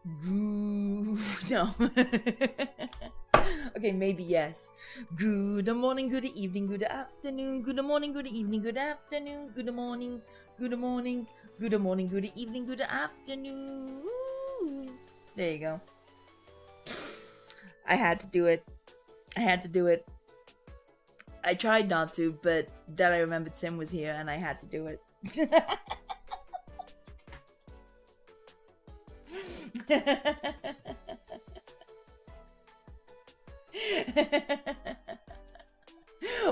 No. Okay, maybe yes. Good morning, good evening, good afternoon, good morning, good evening, good afternoon, good morning, good morning, good morning, good evening, good afternoon. There you go. I had to do it. I had to do it. I tried not to, but then I remembered Sim was here and I had to do it.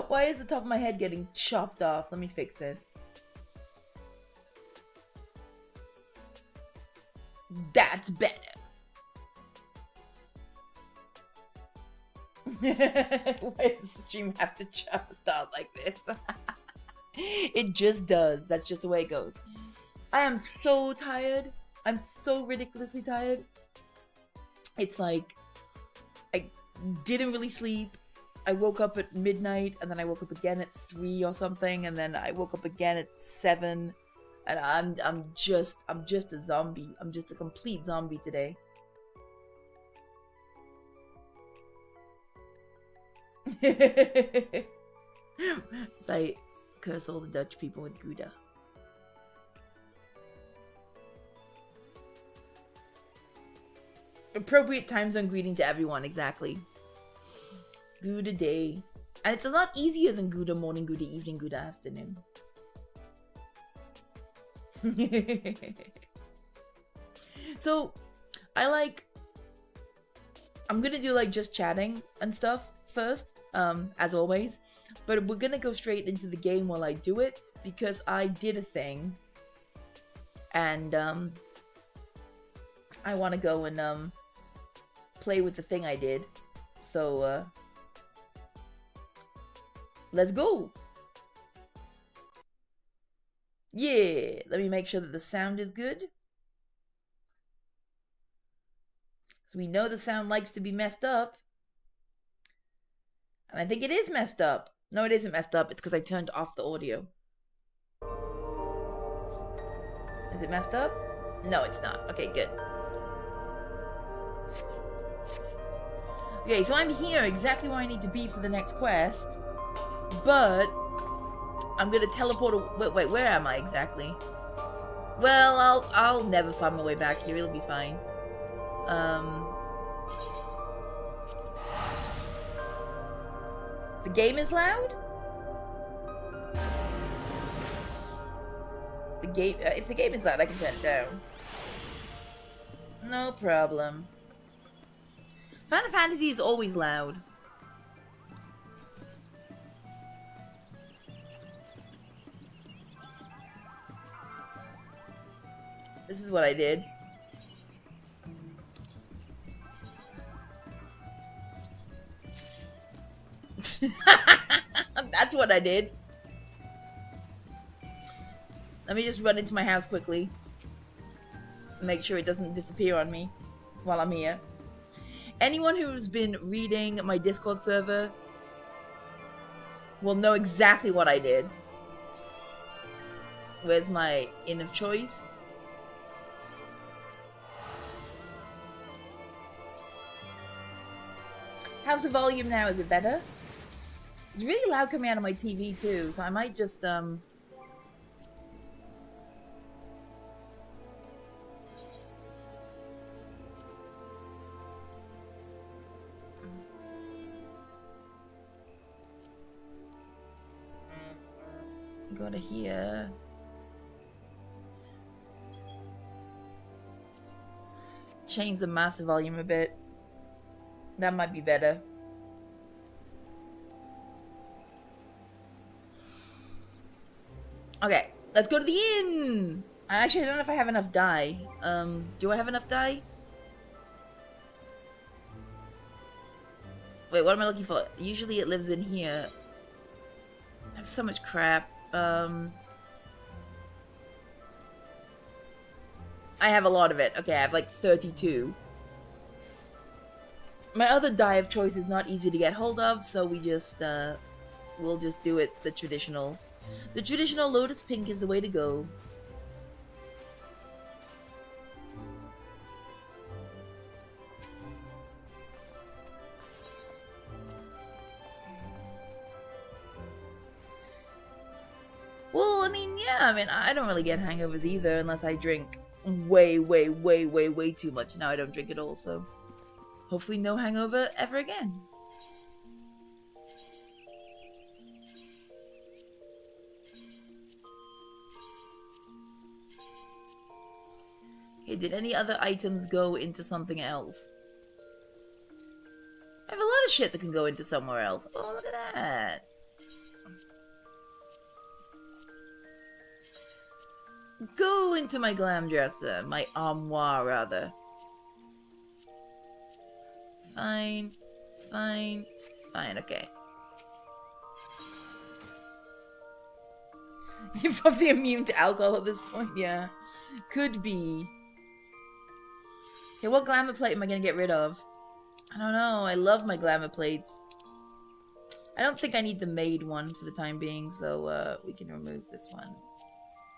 Why is the top of my head getting chopped off? Let me fix this. That's better. Why does the stream have to start like this? It just does. That's just the way it goes. I am so tired. I'm so ridiculously tired. It's like I didn't really sleep. I woke up at midnight and then I woke up again at 3 or something, and then I woke up again at 7, and I'm just a zombie. I'm just a complete zombie today. It's like curse all the Dutch people with Gouda. Appropriate time zone greeting to everyone, exactly. Gouda day. And it's a lot easier than Gouda morning, Gouda evening, Gouda afternoon. So, I'm gonna do like just chatting and stuff first, as always. But we're gonna go straight into the game while I do it, because I did a thing. And, I wanna go and, play with the thing I did. So, let's go! Yeah! Let me make sure that the sound is good. So we know the sound likes to be messed up. And I think it is messed up. No, it isn't messed up. It's because I turned off the audio. Is it messed up? No, it's not. Okay, good. Okay, so I'm here exactly where I need to be for the next quest. But I'm gonna teleport. Wait, where am I exactly? Well, I'll never find my way back here. It'll be fine. The game is loud? If the game is loud, I can turn it down. No problem. Final Fantasy is always loud. This is what I did. That's what I did. Let me just run into my house quickly. Make sure it doesn't disappear on me while I'm here. Anyone who's been reading my Discord server will know exactly what I did. Where's my inn of choice? How's the volume now? Is it better? It's really loud coming out of my TV too, so I might just go to here. Change the master volume a bit. That might be better. Okay, let's go to the inn! Actually, I don't know if I have enough dye. Do I have enough dye? Wait, what am I looking for? Usually it lives in here. I have so much crap. I have a lot of it. Okay, I have like 32. My other dye of choice is not easy to get hold of, so we just, we'll just do it the traditional. The traditional Lotus Pink is the way to go. Yeah, I mean, I don't really get hangovers either unless I drink way, way, way, way, way too much. Now I don't drink at all, so hopefully no hangover ever again. Okay, did any other items go into something else? I have a lot of shit that can go into somewhere else. Oh, look at that. Go into my glam dresser. My armoire, rather. It's fine. It's fine. It's fine, okay. You're probably immune to alcohol at this point, yeah. Could be. Okay, what glamour plate am I gonna get rid of? I don't know. I love my glamour plates. I don't think I need the maid one for the time being, so we can remove this one.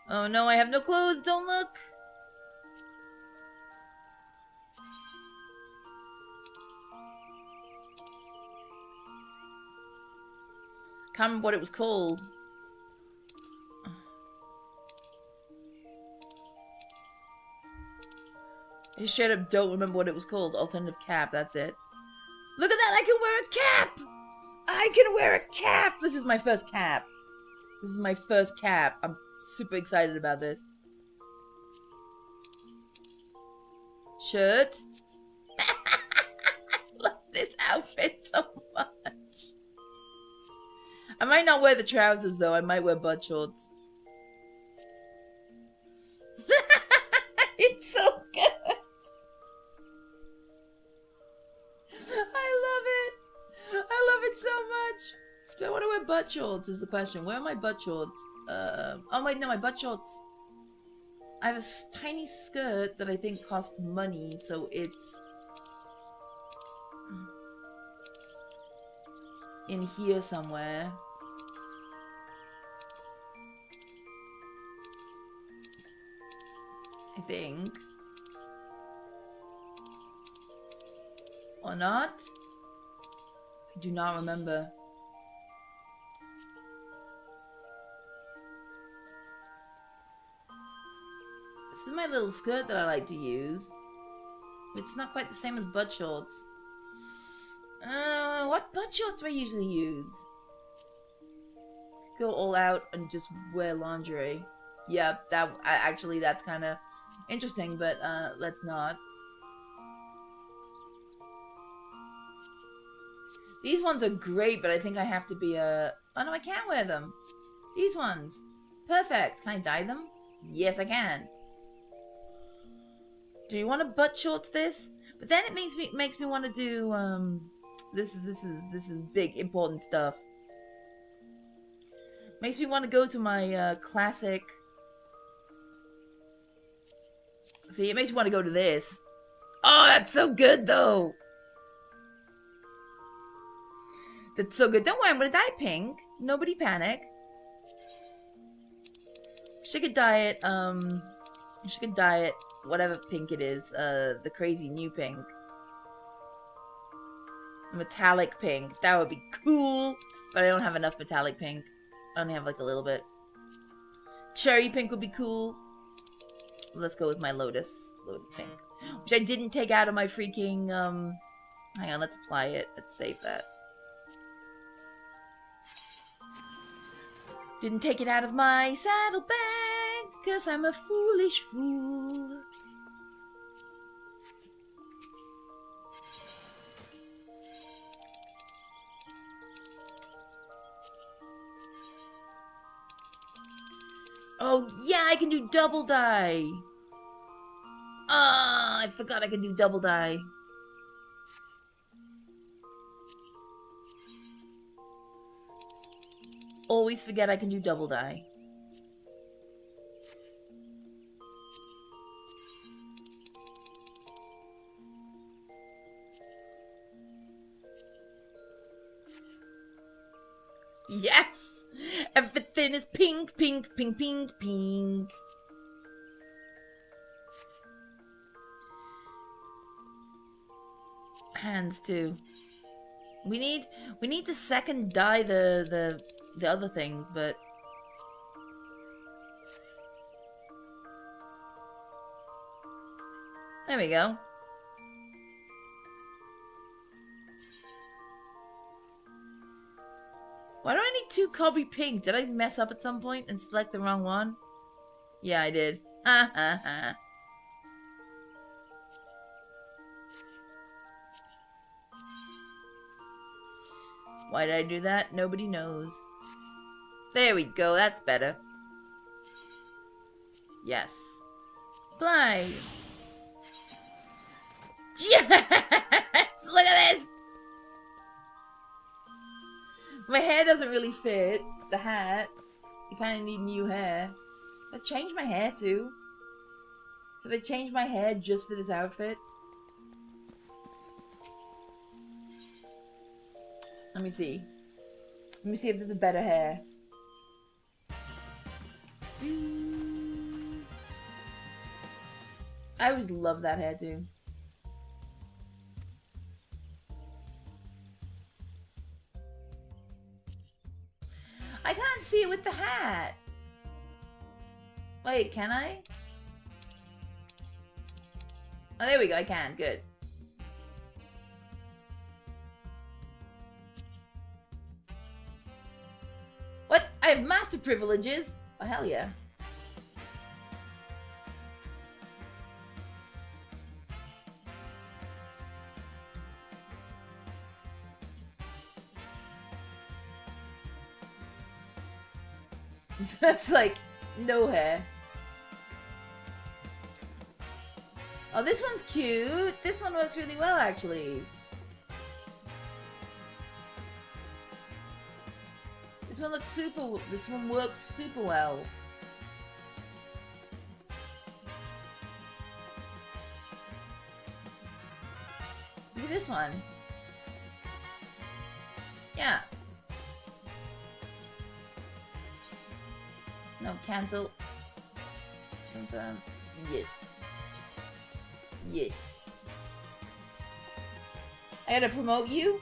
Oh no, I have no clothes! Don't look! Can't remember what it was called. I just straight up don't remember what it was called. Alternative cap, that's it. Look at that! I can wear a cap! I can wear a cap! This is my first cap. This is my first cap. I'm super excited about this. Shirt. I love this outfit so much. I might not wear the trousers though. I might wear butt shorts. It's so good. I love it so much. Do I want to wear butt shorts is the question. Where are my butt shorts? Oh wait, no, my butt shorts. I have a tiny skirt that I think costs money, so it's in here somewhere. I think. Or not? I do not remember. This is my little skirt that I like to use. It's not quite the same as butt shorts. What butt shorts do I usually use? Go all out and just wear lingerie. Yeah, actually that's kind of interesting, but let's not. These ones are great, but I think I have to be a... Oh no, I can't wear them. These ones. Perfect. Can I dye them? Yes, I can. Do you want to butt shorts this? But then it makes me want to do this is big important stuff. Makes me want to go to my classic. See, it makes me want to go to this. Oh, that's so good though. That's so good. Don't worry, I'm gonna dye it pink. Nobody panic. She could dye it, whatever pink it is, the crazy new pink. Metallic pink. That would be cool, but I don't have enough metallic pink. I only have like a little bit. Cherry pink would be cool. Let's go with my lotus pink. Which I didn't take out of my freaking, hang on, let's apply it. Let's save that. Didn't take it out of my saddlebag, cause I'm a foolish fool. Oh yeah, I can do double dye. Ah, I forgot I could do double dye. Always forget I can do double dye. Yes! Everything is pink, pink, pink, pink, pink. Hands too. We need to second dye the other things, but There we go. Why do I need 2 copy pink? Did I mess up at some point and select the wrong one? Yeah, I did. Ha ha ha. Why did I do that? Nobody knows. There we go, that's better. Yes. Fly! Yes! Look at this! My hair doesn't really fit the hat. You kind of need new hair. Should I change my hair too? Should I change my hair just for this outfit? Let me see. Let me see if there's a better hair. I always love that hair too. I can't see it with the hat. Wait, can I? Oh, there we go. I can. Good. What? I have master privileges? Oh, hell yeah. That's like no hair. Oh, this one's cute. This one works really well, actually. This one looks super. This one works super well. Look at this one. Yeah. No, cancel. Confirm. Yes. Yes. I gotta promote you?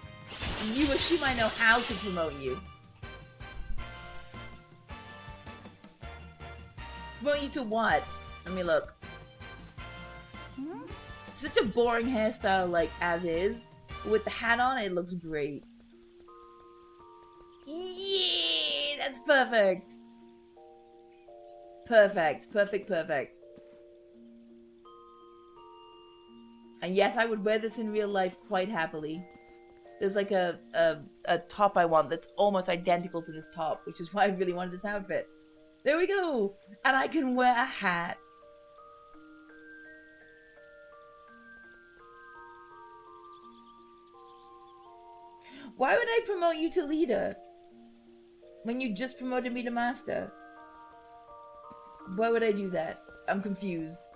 You assume I know how to promote you. Promote you to what? Let me look. Such a boring hairstyle, like, as is. With the hat on, it looks great. Yeah! That's perfect! Perfect. Perfect, perfect. And yes, I would wear this in real life quite happily. There's like a top I want that's almost identical to this top, which is why I really wanted this outfit. There we go! And I can wear a hat. Why would I promote you to leader when you just promoted me to master? Why would I do that? I'm confused.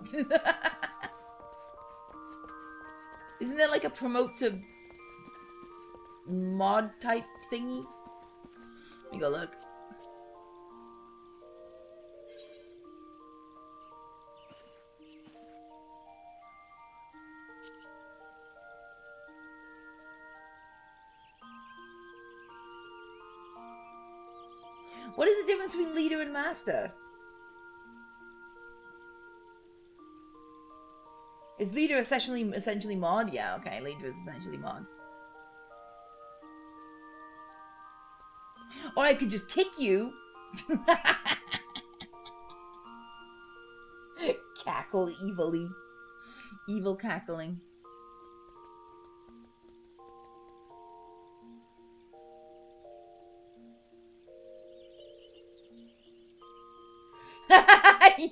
Isn't there like a promote to mod type thingy? Let me go look. What is the difference between leader and master? Is leader essentially mod? Yeah, okay, leader is essentially mod. Or I could just kick you. Cackle evilly. Evil cackling.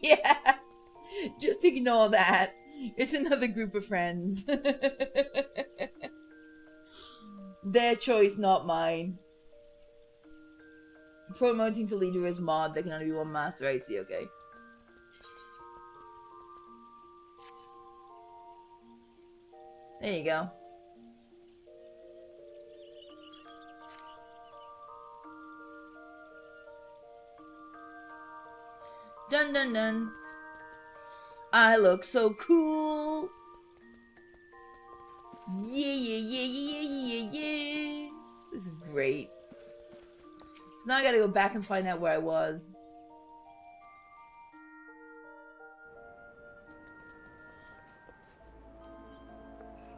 Yeah. Just ignore that. It's another group of friends. Their choice, not mine. Promoting to leader is mod. There can only be one master. I see, okay. There you go. Dun dun dun. I look so cool. Yeah, yeah, yeah, yeah, yeah, yeah. This is great. So now I gotta go back and find out where I was.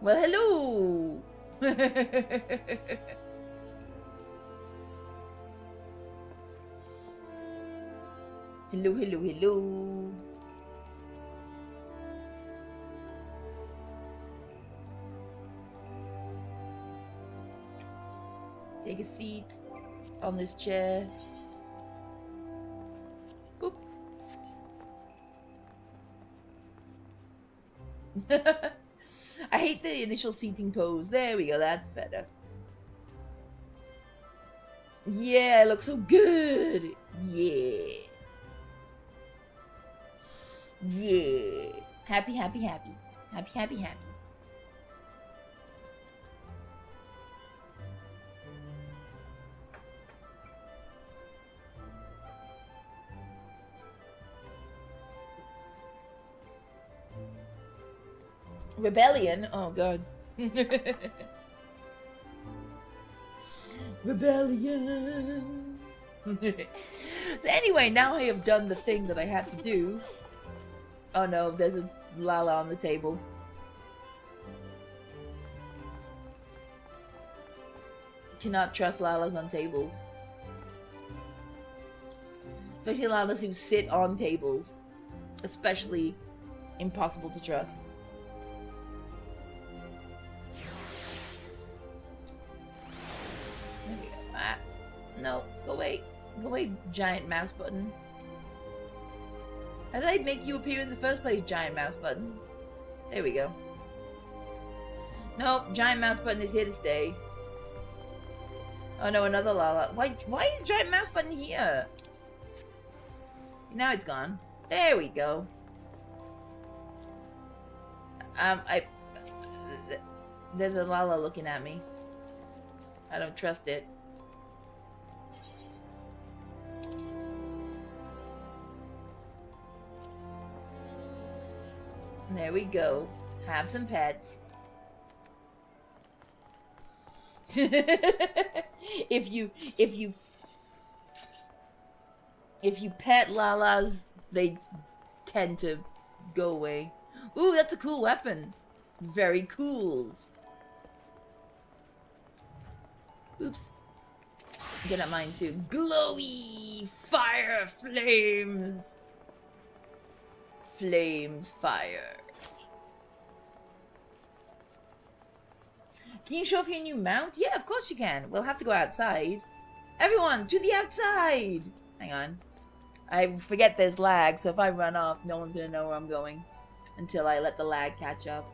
Well, hello! Hello, hello, hello. Take a seat on this chair. Boop. I hate the initial seating pose. There we go, that's better. Yeah, it looks so good. Yeah. Yeah. Happy, happy, happy. Happy, happy, happy. Rebellion? Oh, God. Rebellion. So anyway, now I have done the thing that I had to do. Oh no, there's a Lala on the table. Cannot trust Lalas on tables. Especially Lalas who sit on tables. Especially impossible to trust. There we go. Ah, no, go away. Go away, giant mouse button. How did I make you appear in the first place, giant mouse button? There we go. Nope, giant mouse button is here to stay. Oh no, another Lala. Why is giant mouse button here? Now it's gone. There we go. There's a Lala looking at me. I don't trust it. There we go. Have some pets. if you pet Lalas, they tend to go away. Ooh, that's a cool weapon. Very cool. Oops. Get at mine too. Glowy fire flames. Flames fire. Can you show off your new mount? Yeah, of course you can. We'll have to go outside. Everyone, to the outside! Hang on. I forget there's lag, so if I run off, no one's gonna know where I'm going. Until I let the lag catch up.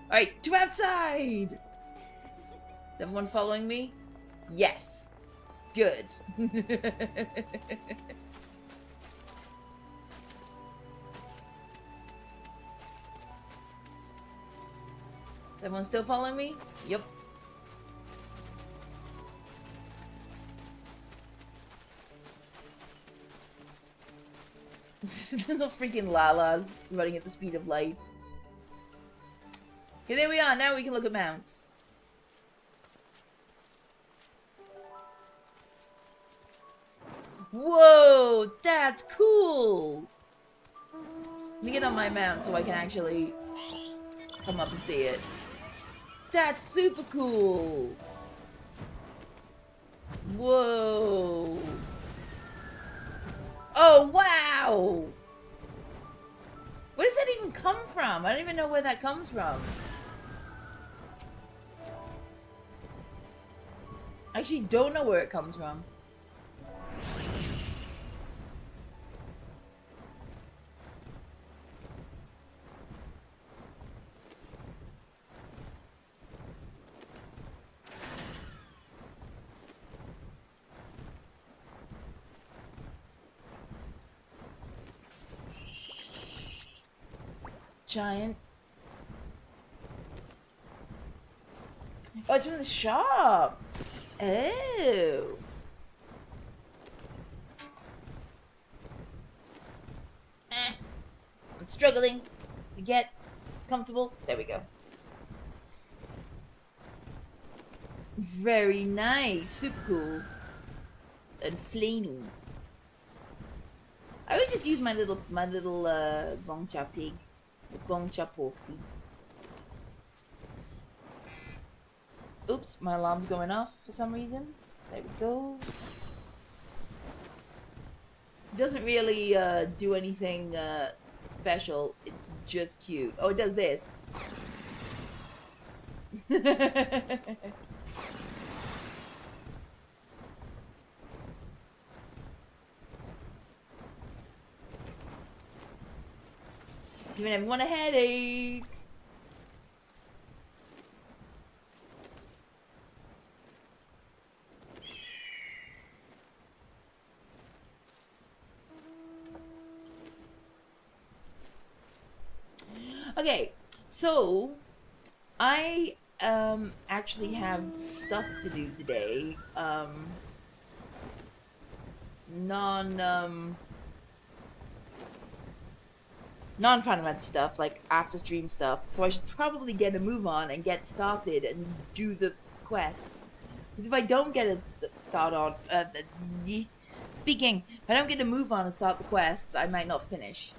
Alright, to outside! Is everyone following me? Yes. Good. Is everyone still following me? Yep. Little freaking Lalas running at the speed of light. Okay, there we are. Now we can look at mounts. Whoa, that's cool. Let me get on my mount so I can actually come up and see it. That's super cool. Whoa. Oh, wow. Where does that even come from? I don't even know where that comes from. I actually don't know where it comes from. Giant. Oh, it's from the shop. Oh. I'm struggling to get comfortable. There we go. Very nice. Super cool. And flamey. I always just use my little Gongcha pig. Gongcha Porksy. Oops, my alarm's going off for some reason. There we go. Doesn't really do anything special. It's just cute. Oh, it does this. Giving everyone a headache. Okay, so I actually have stuff to do today. Non Final Fantasy stuff, like after stream stuff. So I should probably get a move on and get started and do the quests. Because if I don't get a start on, speaking, if I don't get a move on and start the quests, I might not finish.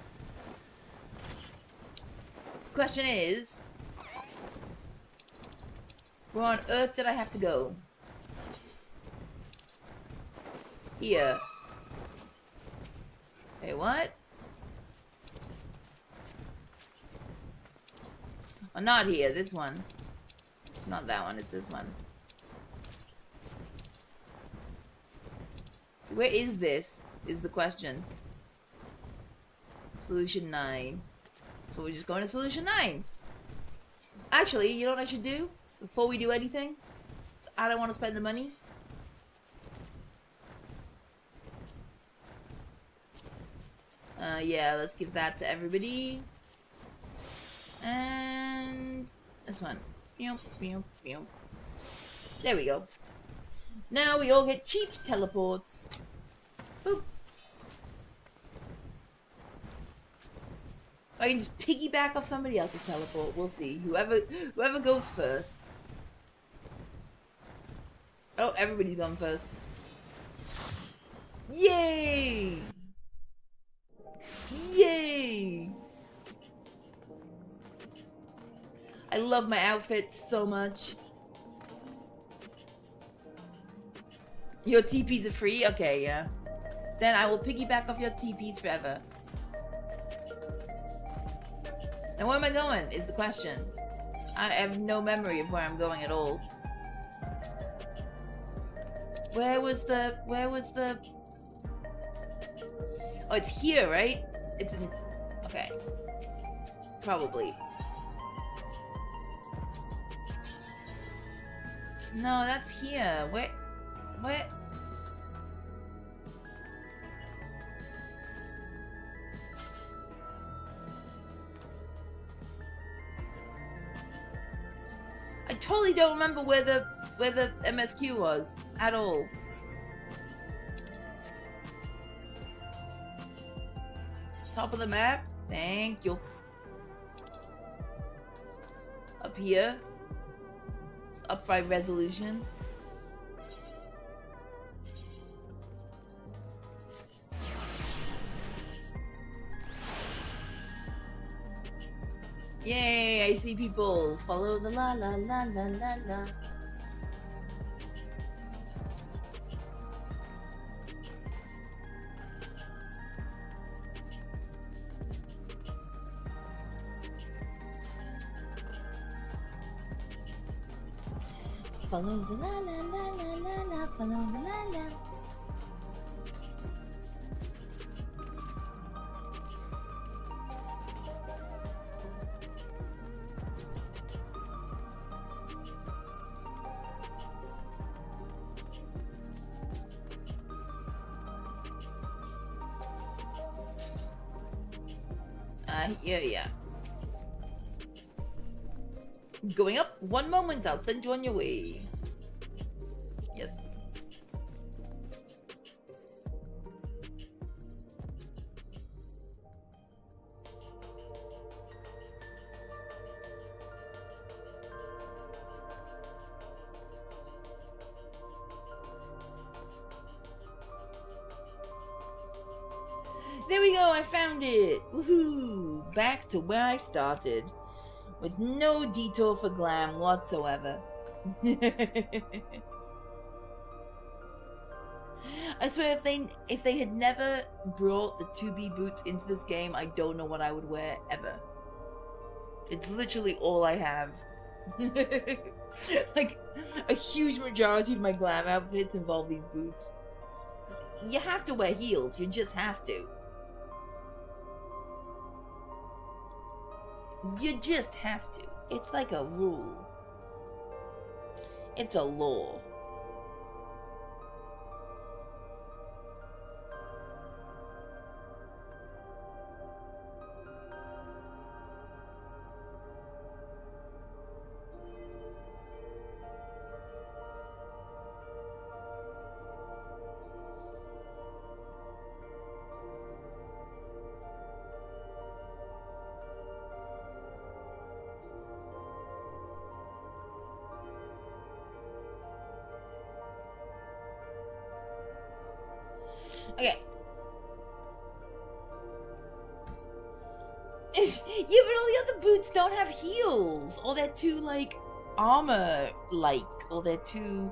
Question is, where on earth did I have to go? Here. Hey, what? Oh, not here, this one. It's not that one, it's this one. Where is this, is the question. Solution 9. So we're just going to solution 9. Actually, you know what I should do? Before we do anything? I don't want to spend the money. Yeah, let's give that to everybody. And this one. There we go. Now we all get cheap teleports. Boop. I can just piggyback off somebody else's teleport. We'll see. Whoever goes first. Oh, everybody's gone first. Yay! Yay! I love my outfit so much. Your TPs are free? Okay, yeah. Then I will piggyback off your TPs forever. Now where am I going, is the question. I have no memory of where I'm going at all. Where was the... Oh, it's here, right? It's in... Okay. Probably. No, that's here. Where... I totally don't remember where the MSQ was at all. Top of the map. Thank you. Up here. It's up by resolution. Yay, I see people. Follow the la la la la la la. Follow the la la la la la la, follow the la la. Yeah. Going up. One moment, I'll send you on your way. Yes. There we go, I found it! Woohoo! Back to where I started. With no detour for glam whatsoever. I swear, if they had never brought the 2B boots into this game, I don't know what I would wear ever. It's literally all I have. Like, a huge majority of my glam outfits involve these boots. You have to wear heels, you just have to. You just have to. It's like a rule. It's a law. Okay. Yeah, but all the other boots don't have heels. Or they're too, like, armor-like. Or they're too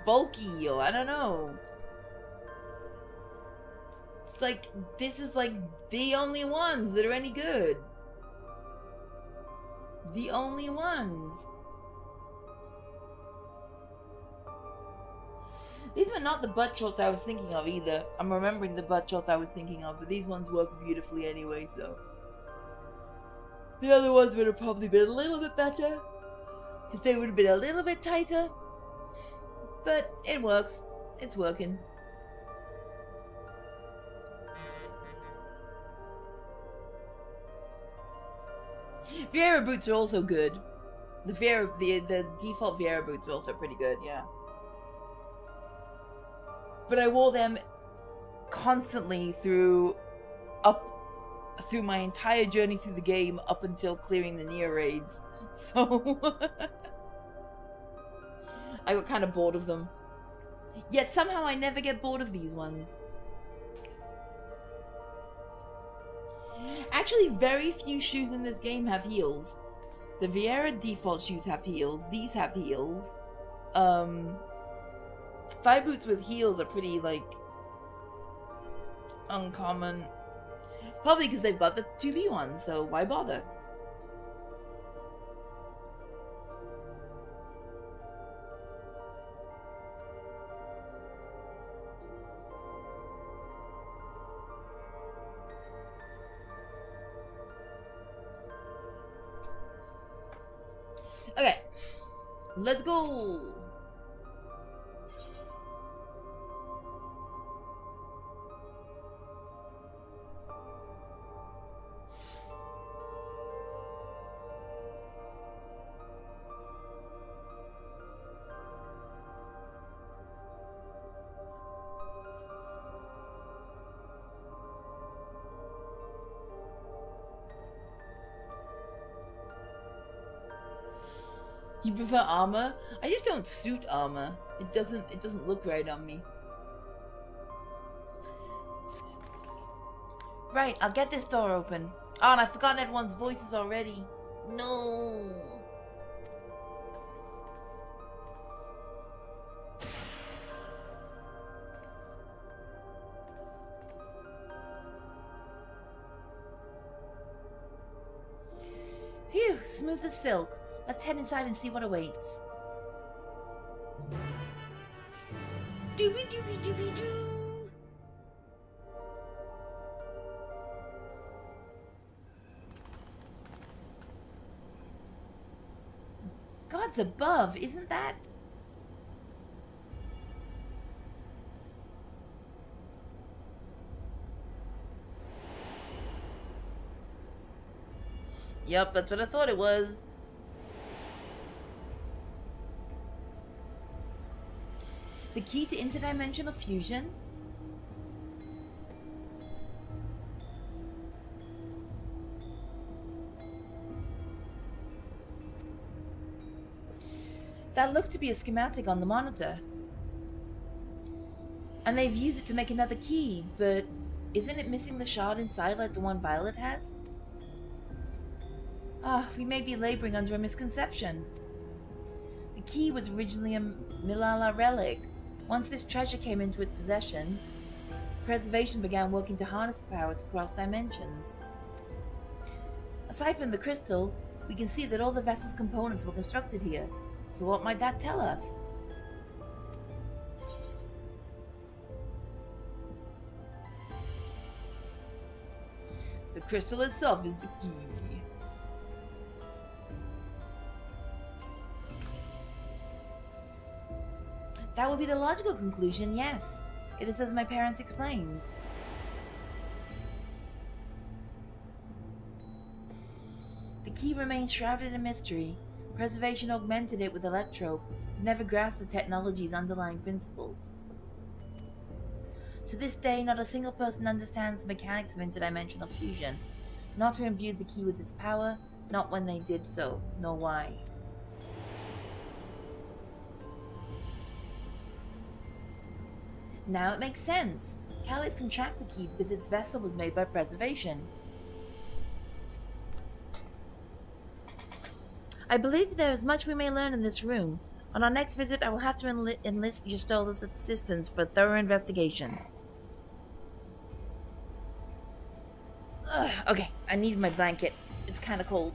bulky, or I don't know. It's like, this is, like, the only ones that are any good. The only ones. These were not the butt shorts I was thinking of either. I'm remembering the butt shorts I was thinking of, but these ones work beautifully anyway, so. The other ones would have probably been a little bit better, because they would have been a little bit tighter. But it works. It's working. Vieira boots are also good. The default Vieira boots are also pretty good, yeah. But I wore them constantly through my entire journey through the game up until clearing the Neo raids. So I got kind of bored of them. Yet somehow I never get bored of these ones. Actually, very few shoes in this game have heels. The Vieira default shoes have heels. These have heels. Thigh boots with heels are pretty, like, uncommon. Probably because they've got the 2B ones, so why bother? Okay, let's go! You prefer armor? I just don't suit armor. It doesn't look right on me. Right, I'll get this door open. Oh, and I've forgotten everyone's voices already. No. Phew, smooth as silk. Let's head inside and see what awaits. Doobie doobie doobie doo. Gods above, isn't that? Yep, that's what I thought it was. The key to interdimensional fusion? That looks to be a schematic on the monitor. And they've used it to make another key, but isn't it missing the shard inside like the one Violet has? Ah, we may be laboring under a misconception. The The key was originally a Milala relic. Once this treasure came into its possession, preservation began working to harness the power to cross dimensions. Aside from the crystal, we can see that all the vessel's components were constructed here. So what might that tell us? The crystal itself is the key. That would be the logical conclusion, yes. It is as my parents explained. The key remains shrouded in mystery. Preservation augmented it with electrope, but never grasped the technology's underlying principles. To this day, not a single person understands the mechanics of interdimensional fusion, not who imbued the key with its power, not when they did so, nor why. Now it makes sense. Calyx can track the key because its vessel was made by preservation. I believe there is much we may learn in this room. On our next visit, I will have to enlist Yostola's assistance for a thorough investigation. Okay, I need my blanket. It's kind of cold.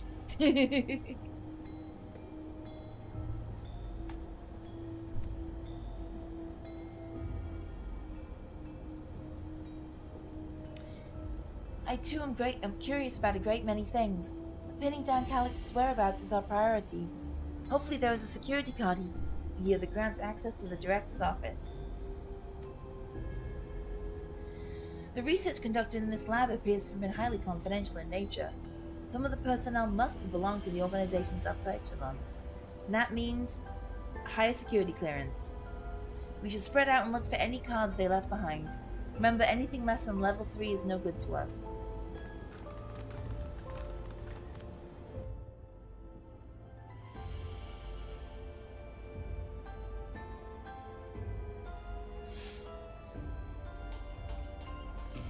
I too am curious about a great many things. Pinning down Calyx's whereabouts is our priority. Hopefully there is a security card here that grants access to the director's office. The research conducted in this lab appears to have been highly confidential in nature. Some of the personnel must have belonged to the organization's upper echelons, and that means a higher security clearance. We should spread out and look for any cards they left behind. Remember, anything less than level 3 is no good to us.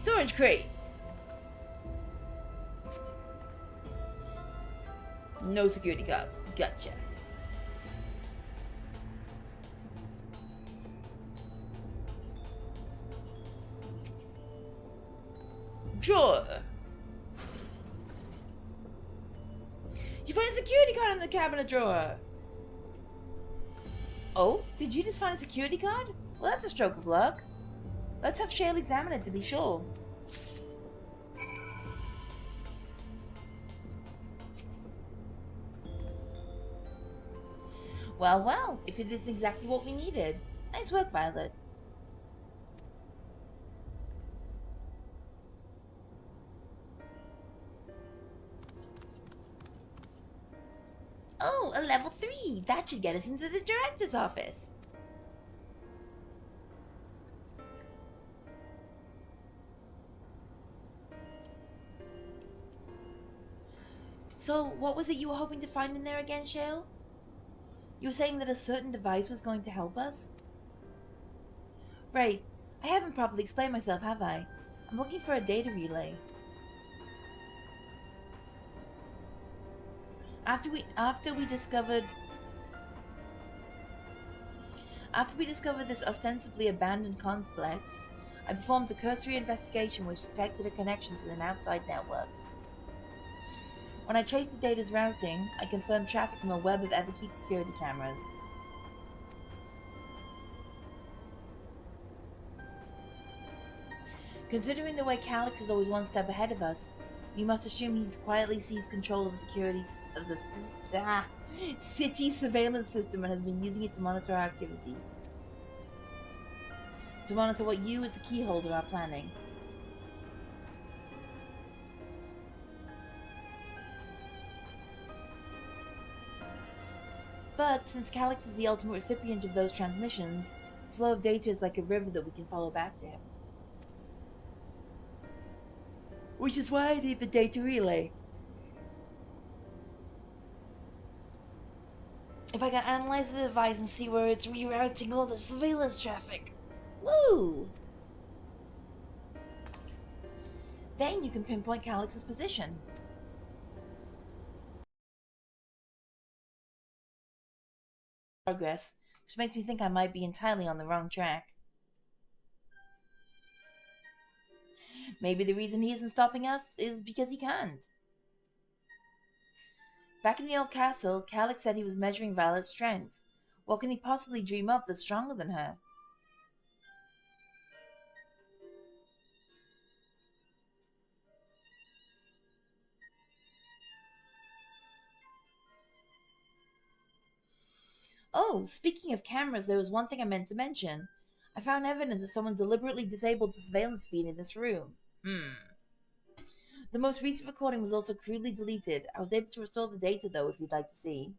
Storage crate! No security guards. Gotcha. Drawer. You find a security card in the cabinet drawer. Oh, did you just find a security card? Well, that's a stroke of luck. Let's have Shale examine it to be sure. Well, well, if it is exactly what we needed. Nice work, Violet. Oh, a level 3! That should get us into the director's office. So, what was it you were hoping to find in there again, Shale? You were saying that a certain device was going to help us? Right. I haven't properly explained myself, have I? I'm looking for a data relay. After we discovered this ostensibly abandoned complex, I performed a cursory investigation which detected a connection to an outside network. When I traced the data's routing, I confirmed traffic from a web of Everkeep security cameras. Considering the way Calyx is always one step ahead of us, we must assume he's quietly seized control of the securities of the city surveillance system and has been using it to monitor our activities. To monitor what you, as the keyholder, are planning. But since Calyx is the ultimate recipient of those transmissions, the flow of data is like a river that we can follow back to him. Which is why I need the data relay. If I can analyze the device and see where it's rerouting all the surveillance traffic. Woo! Then you can pinpoint Calyx's position. Progress, which makes me think I might be entirely on the wrong track. Maybe the reason he isn't stopping us is because he can't. Back in the old castle, Calix said he was measuring Violette's strength. What can he possibly dream up that's stronger than her? Oh, speaking of cameras, there was one thing I meant to mention. I found evidence that someone deliberately disabled the surveillance feed in this room. The most recent recording was also crudely deleted. I was able to restore the data though, if you'd like to see.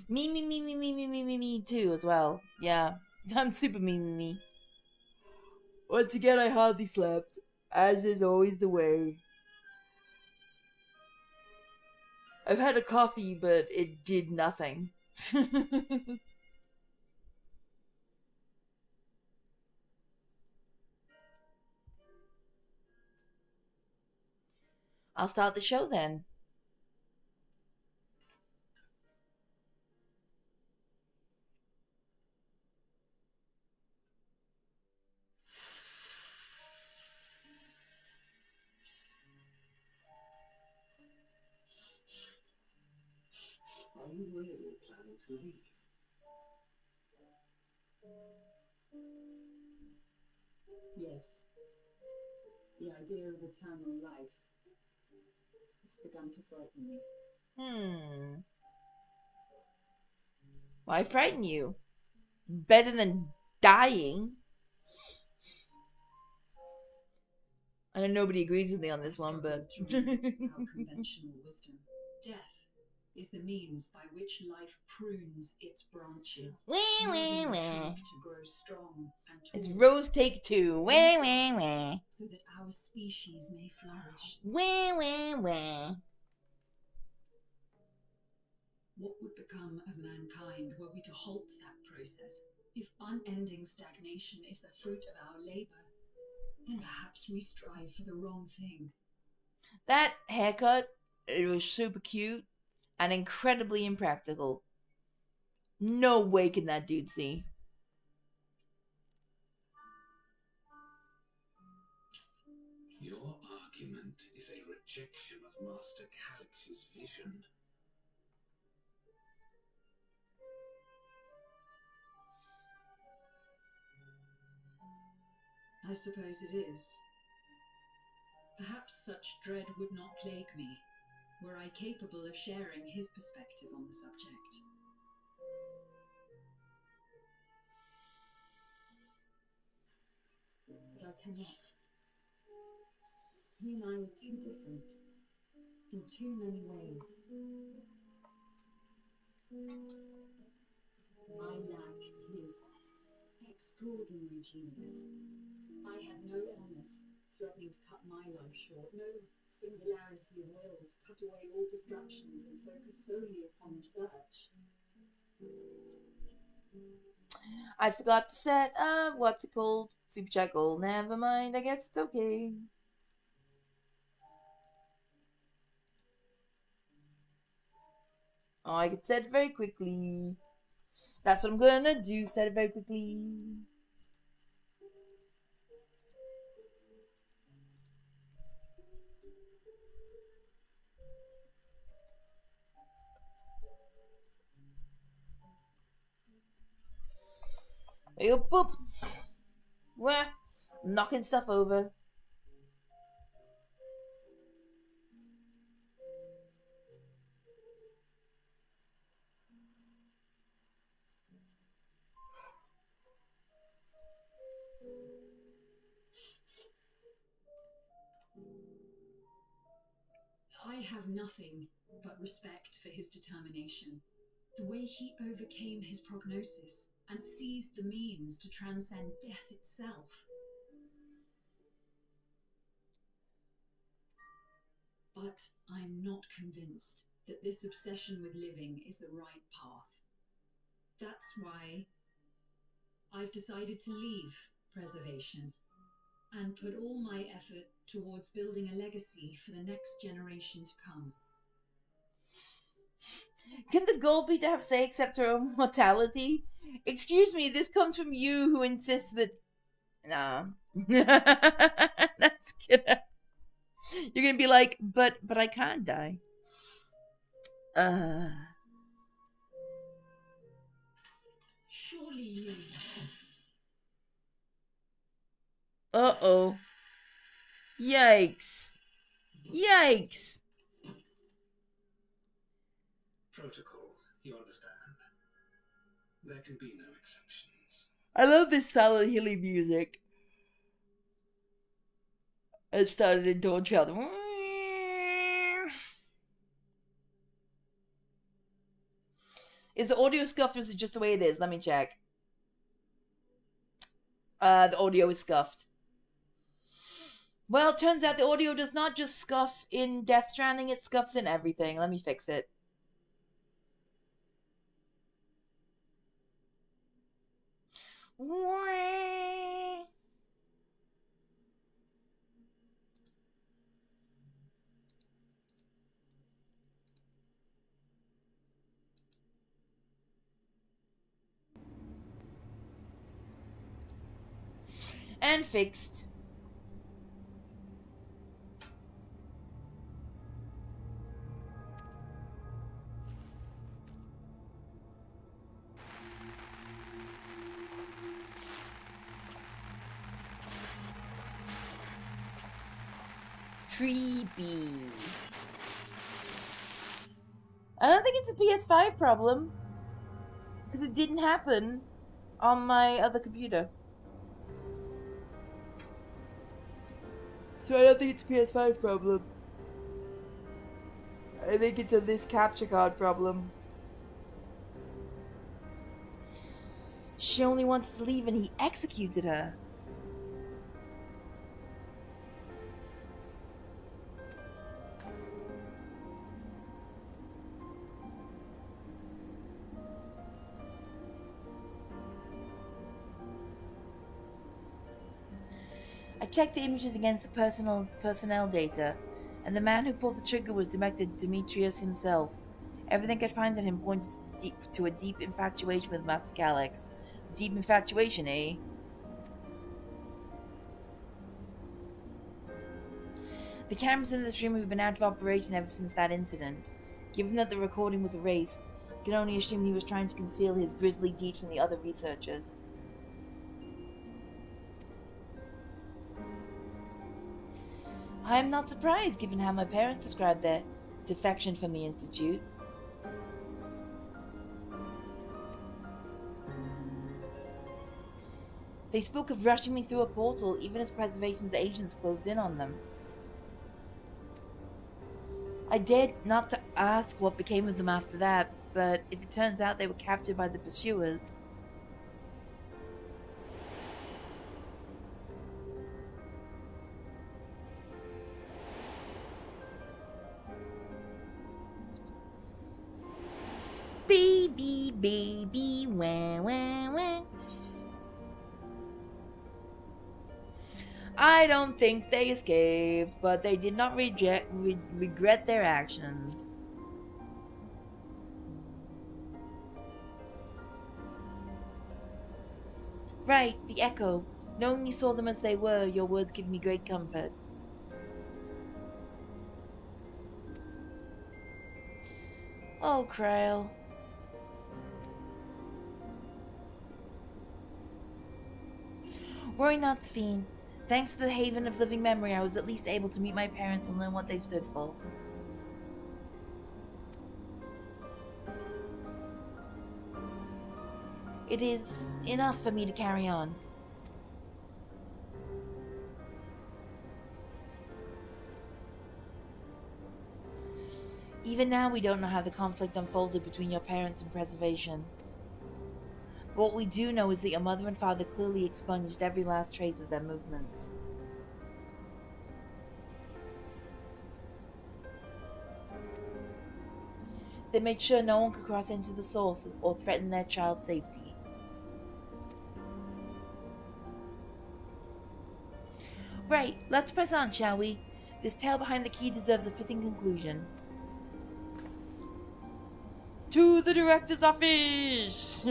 Me too, as well. Yeah, I'm super me. Once again, I hardly slept, as is always the way. I've had a coffee, but it did nothing. I'll start the show then. Are you really planning to leave? Yes. The idea of eternal life. It's begun to frighten me. Why frighten you? Better than dying. I know nobody agrees with me on this one, but our conventional wisdom. Death is the means by which life prunes its branches. To grow strong and tall. It's Rose Take Two. So that our species may flourish. What would become of mankind were we to halt that process? If unending stagnation is the fruit of our labor, then perhaps we strive for the wrong thing. That haircut, it was super cute and incredibly impractical. No way can that dude see. Your argument is a rejection of Master Calix's vision. I suppose it is. Perhaps such dread would not plague me, were I capable of sharing his perspective on the subject. But I cannot. He and I are too different, in too many ways. I lack his extraordinary genius. I have no illness threatening to cut my life short, no singularity of will to cut away all distractions and focus solely upon research. I forgot to set up what's it called? Super chat goal. Never mind, I guess it's okay. Oh, I could set it very quickly. That's what I'm gonna do, set it very quickly. There you go, boop. Wah. Knocking stuff over. I have nothing but respect for his determination. The way he overcame his prognosis and seized the means to transcend death itself. But I'm not convinced that this obsession with living is the right path. That's why I've decided to leave preservation and put all my effort towards building a legacy for the next generation to come. Can the goal be to have Sei accept her own mortality? Excuse me, this comes from you who insists that... Nah. That's gonna... You're gonna be like, but I can't die. Surely you. Uh-oh. Yikes. Yikes. Protocol, you understand. There can be no exceptions. I love this Silent Hilly music. It started in Dawntrail. Is the audio scuffed or is it just the way it is? Let me check. The audio is scuffed. Well, it turns out the audio does not just scuff in Death Stranding, it scuffs in everything. Let me fix it. And fixed. Creepy. I don't think it's a PS5 problem. Because it didn't happen on my other computer. So I don't think it's a PS5 problem. I think it's a this capture card problem. She only wanted to leave and he executed her. I checked the images against the personnel data, and the man who pulled the trigger was Director Demetrius himself. Everything I could find on him pointed to a deep infatuation with Master Calyx. Deep infatuation, eh? The cameras in this room have been out of operation ever since that incident. Given that the recording was erased, I can only assume he was trying to conceal his grisly deed from the other researchers. I am not surprised, given how my parents described their defection from the Institute. They spoke of rushing me through a portal, even as Preservation's agents closed in on them. I dared not to ask what became of them after that, but if it turns out they were captured by the pursuers... Baby, baby, wah, wah, wah. I don't think they escaped, but they did not regret their actions. Right, the echo. Knowing you saw them as they were, your words give me great comfort. Oh, Krail. Worry not, Sphene. Thanks to the Haven of Living Memory, I was at least able to meet my parents and learn what they stood for. It is enough for me to carry on. Even now, we don't know how the conflict unfolded between your parents and Preservation. But what we do know is that your mother and father clearly expunged every last trace of their movements. They made sure no one could cross into the source or threaten their child's safety. Right, let's press on, shall we? This tale behind the key deserves a fitting conclusion. To the director's office!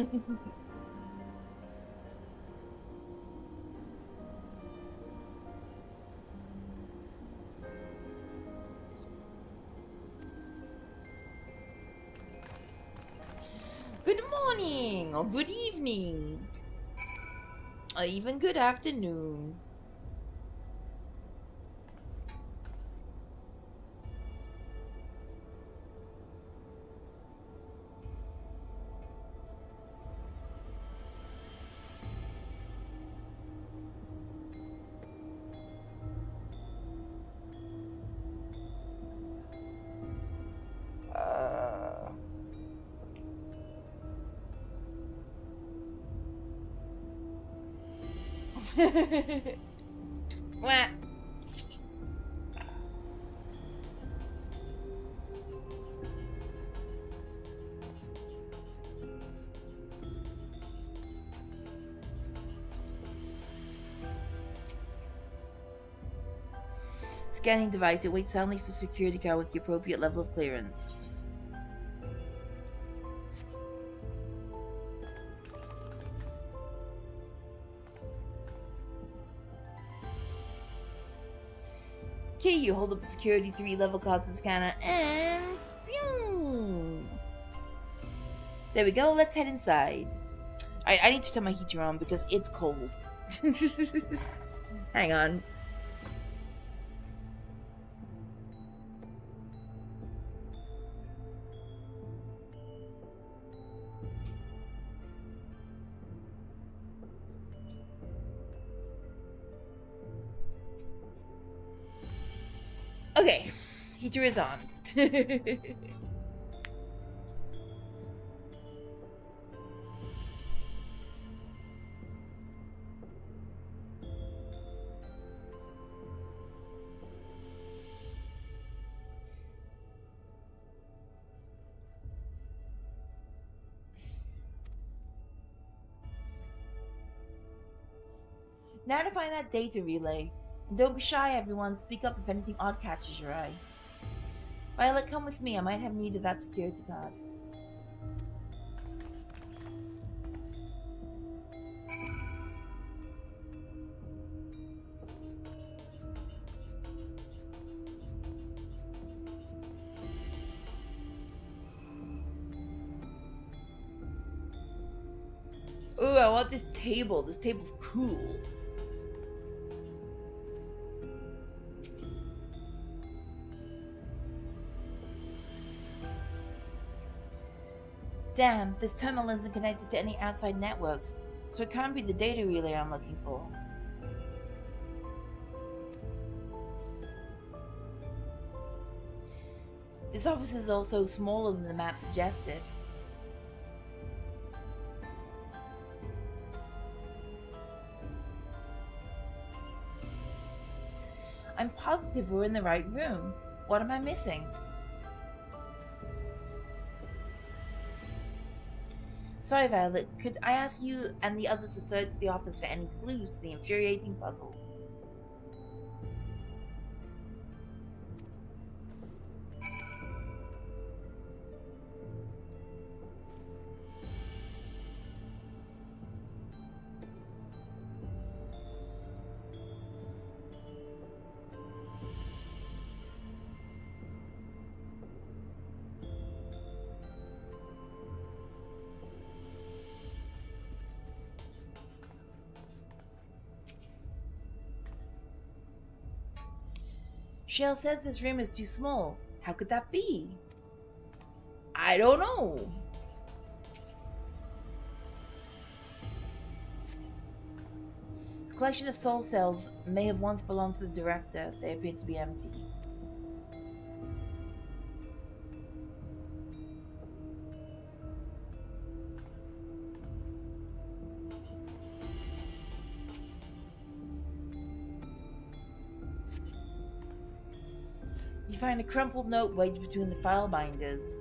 Good morning, or good evening, or even good afternoon. Wah. Scanning device. It waits silently for security guard with the appropriate level of clearance. Okay, you hold up the security 3 level card to the scanner and... Phew. There we go, let's head inside. I need to turn my heater on because it's cold. Hang on. Okay, heater is on. Now to find that data relay. And don't be shy, everyone. Speak up if anything odd catches your eye. Violet, come with me. I might have need of that security card. Ooh, I want this table. This table's cool. Damn, this terminal isn't connected to any outside networks, so it can't be the data relay I'm looking for. This office is also smaller than the map suggested. I'm positive we're in the right room. What am I missing? Sorry, Violet, could I ask you and the others to search the office for any clues to the infuriating puzzle? Shell says this room is too small. How could that be? I don't know. The collection of soul cells may have once belonged to the director. They appear to be empty. You find a crumpled note wedged between the file binders.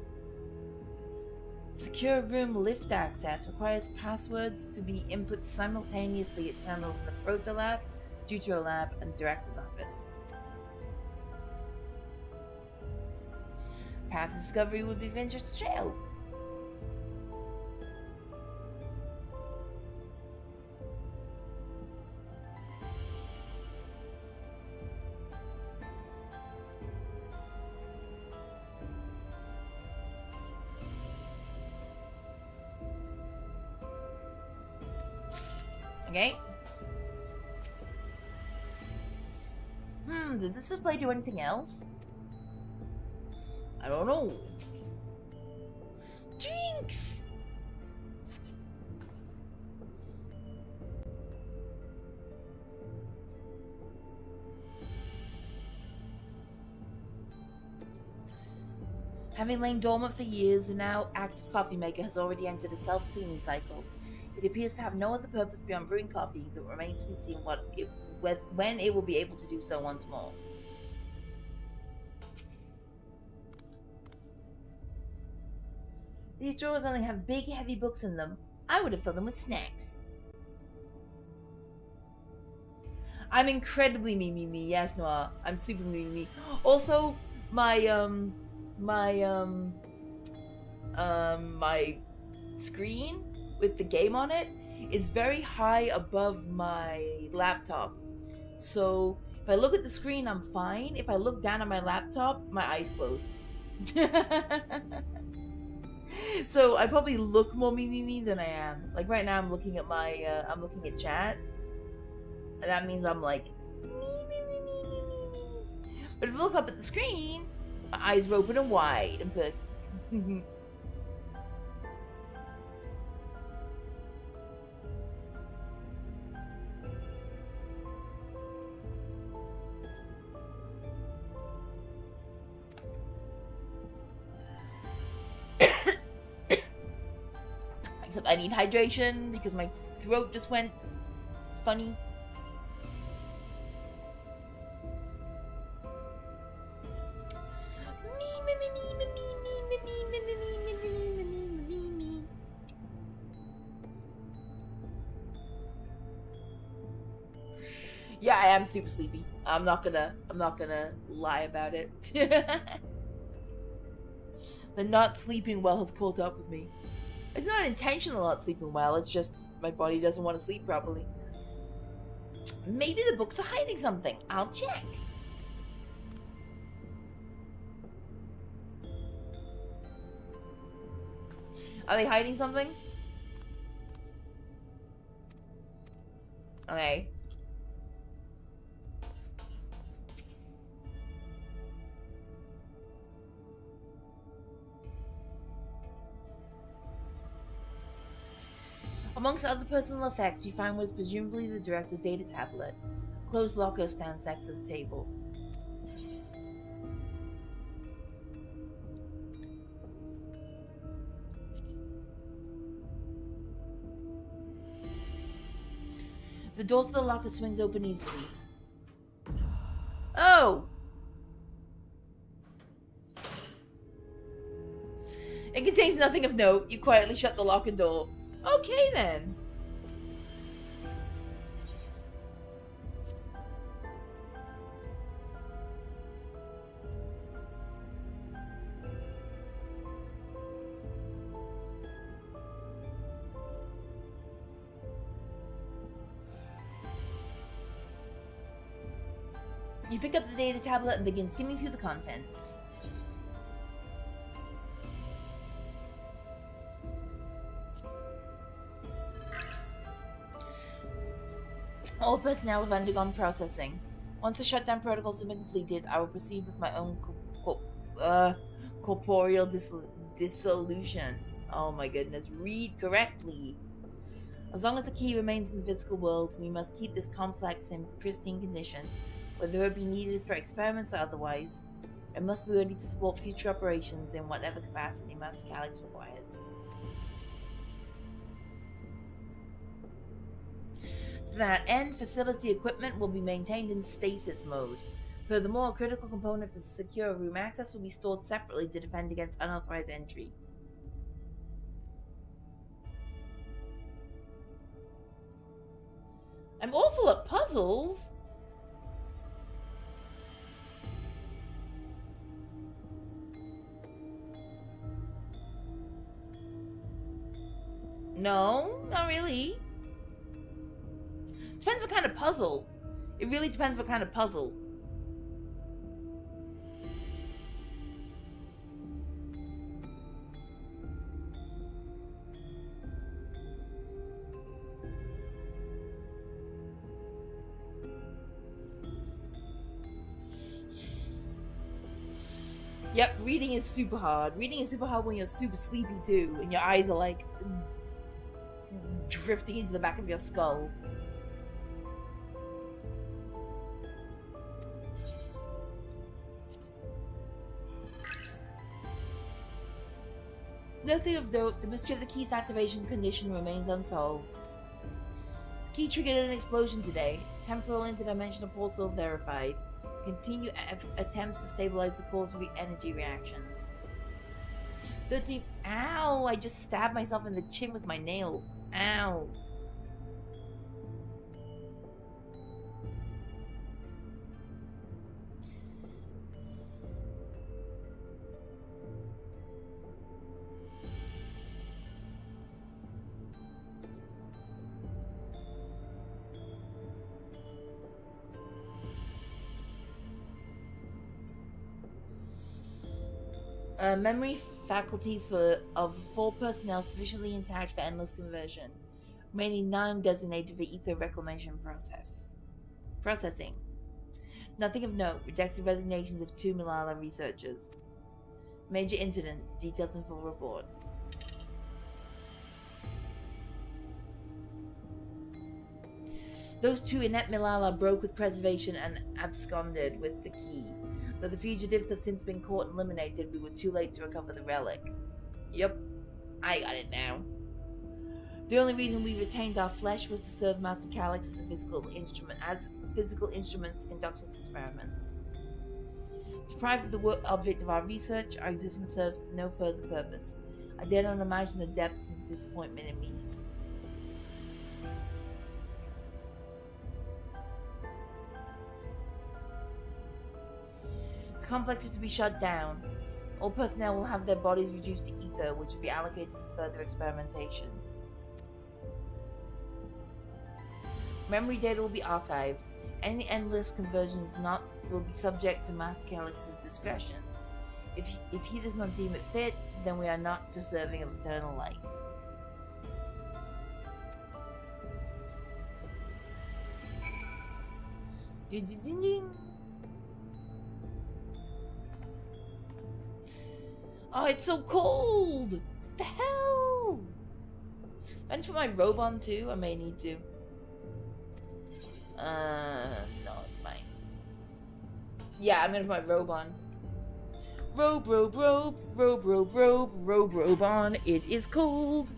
Secure room lift access requires passwords to be input simultaneously at terminals in the Proto Lab, Deutero Lab, and Director's Office. Perhaps discovery would be of interest to Shale. Okay. Does this display do anything else? I don't know. Drinks! Having lain dormant for years, a now active coffee maker has already entered a self-cleaning cycle. It appears to have no other purpose beyond brewing coffee, though it remains to be seen when it will be able to do so once more. These drawers only have big, heavy books in them. I would have filled them with snacks. I'm incredibly me. Yes, Noah. I'm super me. Also, my screen with the game on it is very high above my laptop. So if I look at the screen, I'm fine. If I look down at my laptop, my eyes close. So I probably look more me than I am. Like right now, I'm looking at my I'm looking at chat, and that means I'm like me. But if I look up at the screen, my eyes are open and wide and perky. Except I need hydration because my throat just went funny. Yeah, I am super sleepy. I'm not gonna lie about it. The not sleeping well has caught up with me. It's not intentional not sleeping well, it's just my body doesn't want to sleep properly. Maybe the books are hiding something. I'll check. Are they hiding something? Okay. Amongst other personal effects, you find what is presumably the director's data tablet. A closed locker stands next to the table. The door to the locker swings open easily. Oh! It contains nothing of note. You quietly shut the locker door. Okay then. You pick up the data tablet and begin skimming through the contents. All personnel have undergone processing. Once the shutdown protocols have been completed, I will proceed with my own corporeal dissolution. Oh my goodness, read correctly. As long as the key remains in the physical world, we must keep this complex in pristine condition, whether it be needed for experiments or otherwise. It must be ready to support future operations in whatever capacity Master Calyx requires. To that end, facility equipment will be maintained in stasis mode. Furthermore, a critical component for secure room access will be stored separately to defend against unauthorized entry. I'm awful at puzzles. No, not really. Depends what kind of puzzle. It really depends what kind of puzzle. Yep, reading is super hard. Reading is super hard when you're super sleepy too, and your eyes are like drifting into the back of your skull. Nothing of note, the mystery of the key's activation condition remains unsolved. The key triggered an explosion today. Temporal interdimensional portal verified. Continue attempts to stabilize the cause of energy reactions. 13. Ow! I just stabbed myself in the chin with my nail. Ow. Memory faculties of 4 personnel sufficiently intact for endless conversion. Remaining 9 designated for ether reclamation processing. Nothing of note. Rejected resignations of 2 Malala researchers. Major incident. Details in full report. Those 2 inept Malala broke with preservation and absconded with the key. Though the fugitives have since been caught and eliminated, we were too late to recover the relic. Yup, I got it now. The only reason we retained our flesh was to serve Master Calyx as physical instruments to conduct its experiments. Deprived of the object of our research, our existence serves to no further purpose. I dare not imagine the depth of his disappointment in me. The complex is to be shut down. All personnel will have their bodies reduced to ether, which will be allocated for further experimentation. Memory data will be archived. Any endless conversions will be subject to Master Calyx's discretion. If he does not deem it fit, then we are not deserving of eternal life. Oh, it's so cold! What the hell? I need to put my robe on too. I may need to. No, it's fine. Yeah, I'm gonna put my robe on. Robe on. It is cold.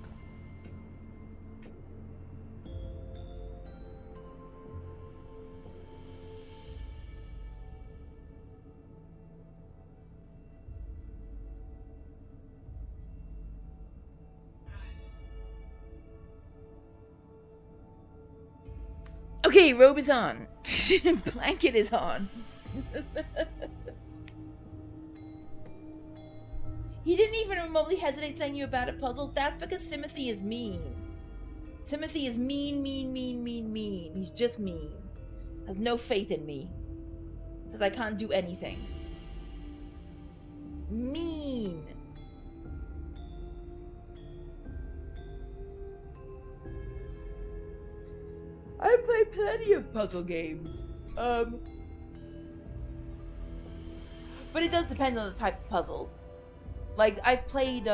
Okay, robe is on. Blanket is on. He didn't even remotely hesitate saying you about it, Puzzles. That's because Timothy is mean. Timothy is mean. He's just mean. Has no faith in me. Says I can't do anything. Mean. I play plenty of puzzle games. But it does depend on the type of puzzle. Like, I've played,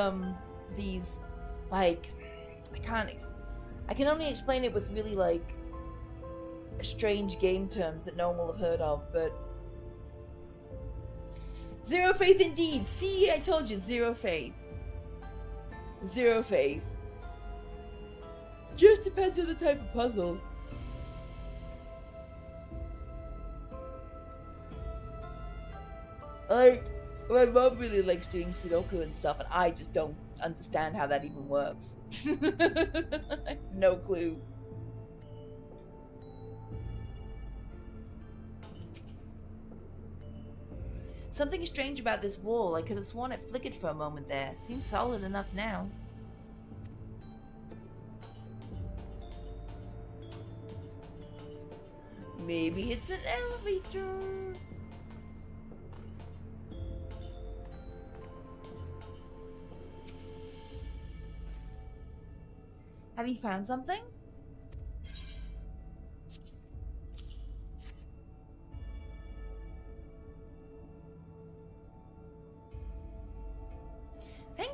these, like, I can only explain it with really, like, strange game terms that no one will have heard of, but... Zero faith indeed! See, I told you, zero faith. Zero faith. Just depends on the type of puzzle. Like, my mom really likes doing Sudoku and stuff, and I just don't understand how that even works. I have no clue. Something strange about this wall. I could have sworn it flickered for a moment there. Seems solid enough now. Maybe it's an elevator. Have you found something?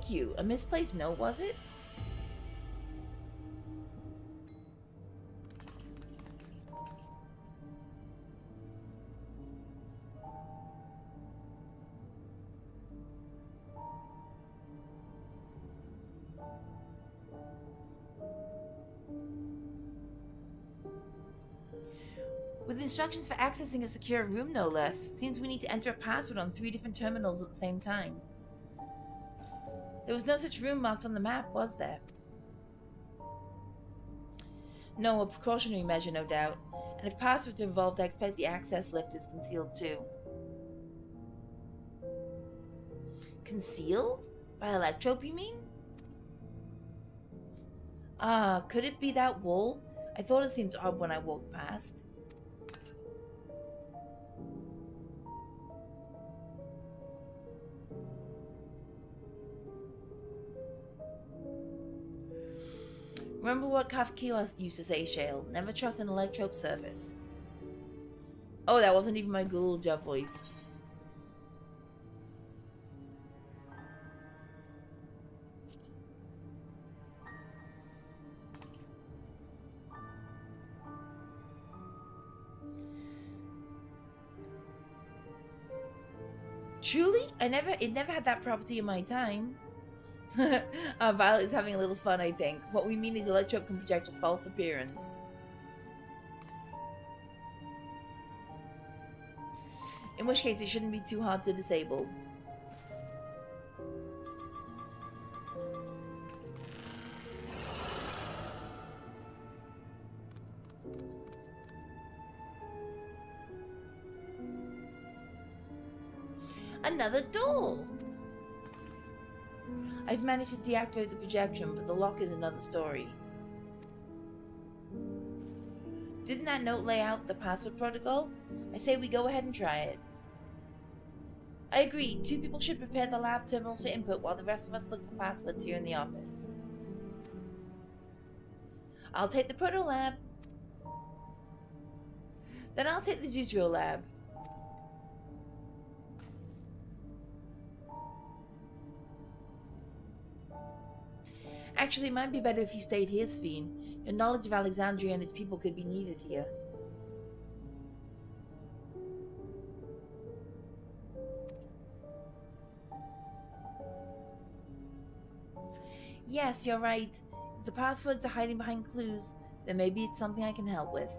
Thank you. A misplaced note, was it? With instructions for accessing a secure room, no less. Seems we need to enter a password on 3 different terminals at the same time. There was no such room marked on the map, was there? No, a precautionary measure, no doubt. And if passwords are involved, I expect the access lift is concealed too. Concealed? By electrope, you mean? Ah, could it be that wall? I thought it seemed odd when I walked past. Remember what Kafkios used to say, Shale? Never trust an electrope service. Oh, that wasn't even my Gulja voice. Truly? It never had that property in my time. Violet's having a little fun, I think. What we mean is electrope can project a false appearance. In which case, it shouldn't be too hard to disable. Another door! I've managed to deactivate the projection, but the lock is another story. Didn't that note lay out the password protocol? I say we go ahead and try it. I agree. 2 people should prepare the lab terminals for input while the rest of us look for passwords here in the office. I'll take the proto lab. Then I'll take the Jutro lab. Actually, it might be better if you stayed here, Sphene. Your knowledge of Alexandria and its people could be needed here. Yes, you're right. If the passwords are hiding behind clues, then maybe it's something I can help with.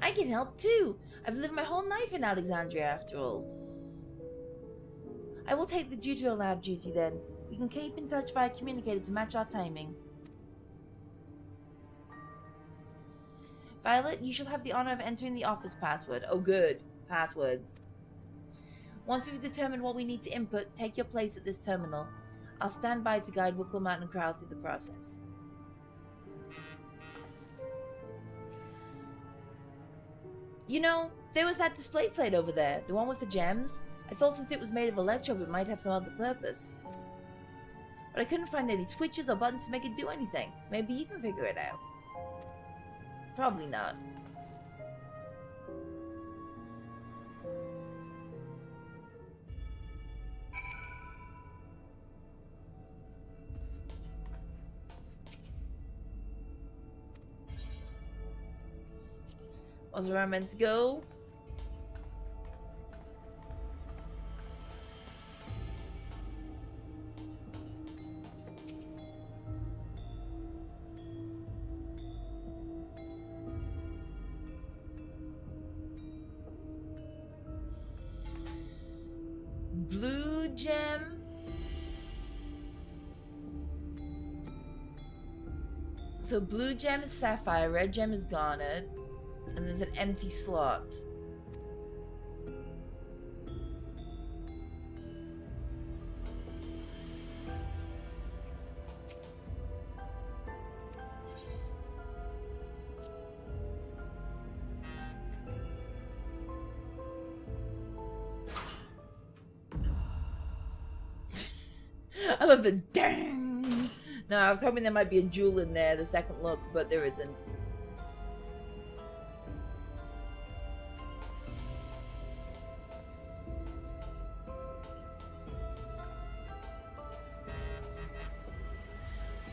I can help too. I've lived my whole life in Alexandria after all. I will take the Jutro lab duty then. We can keep in touch via communicator to match our timing. Violet, you shall have the honor of entering the office password. Oh good. Passwords. Once we've determined what we need to input, take your place at this terminal. I'll stand by to guide Wickleman and Crowd through the process. You know, there was that display plate over there, the one with the gems. I thought since it was made of electrope it might have some other purpose. But I couldn't find any switches or buttons to make it do anything. Maybe you can figure it out. Probably not. Was where I meant to go? Blue gem. So blue gem is sapphire, red gem is garnet, and there's an empty slot. another dang. No, I was hoping there might be a jewel in there, the second look, but there isn't.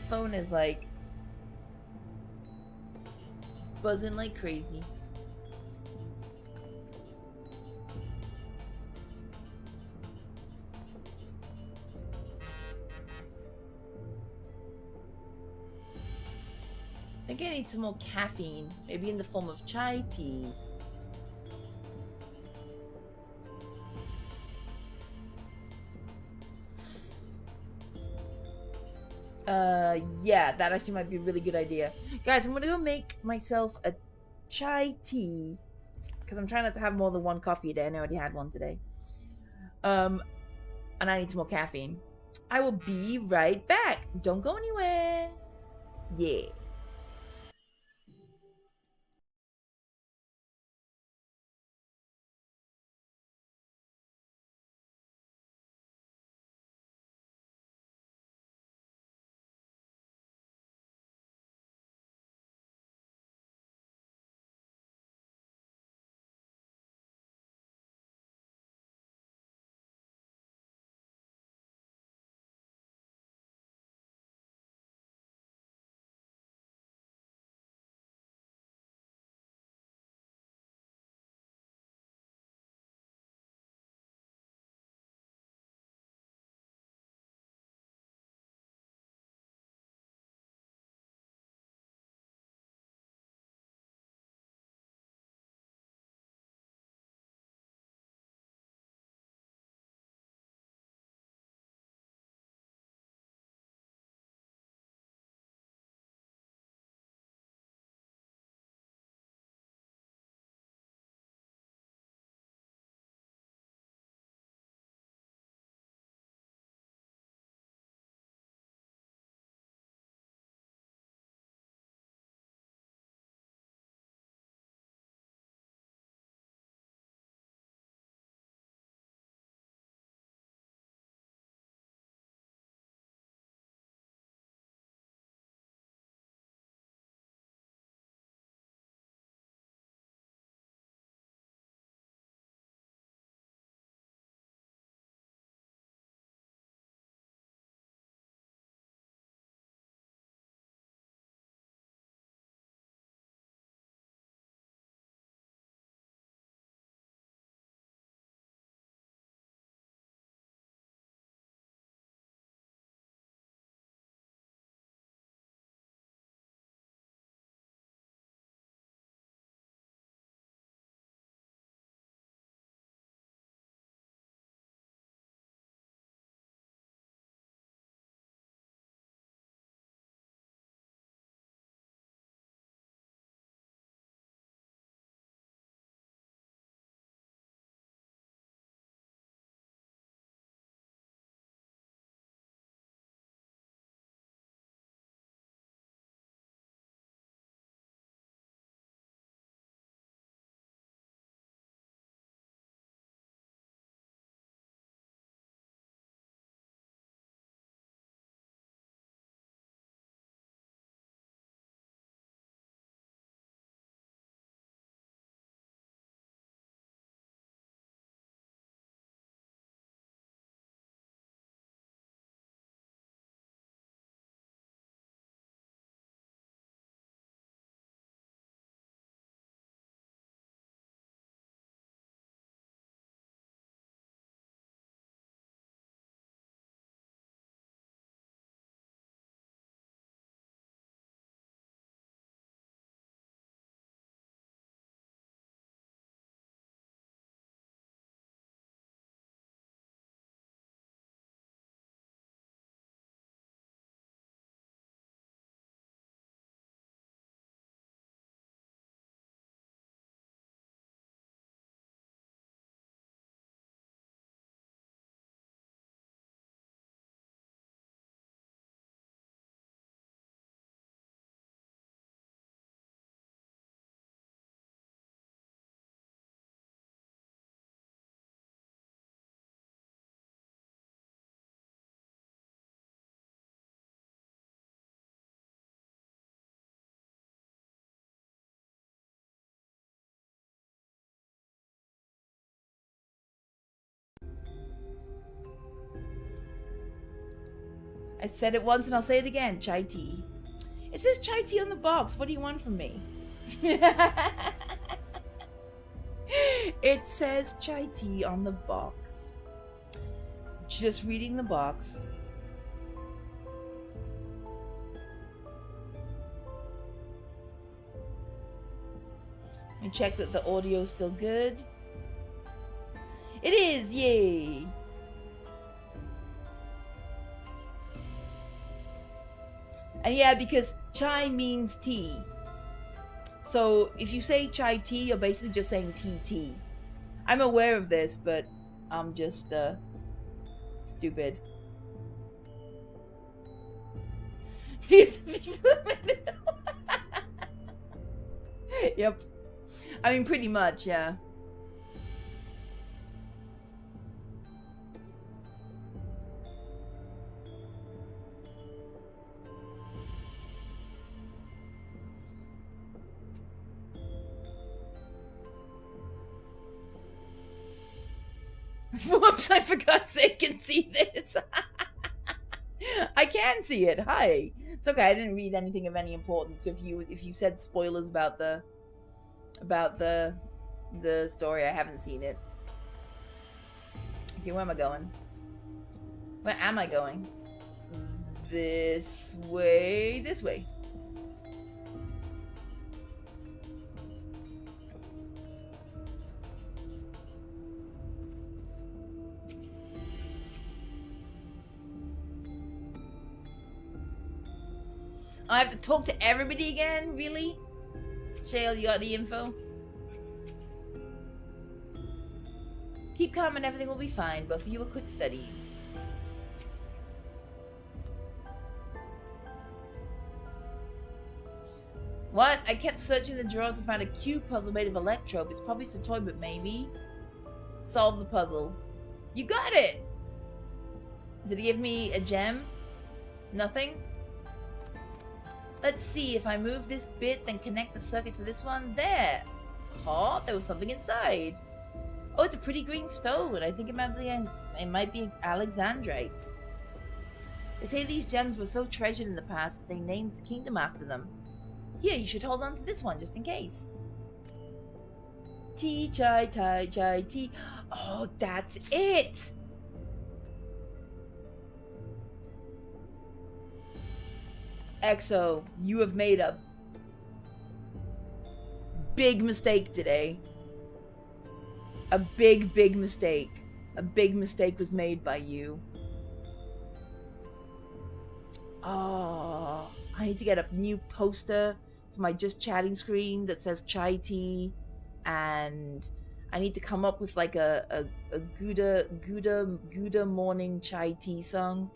Phone is like buzzing like crazy. I think I need some more caffeine, maybe in the form of chai tea. Yeah, that actually might be a really good idea. Guys, I'm gonna go make myself a chai tea because I'm trying not to have more than one coffee a day. I already had one today. And I need some more caffeine. I will be right back. Don't go anywhere. Yeah. I said it once and I'll say it again. Chai tea. It says chai tea on the box. What do you want from me? It says chai tea on the box. Just reading the box. Let me check that the audio's still good. It is! Yay! And yeah, because chai means tea. So if you say chai tea, you're basically just saying tea. I'm aware of this, but I'm just stupid. Yep. I mean, pretty much, yeah. Whoops, I forgot they can see this. I can see it. Hi. It's okay, I didn't read anything of any importance. If you said spoilers about the story, I haven't seen it. Okay, where am I going? Where am I going? This way. This way. I have to talk to everybody again? Really? Shale, you got the info? Keep calm and everything will be fine. Both of you are quick studies. What? I kept searching the drawers and found a cube puzzle made of electrope. It's probably just a toy, but maybe. Solve the puzzle. You got it! Did he give me a gem? Nothing? Let's see, if I move this bit, then connect the circuit to this one. There! Oh, there was something inside. Oh, it's a pretty green stone. I think it might be Alexandrite. They say these gems were so treasured in the past that they named the kingdom after them. Here, you should hold on to this one, just in case. Tea, chai, tea. Oh, that's it! EXO, you have made a big mistake today. A big mistake. A big mistake was made by you. Oh, I need to get a new poster for my just chatting screen that says chai tea, and I need to come up with like a Gouda morning chai tea song.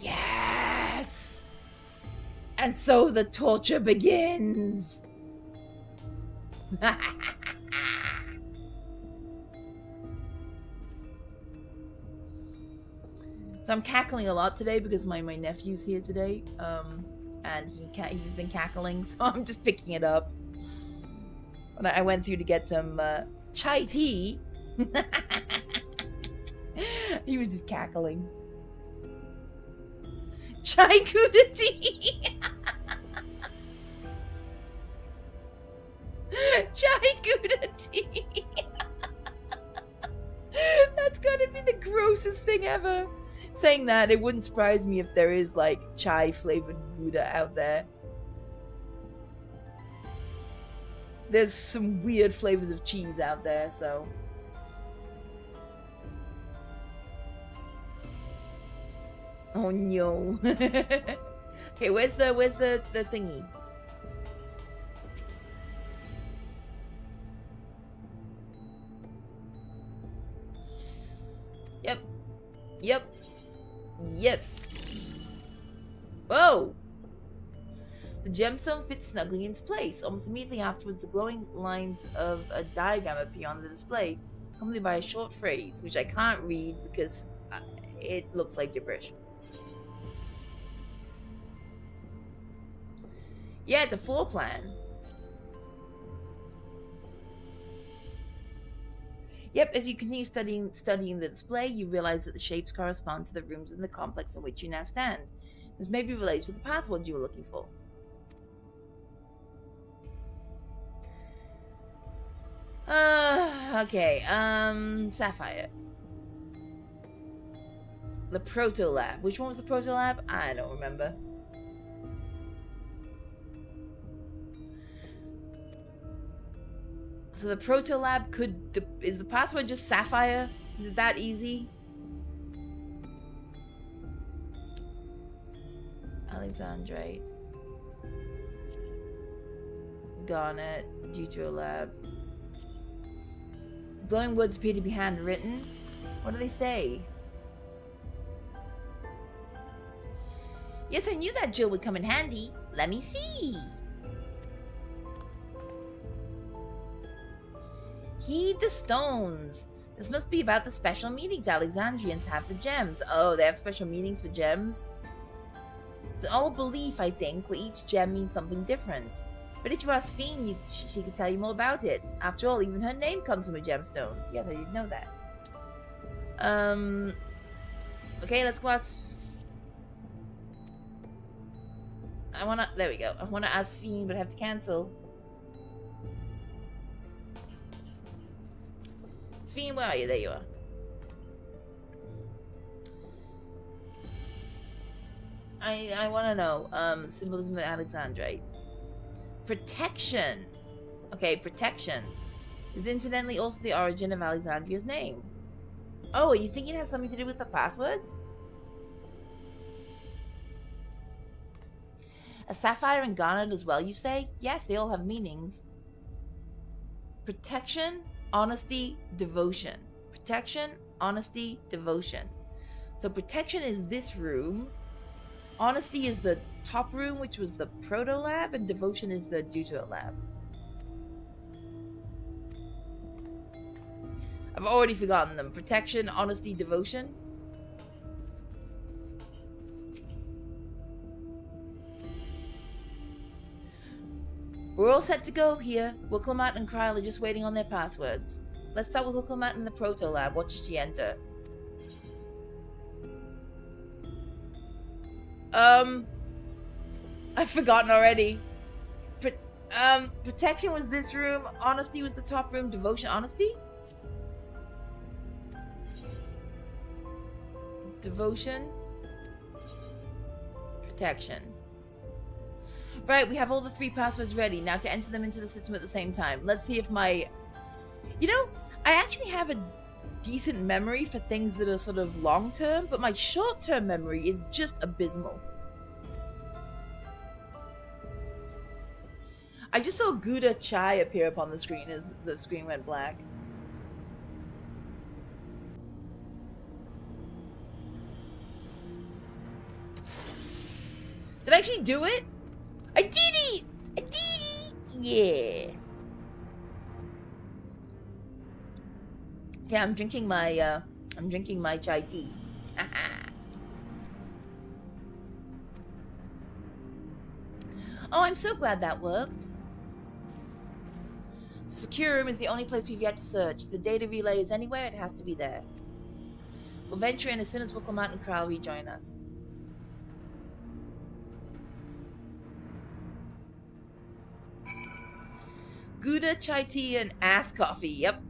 Yes! And so the torture begins. So I'm cackling a lot today because my nephew's here today, and he's been cackling, so I'm just picking it up. When I went through to get some chai tea, he was just cackling. Chai Gouda tea. Chai Gouda tea. That's gotta be the grossest thing ever. Saying that, it wouldn't surprise me if there is like chai flavored Gouda out there. There's some weird flavors of cheese out there, so. Oh no. Okay, where's the thingy? Yep. Yes. Whoa. The gemstone fits snugly into place. Almost immediately afterwards, the glowing lines of a diagram appear on the display, accompanied by a short phrase, which I can't read because it looks like gibberish. Yeah, it's a floor plan. Yep, as you continue studying the display, you realize that the shapes correspond to the rooms in the complex in which you now stand. This may be related to the password you were looking for. Okay, Sapphire. The Proto Lab. Which one was the Proto Lab? I don't remember. So the Proto Lab is the password just Sapphire? Is it that easy? Alexandrite. Garnet. Deutero Lab. Glowing words appear to be handwritten. What do they say? Yes, I knew that Jill would come in handy. Let me see. Heed the stones. This must be about the special meetings Alexandrians have for gems. Oh, they have special meetings for gems? It's an old belief, I think, where each gem means something different. But if you ask Fiend, she could tell you more about it. After all, even her name comes from a gemstone. Yes, I didn't know that. Okay, let's go ask... there we go. I wanna ask Fiend, but I have to cancel. Fiend, where are you? There you are. I wanna know, symbolism of Alexandrite. Protection. Okay, protection is incidentally also the origin of Alexandria's name. Oh, you think it has something to do with the passwords? A sapphire and garnet as well, you say? Yes, they all have meanings. Protection, honesty, devotion. Protection, honesty, devotion. So protection is this room. Honesty is the top room, which was the Proto Lab, and devotion is the Deutero Lab. I've already forgotten them. Protection, honesty, devotion. We're all set to go here. Wicklemat and Kryl are just waiting on their passwords. Let's start with Wicklemat in the Proto Lab. What should she enter? I've forgotten already. Protection was this room. Honesty was the top room. Devotion, honesty? Devotion. Protection. Right, we have all the 3 passwords ready. Now to enter them into the system at the same time. Let's see if my... You know, I actually have a decent memory for things that are sort of long-term, but my short-term memory is just abysmal. I just saw Gouda Chai appear upon the screen as the screen went black. Did I actually do it? I did it! I did it! Yeah. Yeah, I'm drinking my chai tea. Oh, I'm so glad that worked. The secure room is the only place we've yet to search. If the data relay is anywhere, it has to be there. We'll venture in as soon as Wicklemat and Kryl rejoin us. Gouda, chai tea, and ass coffee. Yep.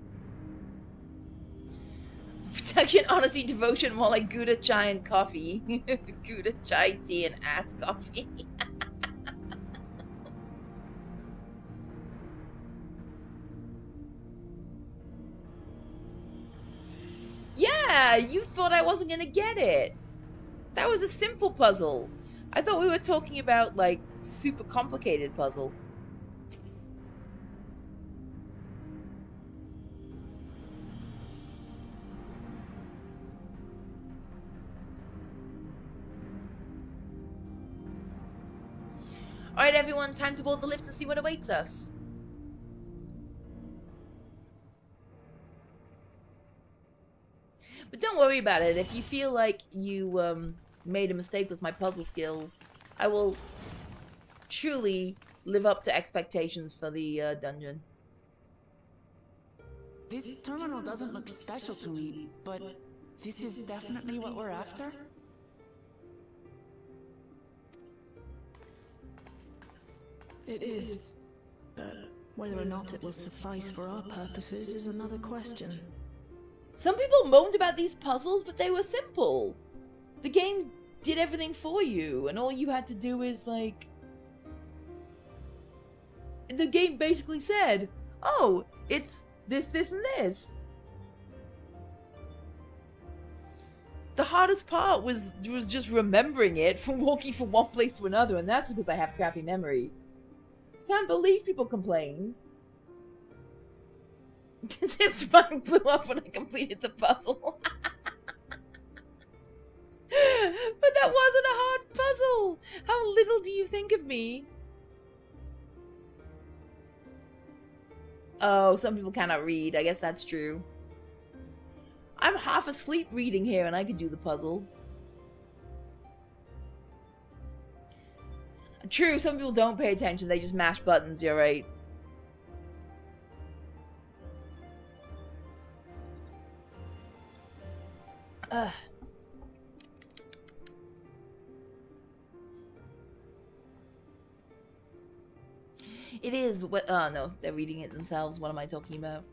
Protection, honesty, devotion, more like Gouda, chai, and coffee. Gouda, chai, tea, and ass coffee. Yeah, you thought I wasn't gonna get it. That was a simple puzzle. I thought we were talking about, like, super complicated puzzle. Alright everyone, time to board the lift and see what awaits us. But don't worry about it. If you feel like you made a mistake with my puzzle skills, I will truly live up to expectations for the dungeon. This terminal doesn't look special to me, but this is definitely what we're after? It is. But whether or not it will suffice for our purposes is another question. Some people moaned about these puzzles, but they were simple. The game did everything for you, and all you had to do is, like... The game basically said, oh, it's this, this, and this. The hardest part was just remembering it from walking from one place to another, and that's because I have crappy memory. Can't believe people complained. Zip's spine blew up when I completed the puzzle. But that wasn't a hard puzzle! How little do you think of me? Oh, some people cannot read. I guess that's true. I'm half asleep reading here and I could do the puzzle. True, some people don't pay attention. They just mash buttons. You're right. It is, but what? Oh no, they're reading it themselves. What am I talking about?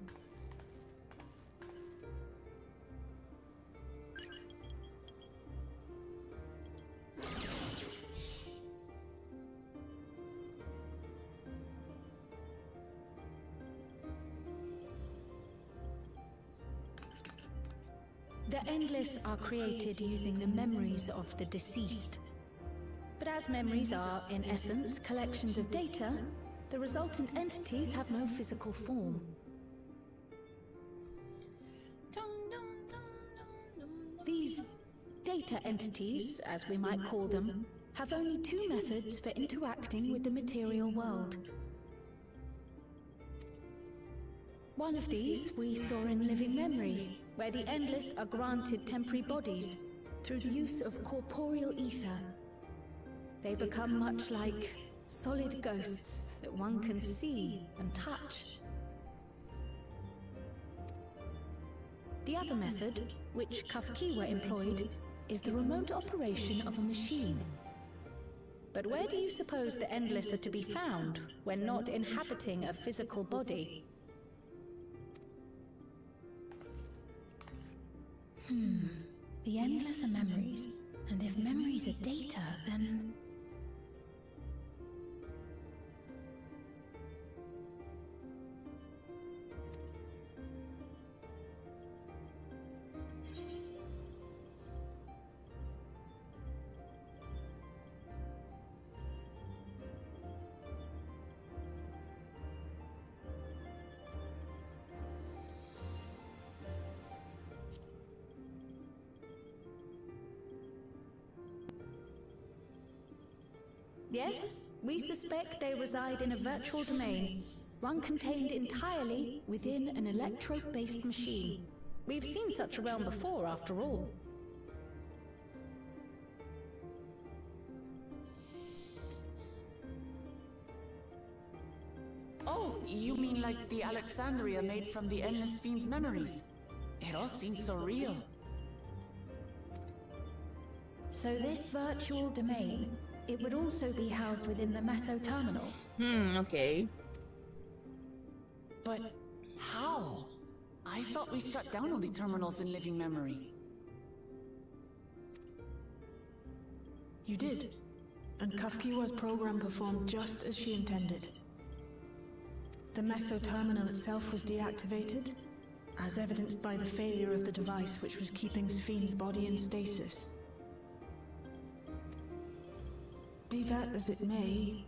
The Endless are created using the memories of the deceased. But as memories are, in essence, collections of data, the resultant entities have no physical form. These data entities, as we might call them, have only two methods for interacting with the material world. One of these we saw in Living Memory, where the Endless are granted temporary bodies through the use of corporeal ether. They become much like solid ghosts that one can see and touch. The other method, which Kafkiwa employed, is the remote operation of a machine. But where do you suppose the Endless are to be found when not inhabiting a physical body? The Endless are memories, and if memories are data, then... Yes, we suspect they reside in a virtual domain, one contained entirely within an electrode-based machine. We've seen such a realm before, after all. Oh, you mean like the Alexandria made from the Endless Fiend's memories? It all seems so real. So this virtual domain, it would also be housed within the Meso terminal. Okay. But how? I thought we shut down all the terminals in Living Memory. You did. And Kafkiwa's program performed just as she intended. The Meso terminal itself was deactivated, as evidenced by the failure of the device which was keeping Sphne's body in stasis. Be that as it may,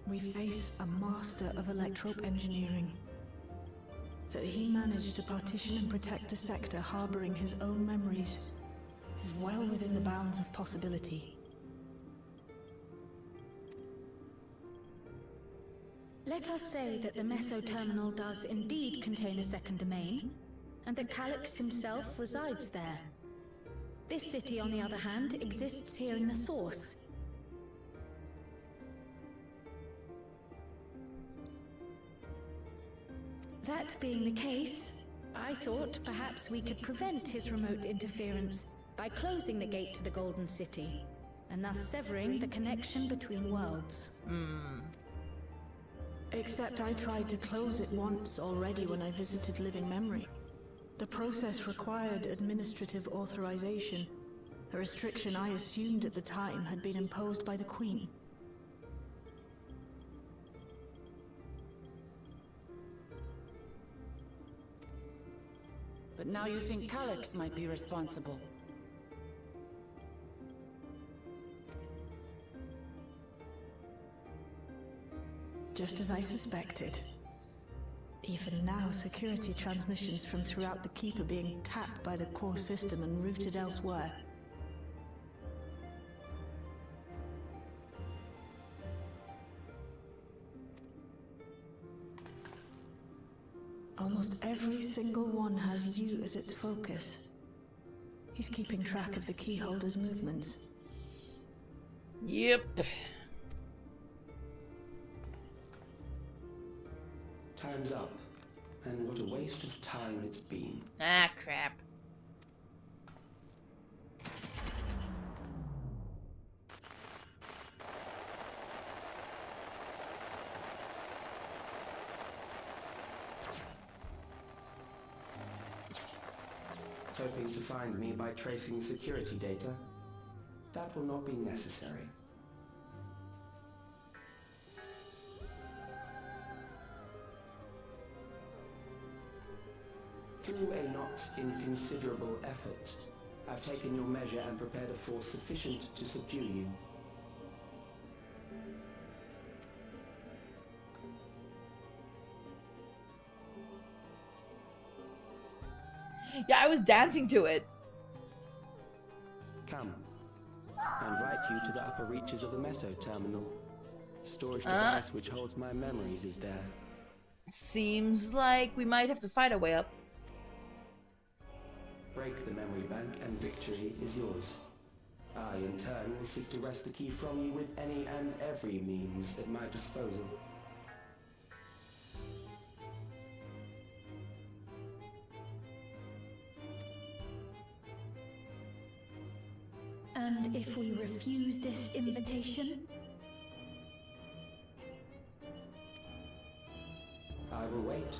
we face a master of electrope engineering. That he managed to partition and protect a sector harboring his own memories is well within the bounds of possibility. Let us say that the Meso terminal does indeed contain a second domain, and that Calyx himself resides there. This city, on the other hand, exists here in the source. That being the case, I thought perhaps we could prevent his remote interference by closing the gate to the Golden City, and thus severing the connection between worlds. Except I tried to close it once already when I visited Living Memory. The process required administrative authorization, a restriction I assumed at the time had been imposed by the Queen. But now you think Calyx might be responsible. Just as I suspected. Even now, security transmissions from throughout the keep are being tapped by the core system and routed elsewhere. Almost every single one has you as its focus. He's keeping track of the keyholder's movements. Yep. Time's up, and what a waste of time it's been. Ah, crap. Hoping to find me by tracing security data? That will not be necessary. Through a not inconsiderable effort, I've taken your measure and prepared a force sufficient to subdue you. Yeah, I was dancing to it. Come. I invite you to the upper reaches of the Meso terminal. Storage device which holds my memories is there. Seems like we might have to fight our way up. Break the memory bank and victory is yours. I, in turn, will seek to wrest the key from you with any and every means at my disposal. And if we refuse this invitation? I will wait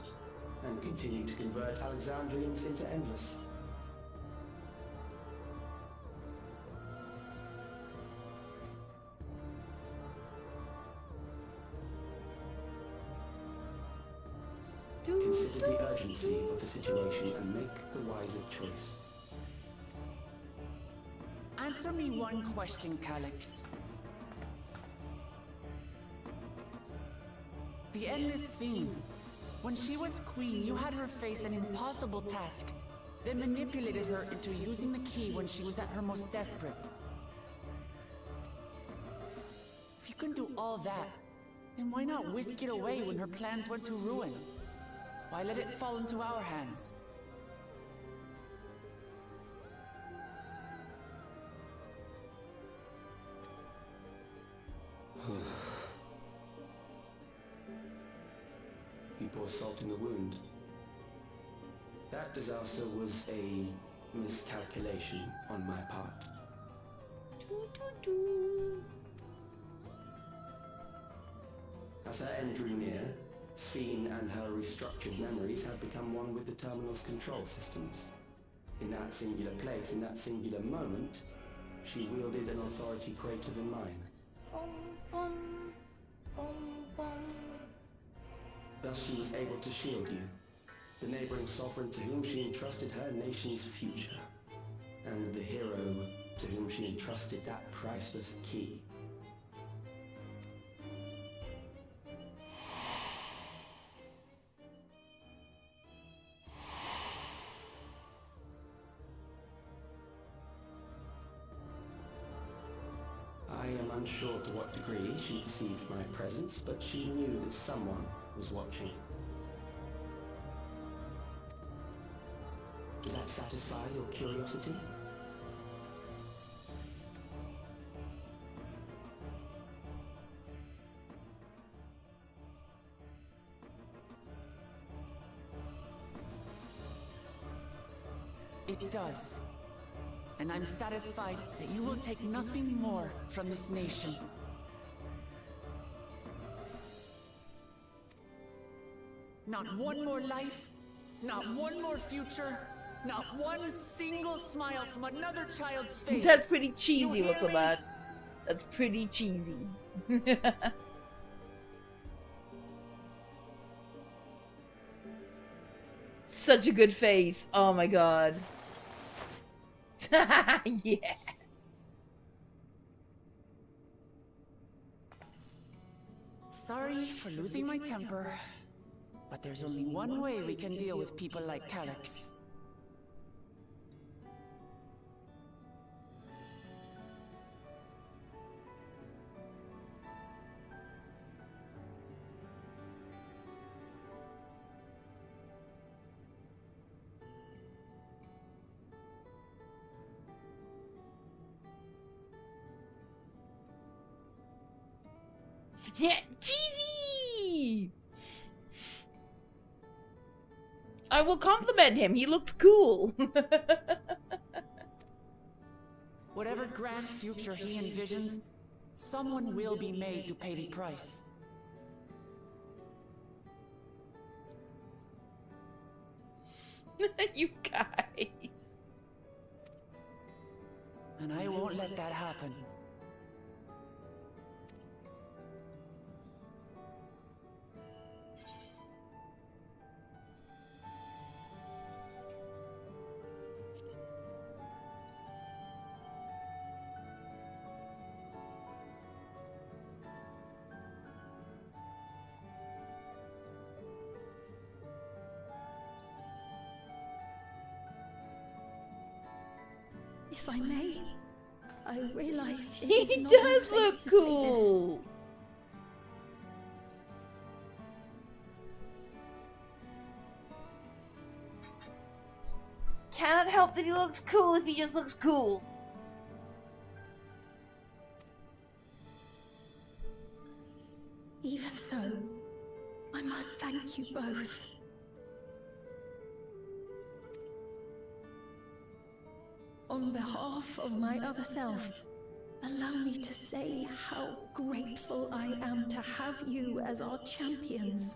and continue to convert Alexandrians into endless. Consider the urgency of the situation and make the wiser choice. Answer me one question, Calyx. The Endless Fiend. When she was queen, you had her face an impossible task, then manipulated her into using the key when she was at her most desperate. If you can do all that, then why not whisk it away when her plans went to ruin? Why let it fall into our hands? You pour salt in the wound. That disaster was a miscalculation on my part. As her end drew near, Sphene and her restructured memories had become one with the terminal's control systems. In that singular place, in that singular moment, she wielded an authority greater than mine. Thus she was able to shield you, the neighboring sovereign to whom she entrusted her nation's future, and the hero to whom she entrusted that priceless key. I am unsure to what degree she perceived my presence, but she knew that someone was watching. Does that satisfy your curiosity? It does. And I'm satisfied that you will take nothing more from this nation. Not one more life, not one more future, not one single smile from another child's face. That's pretty cheesy, You hear me? Wicklebat. That's pretty cheesy. Such a good face. Oh my god. Yes. Sorry for losing my temper, but there's only one way we can deal with people like Calyx. Yeah, cheesy! I will compliment him. He looked cool. Whatever grand future he envisions, someone will be made to pay the price. You guys. And I won't let that happen. If I may, I realize it He is not my does place look to say cool. Cannot help that he looks cool if he just looks cool. this. Even so, I must thank you both. On behalf of my other self, allow me to say how grateful I am to have you as our champions.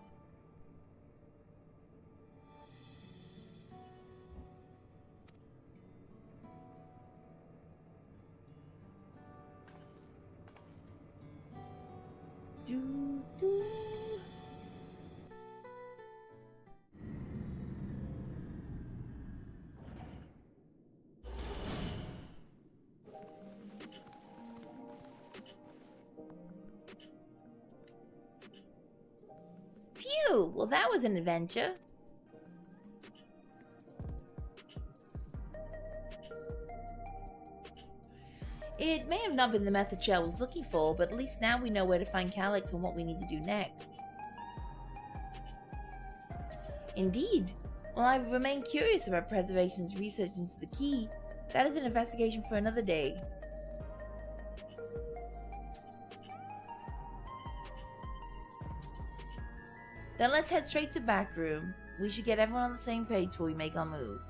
Phew, well that was an adventure. It may have not been the method Shell was looking for, but at least now we know where to find Calyx and what we need to do next. Indeed. While I remain curious about Preservation's research into the key, that is an investigation for another day. Then let's head straight to back room. We should get everyone on the same page before we make our move.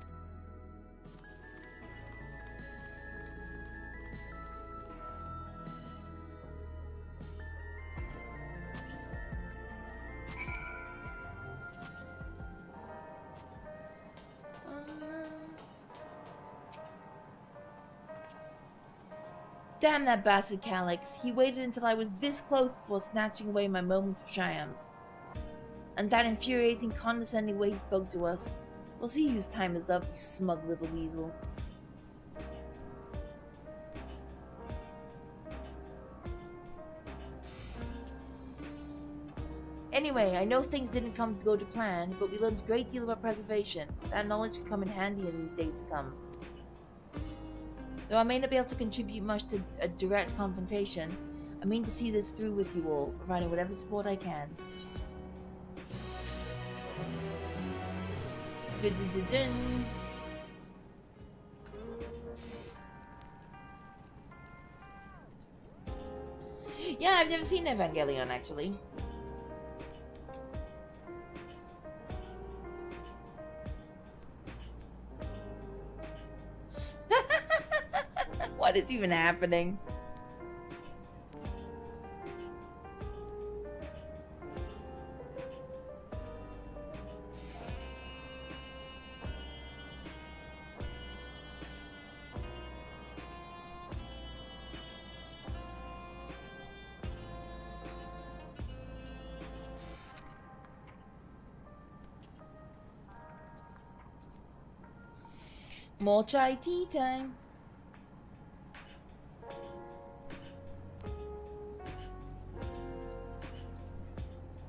Damn that bastard Calyx. He waited until I was this close before snatching away my moments of triumph. And that infuriating, condescending way he spoke to us. We'll see whose time is up, you smug little weasel. Anyway, I know things didn't go to plan, but we learned a great deal about preservation. That knowledge could come in handy in these days to come. Though I may not be able to contribute much to a direct confrontation, I mean to see this through with you all, providing whatever support I can. Dun, dun, dun, dun. Yeah, I've never seen Evangelion actually. that is even happening. More chai tea time.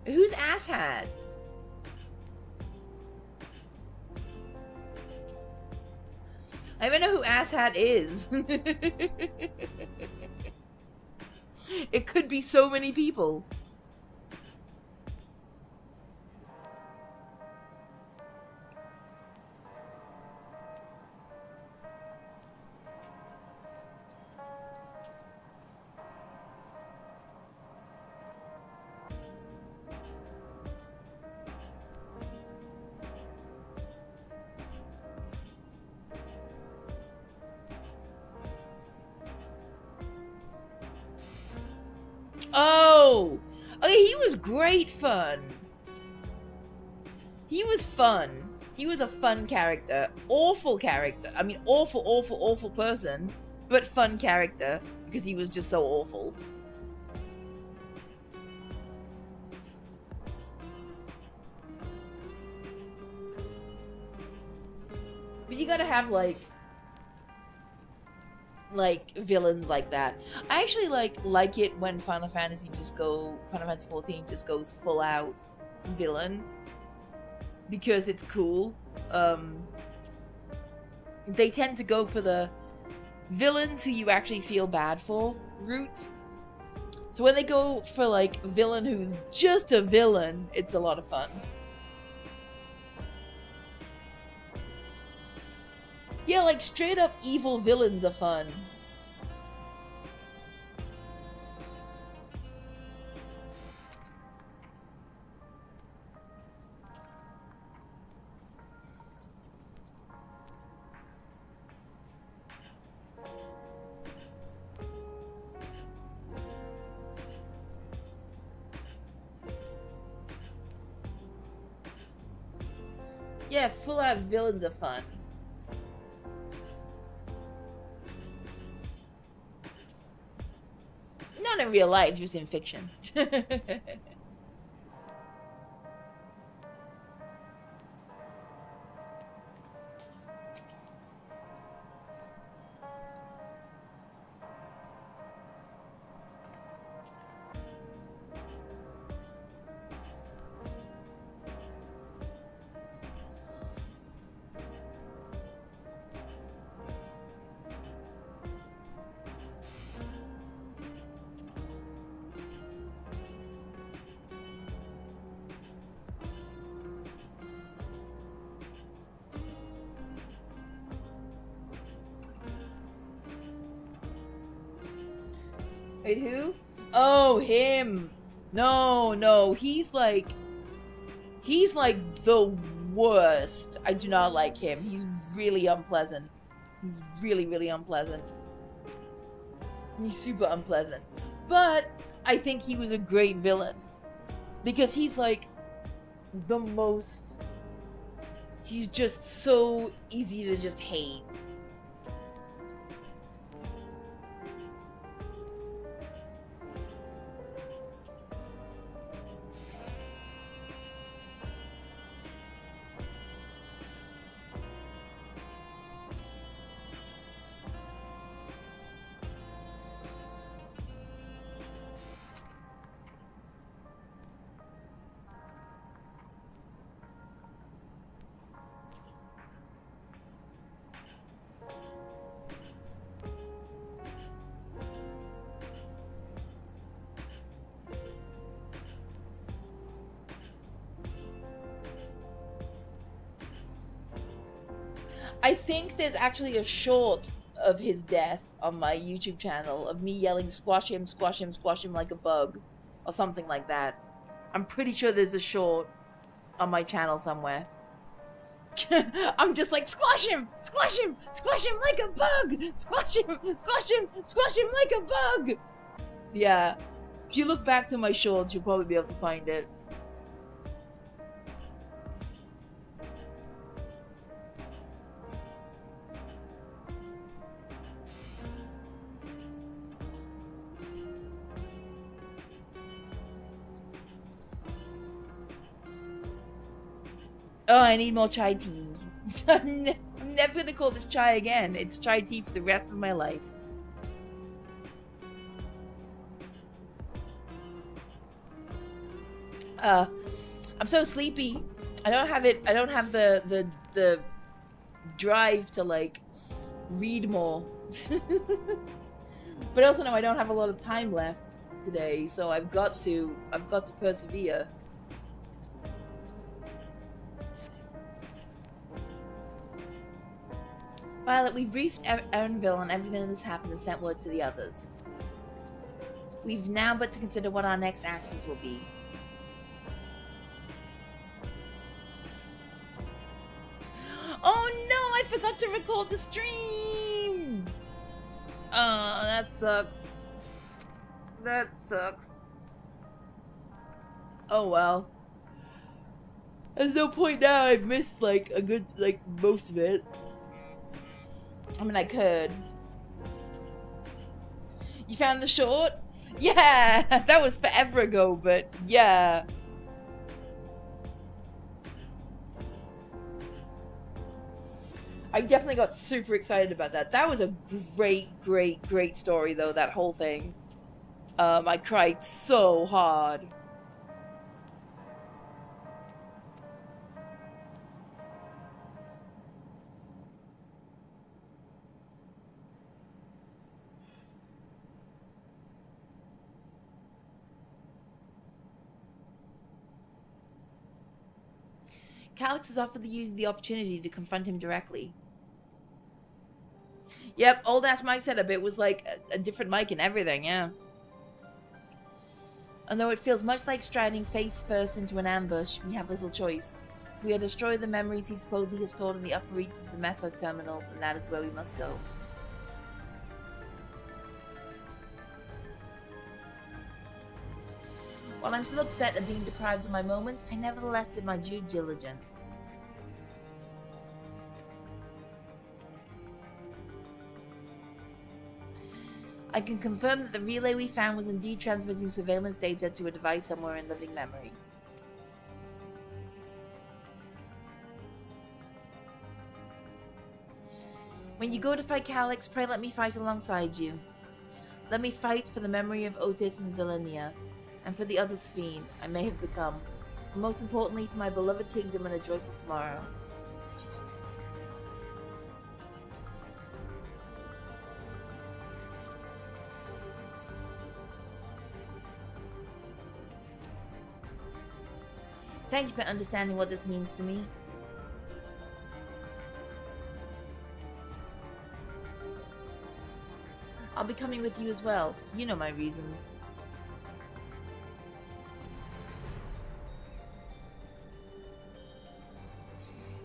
Who's asshat? I don't even know who asshat is. It could be so many people. Oh! Okay, he was great fun. He was fun. He was a fun character. Awful character. I mean, awful, awful, awful person, but fun character, because he was just so awful. But you gotta have, like villains like that. I actually like it when Final Fantasy XIV just goes full out villain, because it's cool. They tend to go for the villains who you actually feel bad for route. So when they go for like villain who's just a villain, it's a lot of fun. Yeah, like straight up evil villains are fun. Yeah, full out villains are fun. Not in real life, just in fiction. Wait, who? Oh, him. No, he's like the worst. I do not like him. He's really unpleasant. He's really, really unpleasant. He's super unpleasant. But I think he was a great villain, because he's like the most, he's just so easy to just hate. I think there's actually a short of his death on my YouTube channel of me yelling, squash him, squash him, squash him like a bug, or something like that. I'm pretty sure there's a short on my channel somewhere. I'm just like, squash him like a bug, squash him like a bug. Yeah, if you look back to my shorts, you'll probably be able to find it. Oh, I need more chai tea. I'm never gonna call this chai again. It's chai tea for the rest of my life. I'm so sleepy. I don't have the drive to like read more. But also no, I don't have a lot of time left today, so I've got to persevere. Violet, we've briefed Erenville on everything that has happened and sent word to the others. We've now but to consider what our next actions will be. Oh no, I forgot to record the stream! Oh, that sucks. That sucks. Oh well. There's no point now, I've missed like a good, like most of it. I mean, I could. You found the short? Yeah! That was forever ago, but yeah. I definitely got super excited about that. That was a great story, though, that whole thing. I cried so hard. Calix has offered you the opportunity to confront him directly. Yep, old-ass Mike setup. It was like a different mic and everything, yeah. And though it feels much like striding face first into an ambush, we have little choice. If we are to destroy the memories he supposedly has stored in the upper reaches of the Meso terminal, then that is where we must go. While I'm still upset at being deprived of my moment, I nevertheless did my due diligence. I can confirm that the relay we found was indeed transmitting surveillance data to a device somewhere in living memory. When you go to fight Calix, pray let me fight alongside you. Let me fight for the memory of Otis and Zelenia, and for the other Sphene I may have become, and most importantly for my beloved kingdom and a joyful tomorrow. Thank you for understanding what this means to me. I'll be coming with you as well. You know my reasons.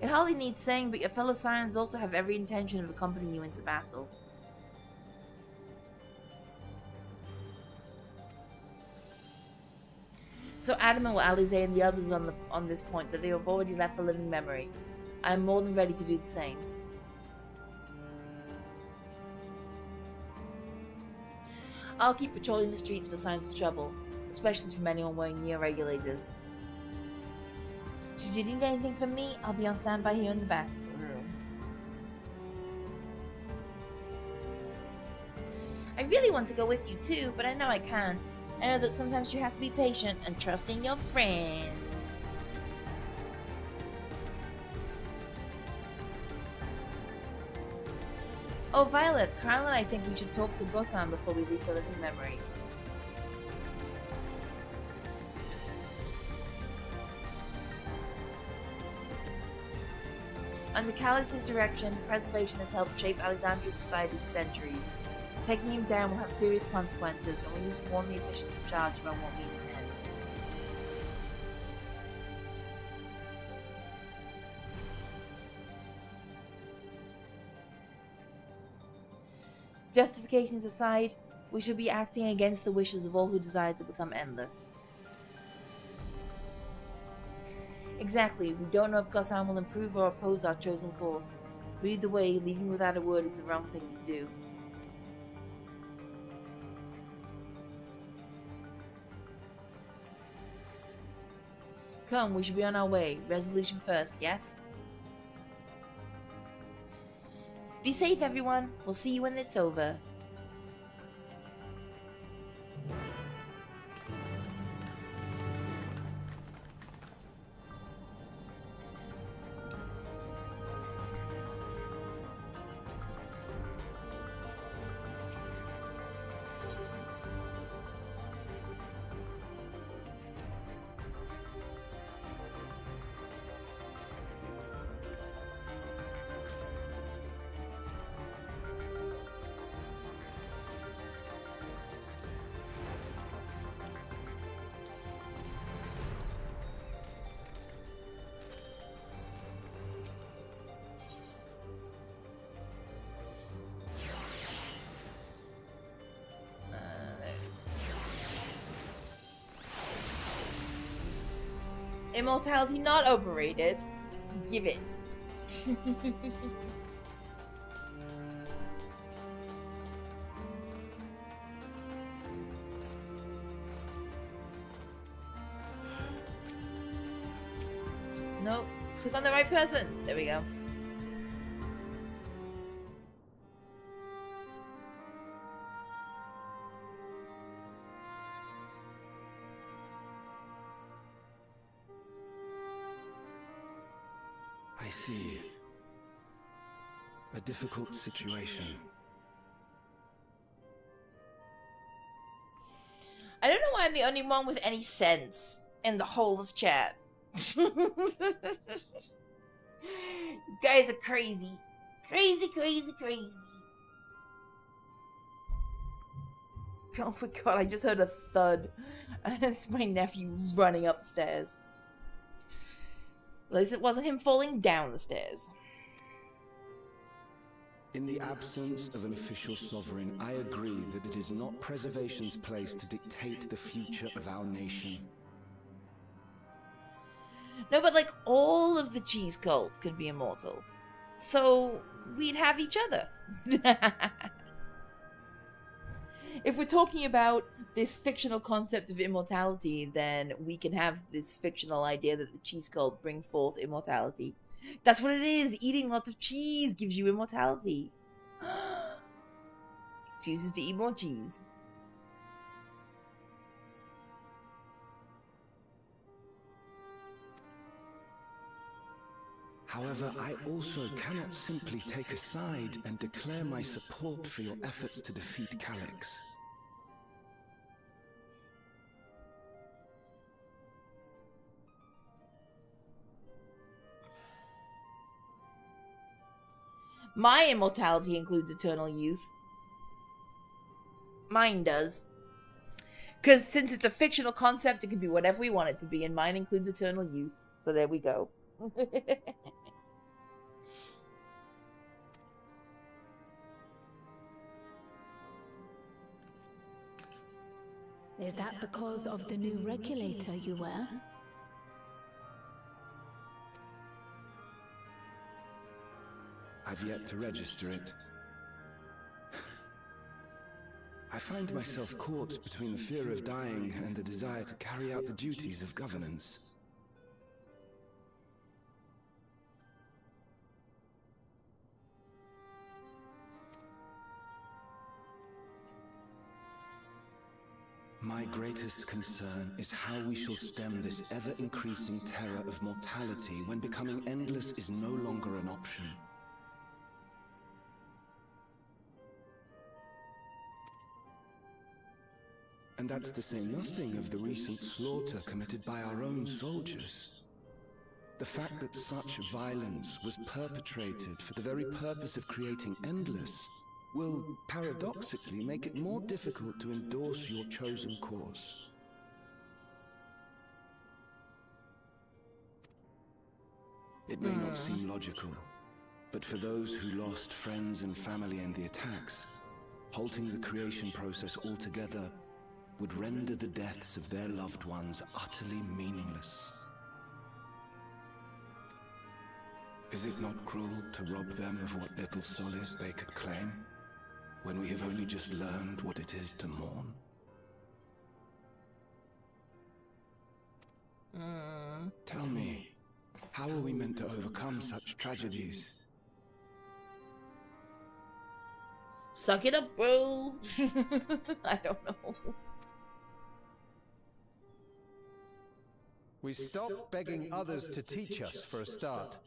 It hardly needs saying, but your fellow Sirens also have every intention of accompanying you into battle. So adamant were Alize and the others on this point that they have already left the living memory. I am more than ready to do the same. I'll keep patrolling the streets for signs of trouble, especially from anyone wearing neo-regulators. Should you need anything from me, I'll be on standby here in the back room. I really want to go with you too, but I know I can't. I know that sometimes you have to be patient and trust in your friends. Oh, Violet, Kyle and I think we should talk to Gosan before we leave the living memory. Under Calix's direction, preservation has helped shape Alexandria's society for centuries. Taking him down will have serious consequences, and we need to warn the officials in charge about what we intend. Justifications aside, we should be acting against the wishes of all who desire to become endless. Exactly, we don't know if Gosan will improve or oppose our chosen course. But either way, leaving without a word is the wrong thing to do. Come, we should be on our way. Resolution first, yes? Be safe, everyone. We'll see you when it's over. Immortality not overrated. Give it. Nope. Click on the right person. There we go. I see. A difficult situation. I don't know why I'm the only one with any sense in the whole of chat. You guys are crazy. Crazy, crazy, crazy. Oh my god, I just heard a thud. And it's my nephew running up the stairs. At least it wasn't him falling down the stairs. In the absence of an official sovereign, I agree that it is not preservation's place to dictate the future of our nation. No, but like all of the cheese cult could be immortal. So we'd have each other. If we're talking about this fictional concept of immortality, then we can have this fictional idea that the cheese cult bring forth immortality. That's what it is. Eating lots of cheese gives you immortality. Chooses to eat more cheese. However, I also cannot simply take a side and declare my support for your efforts to defeat Calyx. My immortality includes eternal youth. Mine does. Because since it's a fictional concept, it can be whatever we want it to be, and mine includes eternal youth. So there we go. Is that because of the new regulator you wear? I've yet to register it. I find myself caught between the fear of dying and the desire to carry out the duties of governance. My greatest concern is how we shall stem this ever-increasing terror of mortality when becoming endless is no longer an option. And that's to say nothing of the recent slaughter committed by our own soldiers. The fact that such violence was perpetrated for the very purpose of creating endless will, paradoxically, make it more difficult to endorse your chosen course. It may not seem logical, but for those who lost friends and family in the attacks, halting the creation process altogether would render the deaths of their loved ones utterly meaningless. Is it not cruel to rob them of what little solace they could claim, when we have only just learned what it is to mourn? Tell me, how are we meant to overcome such tragedies? Suck it up, bro. I don't know. We stop begging others to teach us for a start.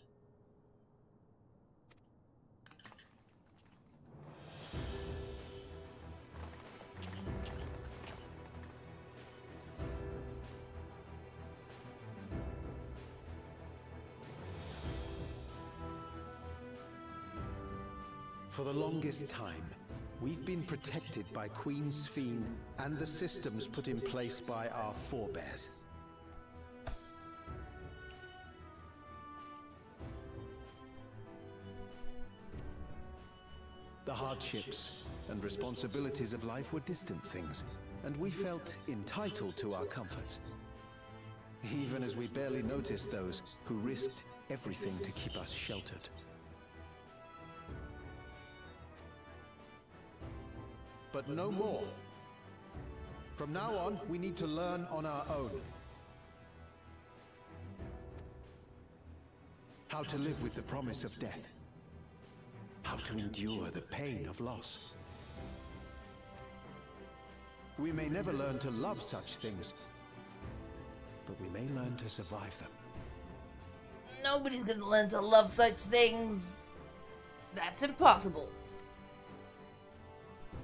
For the longest time, we've been protected by Queen Sphene and the systems put in place by our forebears. The hardships and responsibilities of life were distant things, and we felt entitled to our comforts, even as we barely noticed those who risked everything to keep us sheltered. But no more. From now on, we need to learn on our own. How to live with the promise of death. How to endure the pain of loss. We may never learn to love such things, but we may learn to survive them. Nobody's gonna learn to love such things. That's impossible.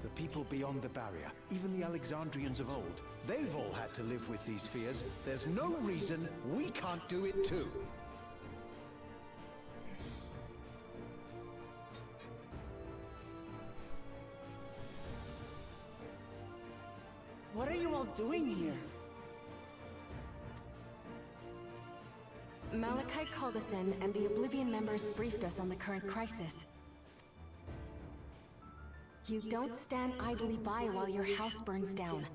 The people beyond the barrier, even the Alexandrians of old, they've all had to live with these fears. There's no reason we can't do it too. What are you all doing here? Malachite called us in, and the Oblivion members briefed us on the current crisis. You don't stand idly by while your house burns down.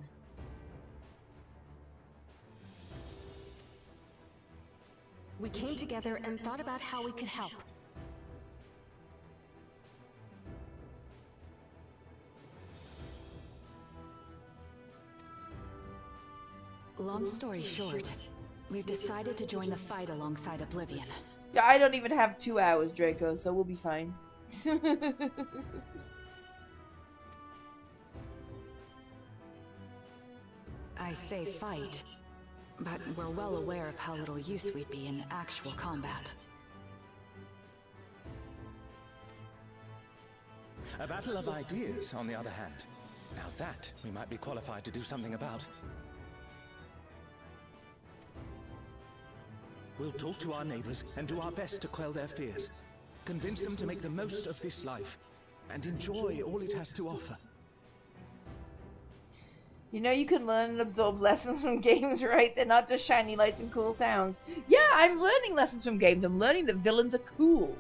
We came together and thought about how we could help. Long story short, we've decided to join the fight alongside Oblivion. Yeah, I don't even have 2 hours, Draco, so we'll be fine. I say fight, but we're well aware of how little use we'd be in actual combat. A battle of ideas, on the other hand. Now that we might be qualified to do something about. We'll talk to our neighbors and do our best to quell their fears. Convince them to make the most of this life and enjoy all it has to offer. You know you can learn and absorb lessons from games, right? They're not just shiny lights and cool sounds. Yeah, I'm learning lessons from games. I'm learning that villains are cool.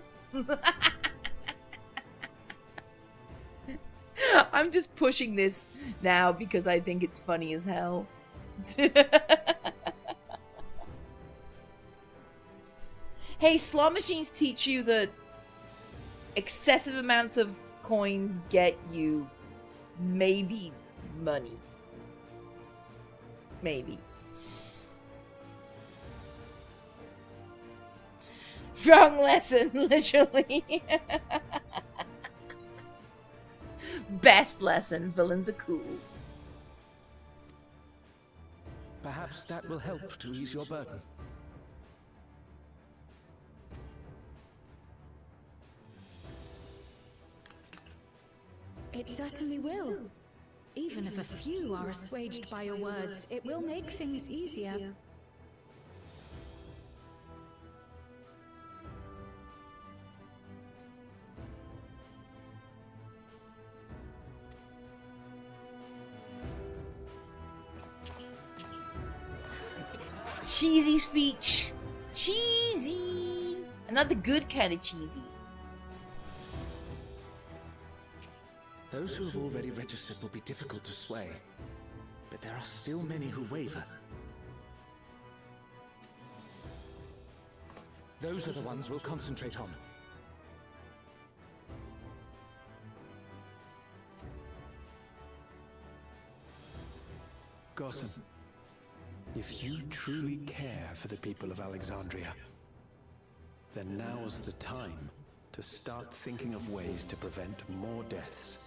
I'm just pushing this now because I think it's funny as hell. Hey, slot machines teach you that excessive amounts of coins get you maybe money. Maybe. Wrong lesson, literally. Best lesson, villains are cool. Perhaps that will help to ease your burden. It certainly will. Even if a few are assuaged by your words, it will make things easier. Cheesy speech. Cheesy. Another good kind of cheesy. Those who have already registered will be difficult to sway, but there are still many who waver. Those are the ones we'll concentrate on. Gossen, if you truly care for the people of Alexandria, then now's the time to start thinking of ways to prevent more deaths.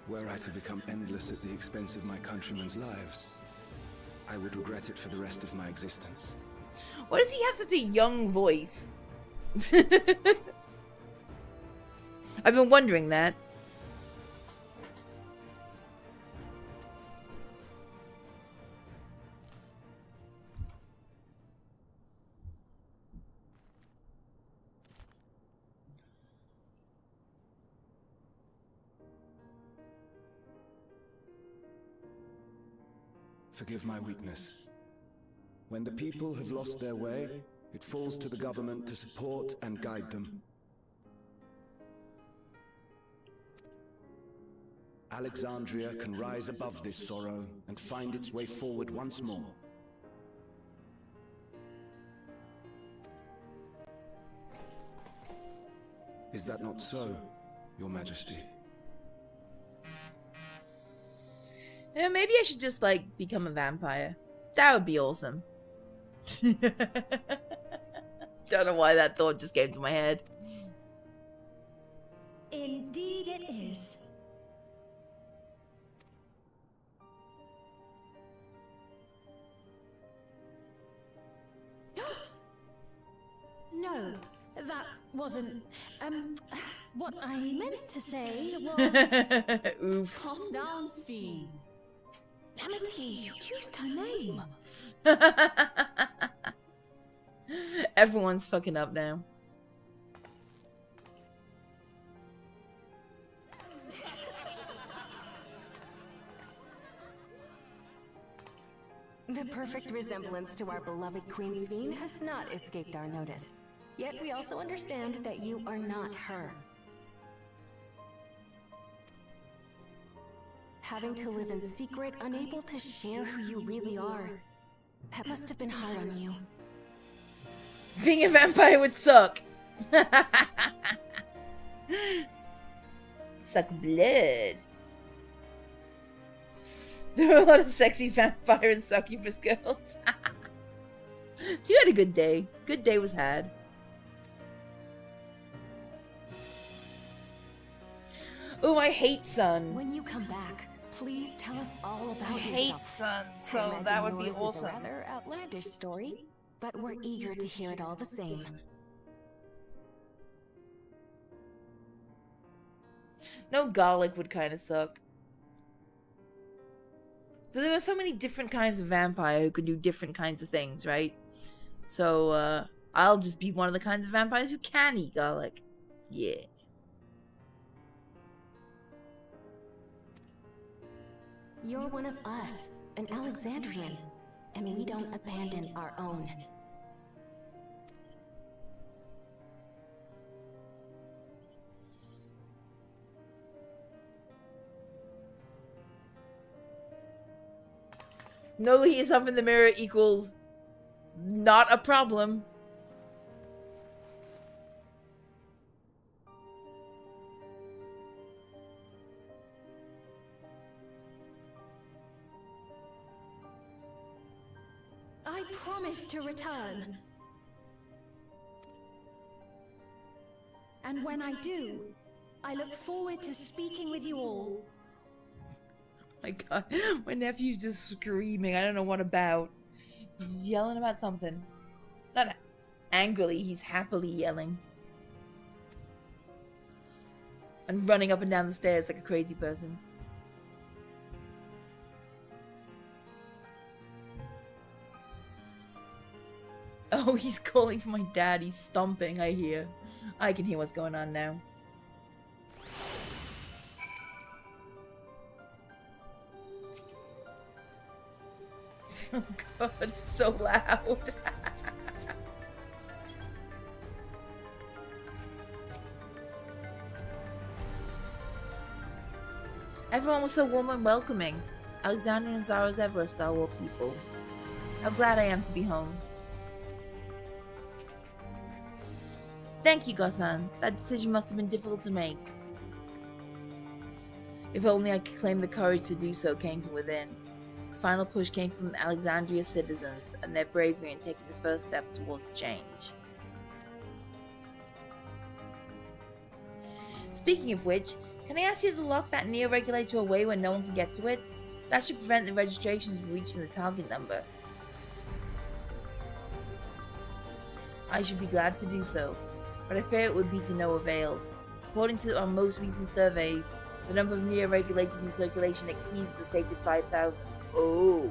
Were I to become endless at the expense of my countrymen's lives, I would regret it for the rest of my existence. Why does he have such a young voice? I've been wondering that. Forgive my weakness. When the people have lost their way, it falls to the government to support and guide them. Alexandria can rise above this sorrow and find its way forward once more. Is that not so, Your Majesty? You know, maybe I should just, like, become a vampire. That would be awesome. Don't know why that thought just came to my head. Indeed it is. No, that wasn't... what I meant to say was... Oof. Calm down, Sphene. Amity, you used her name. Everyone's fucking up now. The perfect resemblance to our beloved Queen Sphene has not escaped our notice. Yet we also understand that you are not her. Having to live in secret, unable to share who you really are. That must have been hard on you. Being a vampire would suck. Suck blood. There are a lot of sexy vampire and succubus girls. So you had a good day. Good day was had. Oh, I hate Sun. When you come back, please tell us all about I yourself. hate Sun, so Imagine that would be yours is awesome. a rather outlandish story, but we're eager to hear it all the same. No, garlic would kind of suck. So there are so many different kinds of vampire who can do different kinds of things, right? So, I'll just be one of the kinds of vampires who can eat garlic. Yeah. You're one of us, an Alexandrian, and we don't abandon our own. No, he is up in the mirror equals not a problem. I promise to return. And when I do, I look forward to speaking with you all. My god, my nephew's just screaming. I don't know what about. He's yelling about something. Not angrily, he's happily yelling. And running up and down the stairs like a crazy person. Oh, he's calling for my dad. He's stomping, I hear. I can hear what's going on now. Oh god, it's so loud. Everyone was so warm and welcoming. Alexandria and Zara's ever a Star Wars people. How glad I am to be home. Thank you, Gossan. That decision must have been difficult to make. If only I could claim the courage to do so came from within. The final push came from Alexandria's citizens and their bravery in taking the first step towards change. Speaking of which, can I ask you to lock that neo-regulator away when no one can get to it? That should prevent the registrations from reaching the target number. I should be glad to do so, but I fear it would be to no avail. According to our most recent surveys, the number of neo-regulators in circulation exceeds the stated 5,000. Oh.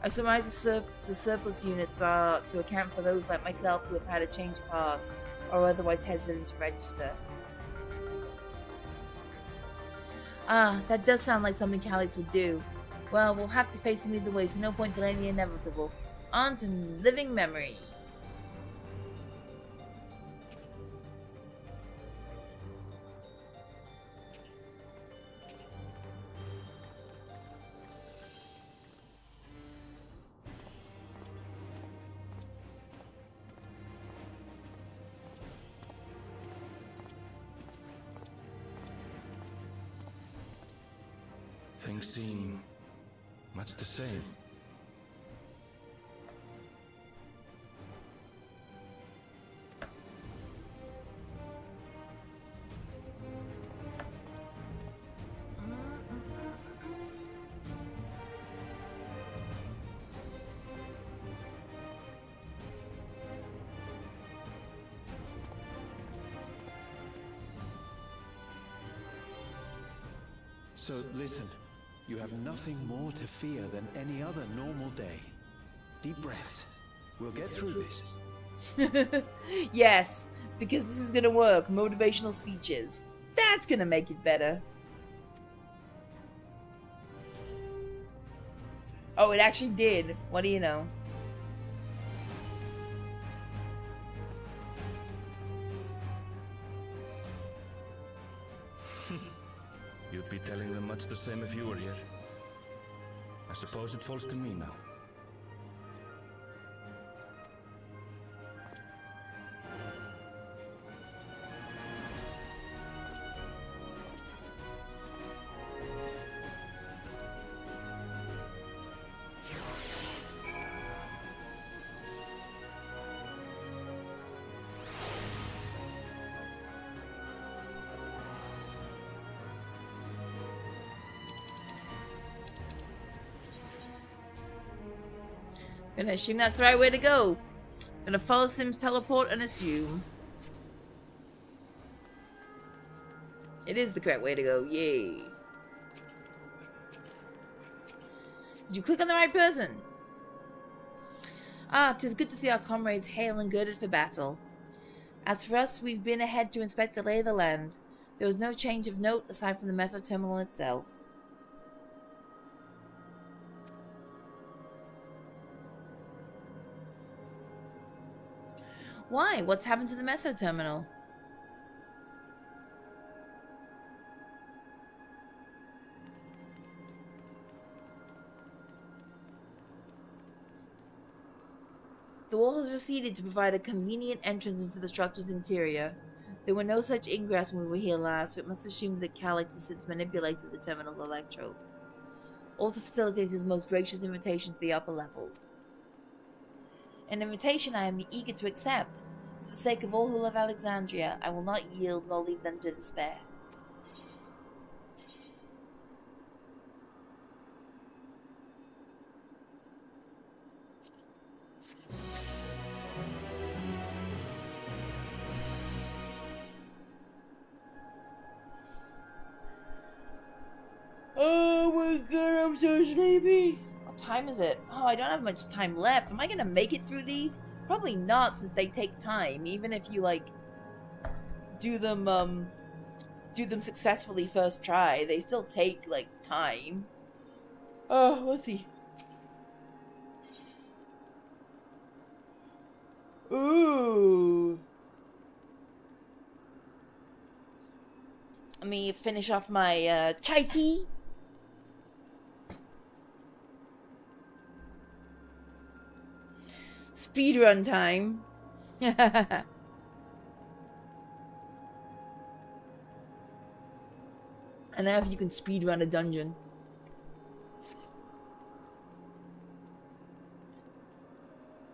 I surmise the surplus units are to account for those like myself who have had a change of heart, or otherwise hesitant to register. Ah, that does sound like something Calix would do. Well, we'll have to face him either way, so no point delaying the inevitable. On to living memory. Things seem much the same. So listen, you have nothing more to fear than any other normal day. Deep breaths. We'll get through this. Yes, because this is gonna work. Motivational speeches. That's gonna make it better. Oh, it actually did. What do you know? You'd be telling them much the same if you were here. I suppose it falls to me now. Gonna assume that's the right way to go. Gonna follow Sim's teleport and assume. It is the correct way to go, yay. Did you click on the right person? Ah, 'tis good to see our comrades hale and girded for battle. As for us, we've been ahead to inspect the lay of the land. There was no change of note aside from the meso terminal itself. Why? What's happened to the meso terminal? The wall has receded to provide a convenient entrance into the structure's interior. There were no such ingress when we were here last, so it must assume that Calix has since manipulated the terminal's electrode. All to facilitate his most gracious invitation to the upper levels. An invitation I am eager to accept. For the sake of all who love Alexandria, I will not yield nor leave them to despair. Oh my god, I'm so sleepy. What time is it? Oh, I don't have much time left. Am I gonna make it through these? Probably not, since they take time. Even if you, like, do them successfully first try, they still take, like, time. Oh, let's see. Ooh. Let me finish off my chai tea. Speedrun time. And now if you can speedrun a dungeon.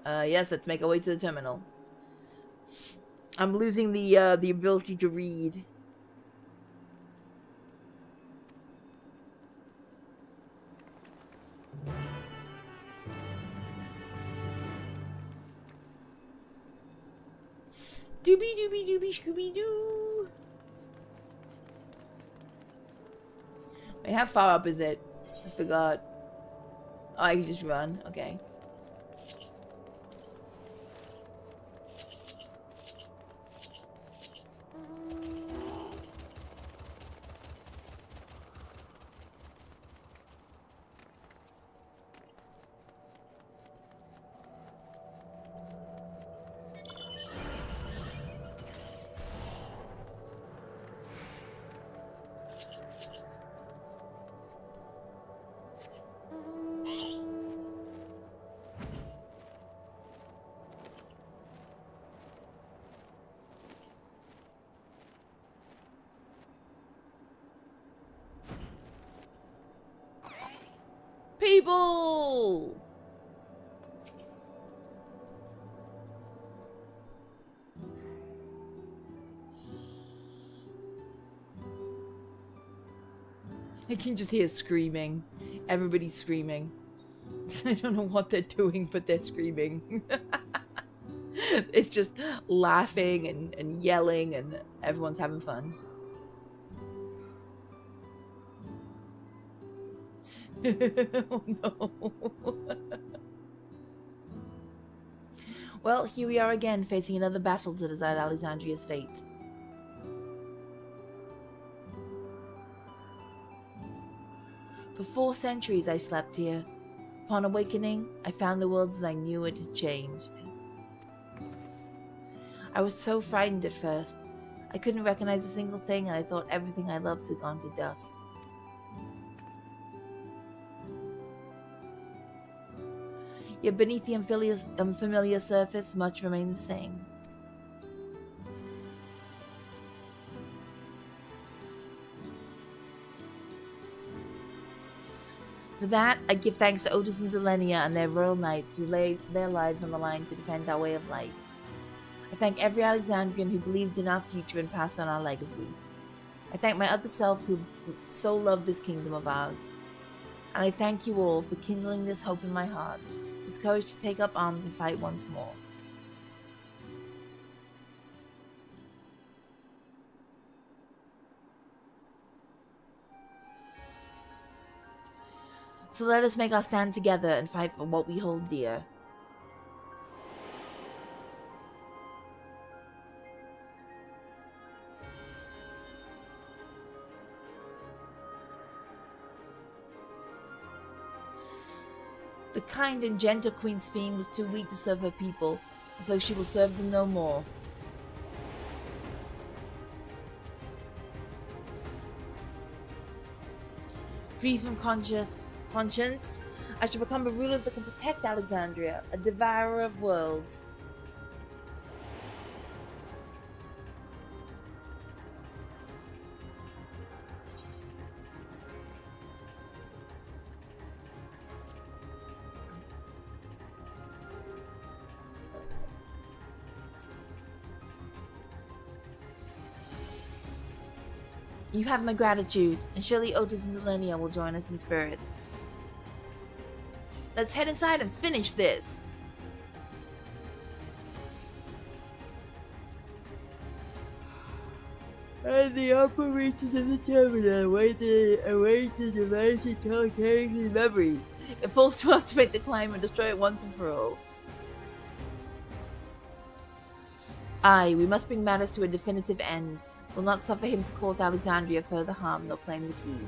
Yes, let's make our way to the terminal. I'm losing the ability to read. Doobie doobie doobie scooby doo. Wait, how far up is it? I forgot. Oh, I can just run. Okay. People! I can just hear screaming. Everybody's screaming. I don't know what they're doing, but they're screaming. It's just laughing and yelling, and everyone's having fun. Oh no. Well, here we are again, facing another battle to decide Alexandria's fate. For 4 centuries I slept here. Upon awakening, I found the world as I knew it had changed. I was so frightened at first. I couldn't recognize a single thing, and I thought everything I loved had gone to dust. Yet beneath the unfamiliar surface, much remained the same. For that, I give thanks to Otis and Zelenia and their royal knights who laid their lives on the line to defend our way of life. I thank every Alexandrian who believed in our future and passed on our legacy. I thank my other self who so loved this kingdom of ours. And I thank you all for kindling this hope in my heart, this courage to take up arms and fight once more. So let us make our stand together and fight for what we hold dear. The kind and gentle Queen Sphene was too weak to serve her people, so she will serve them no more. Free from conscience, I shall become a ruler that can protect Alexandria, a devourer of worlds. You have my gratitude, and surely Otis and Zelenia will join us in spirit. Let's head inside and finish this! And the upper reaches of the terminal await the device and carrying his memories. It falls to us to make the climb and destroy it once and for all. Aye, we must bring matters to a definitive end. We'll not suffer him to cause Alexandria further harm, nor claim the key.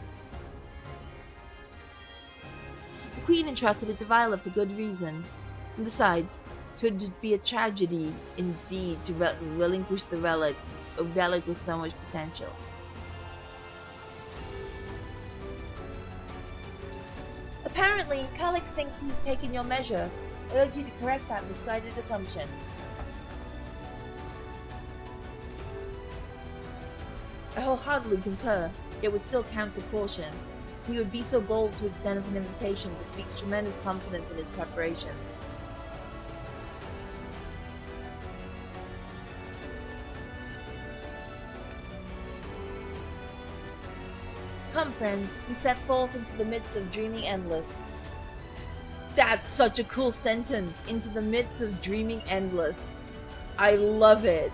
The Queen entrusted it to Violet for good reason. And besides, 'Twould be a tragedy indeed to relinquish the relic, a relic with so much potential. Apparently, Calix thinks he's taken your measure. I urge you to correct that misguided assumption. I wholeheartedly concur, yet would still counsel caution. He would be so bold to extend us an invitation bespeaks tremendous confidence in his preparations. Come, friends, we set forth into the midst of dreaming endless. That's such a cool sentence. Into the midst of dreaming endless. I love it.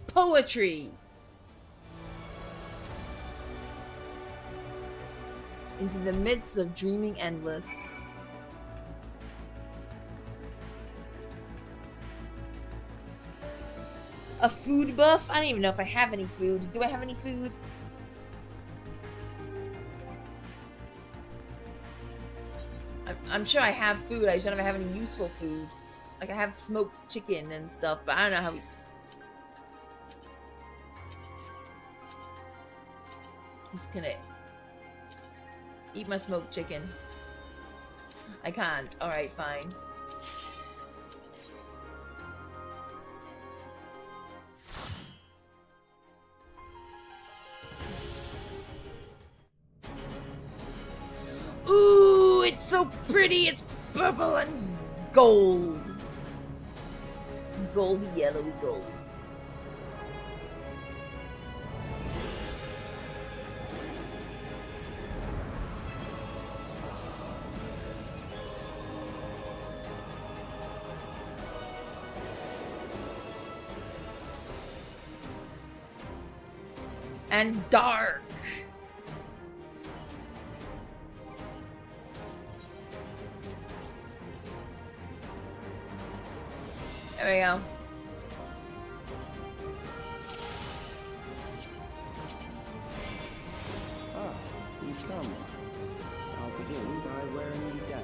Poetry. Into the midst of dreaming endless. A food buff? I don't even know if I have any food. Do I have any food? I'm sure I have food, I just don't know if I have any useful food. Like, I have smoked chicken and stuff, but I don't know how... I'm just gonna eat my smoked chicken. I can't. Alright, fine. Ooh, it's so pretty. It's purple and gold. Goldy, yellowy gold. And dark. There we go. Ah, you've come. I'll begin by wearing you down.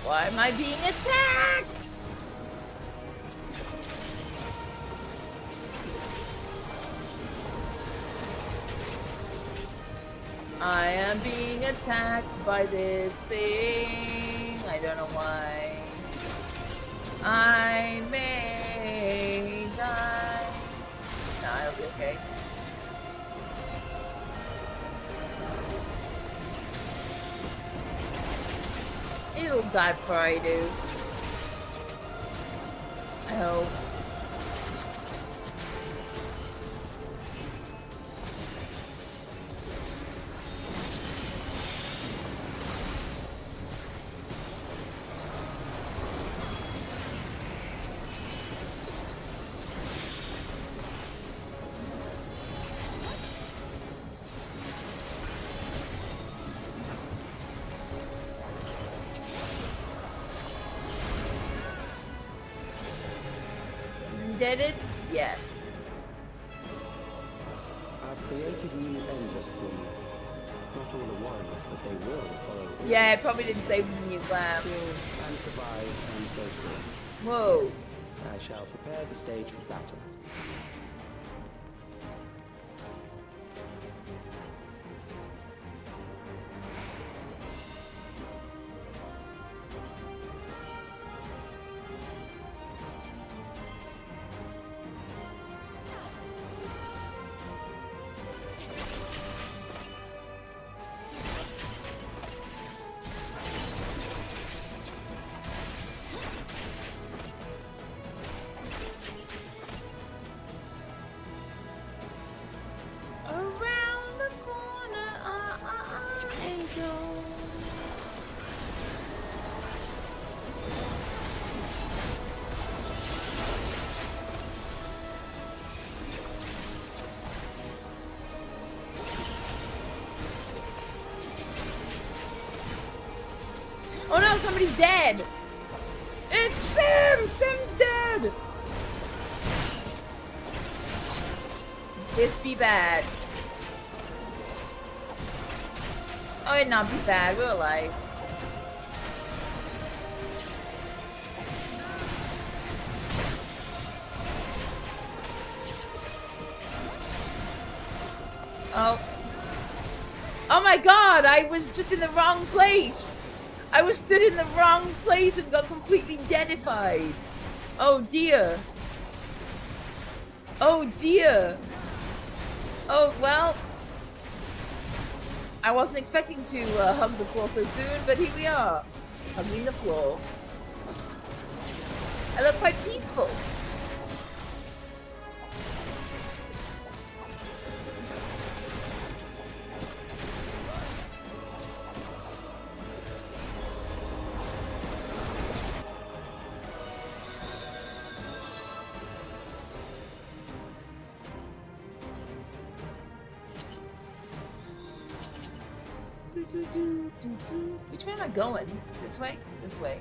Why am I being attacked? I am being attacked by this thing. I don't know why. I may die. No, it'll be okay. It'll die before I do. I hope. Did it? Yes. I've created new endless for you. Not all the warriors, but they will follow. Yeah, I probably didn't say new glam. Kill and survive and so forth. Whoa. I shall prepare the stage for battle. no, somebody's dead. It's Sim. Sim's dead. This be bad. Oh, it'd not be bad. We're alive. Oh. Oh my god, I was just in the wrong place. I was stood in the wrong place and got completely deadified. Oh dear. Oh dear. Oh, well. I wasn't expecting to hug the floor so soon, but here we are. Hugging the floor. I look quite peaceful. Which way am I going? This way? This way.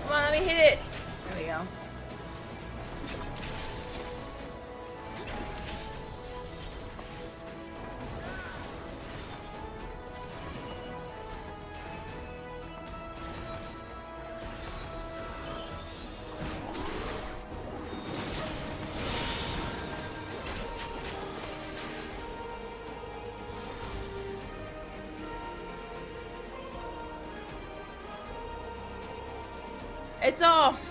Come on, let me hit it. There we go. It's off!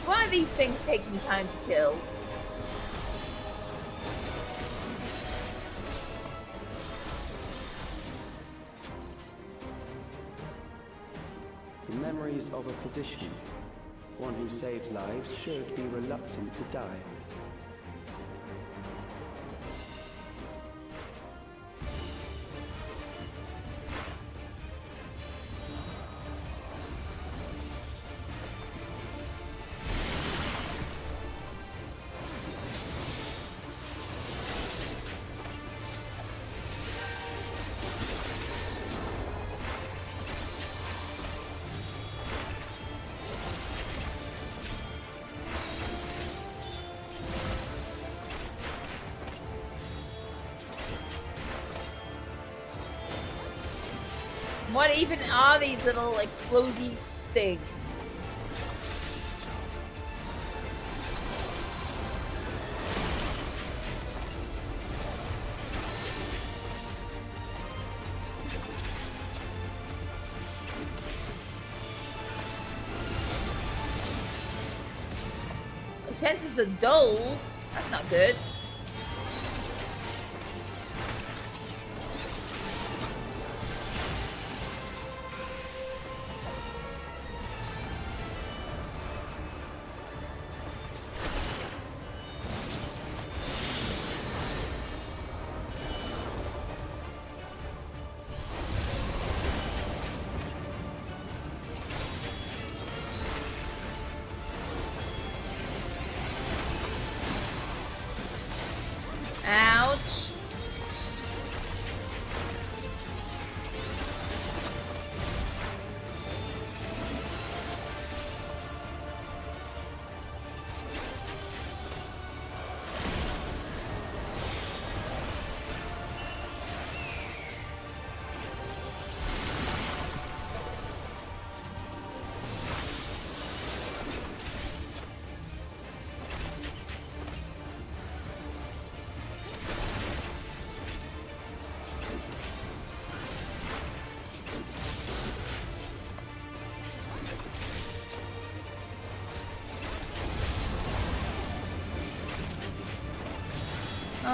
One of these things takes some time to kill. The memories of a physician. One who saves lives should be reluctant to die. What even are these little explodey things? My senses are dulled. That's not good.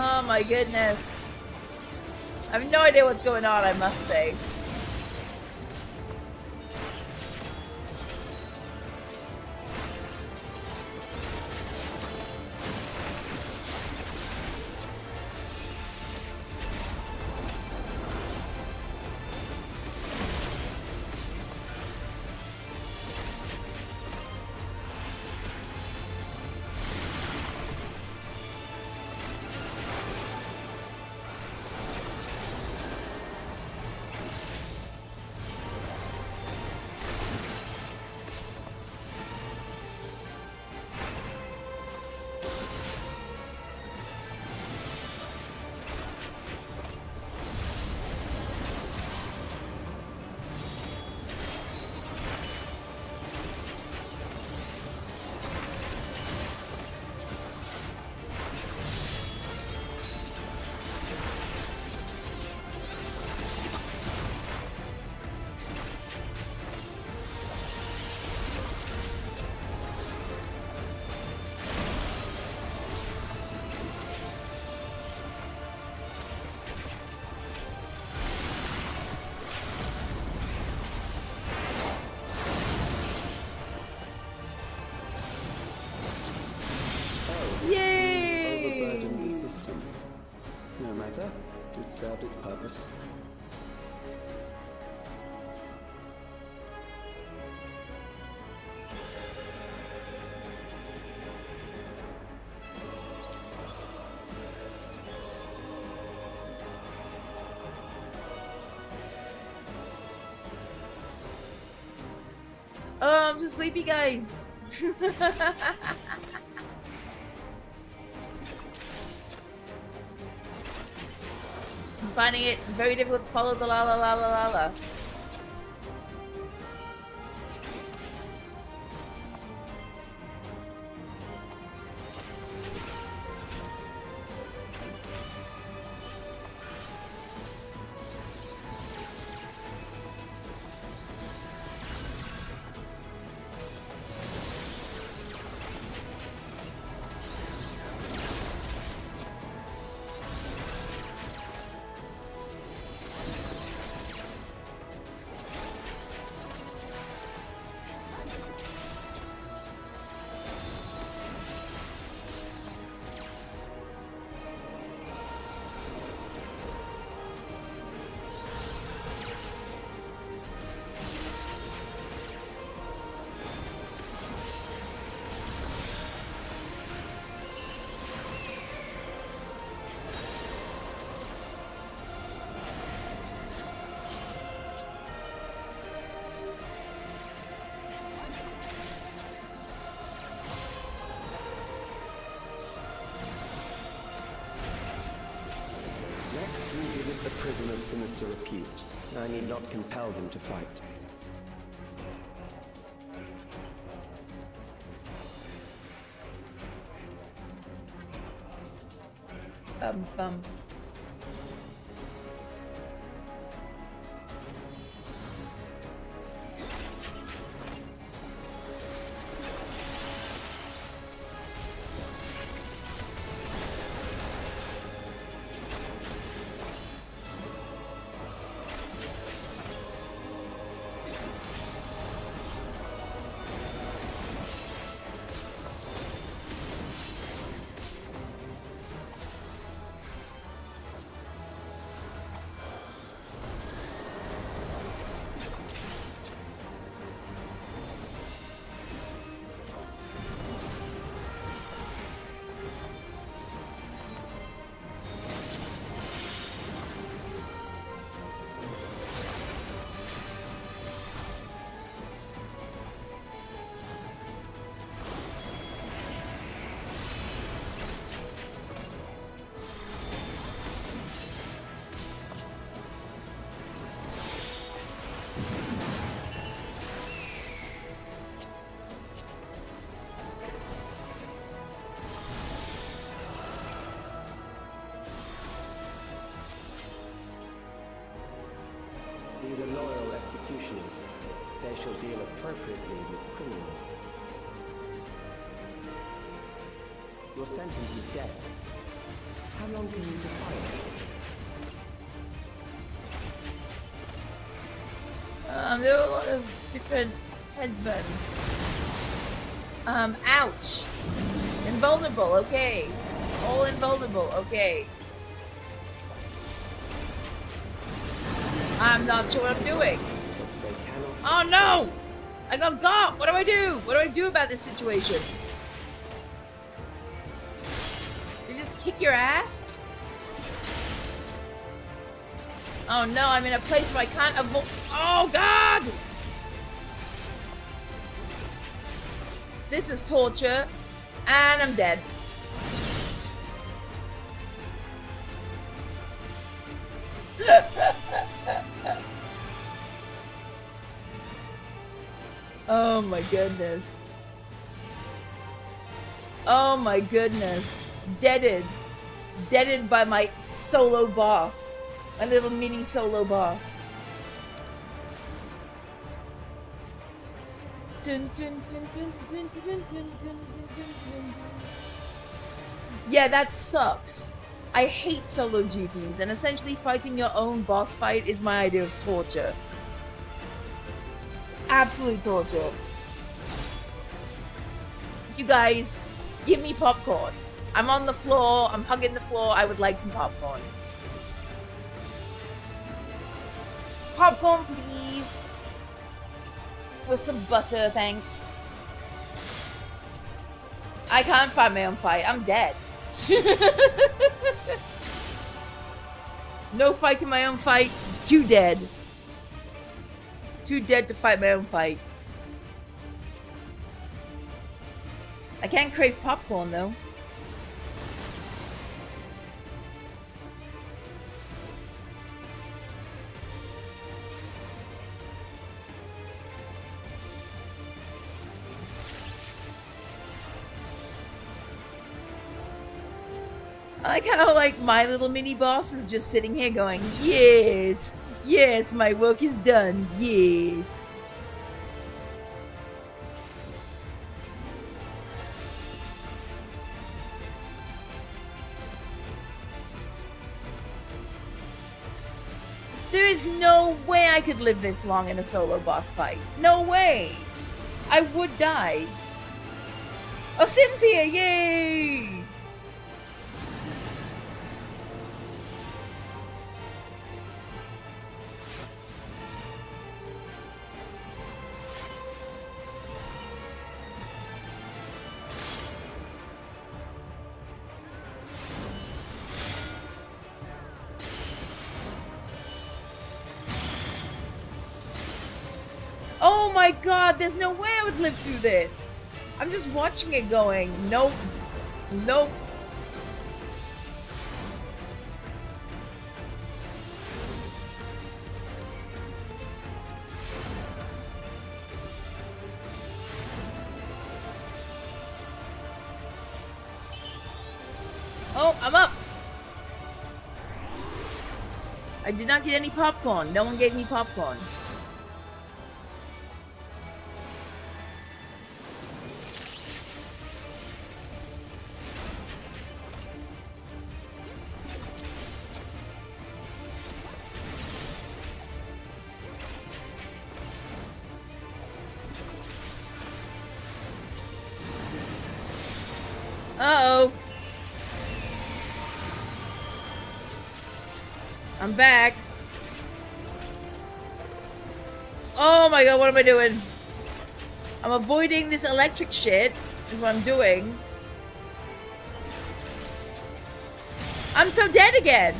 Oh my goodness. I have no idea what's going on, I must say. It served its purpose. Oh, I'm so sleepy, guys. I'm finding it very difficult to follow the la la la la la la. The prison of sinister repute. I need not compel him to fight. Bum. These are loyal executioners. They shall deal appropriately with criminals. Your sentence is death. How long can you defy it? There are a lot of different headsmen. Ouch. Invulnerable, okay. All invulnerable, okay. I'm not sure what I'm doing. Oh no! I got! What do I do? What do I do about this situation? You just kick your ass? Oh no, I'm in a place where I can't avoid. Oh god! This is torture. And I'm dead. Oh my goodness. Oh my goodness. Deaded. Deaded by my solo boss. My little mini solo boss. Yeah, that sucks. I hate solo duties, and essentially fighting your own boss fight is my idea of torture. Absolute torture. You guys, give me popcorn. I'm on the floor, I'm hugging the floor, I would like some popcorn. Popcorn, please. With some butter, thanks. I can't fight my own fight, I'm dead. No fighting my own fight, too dead. Too dead to fight my own fight. I can't crave popcorn though. I like how, like, my little mini boss is just sitting here going, yes, yes, my work is done, yes. There is no way I could live this long in a solo boss fight. No way. I would die. Oh, Sim's here, yay! Oh my god, there's no way I would live through this. I'm just watching it going, nope, nope. Oh, I'm up. I did not get any popcorn. No one gave me popcorn. Uh-oh. I'm back. Oh my god, what am I doing? I'm avoiding this electric shit, is what I'm doing. I'm so dead again.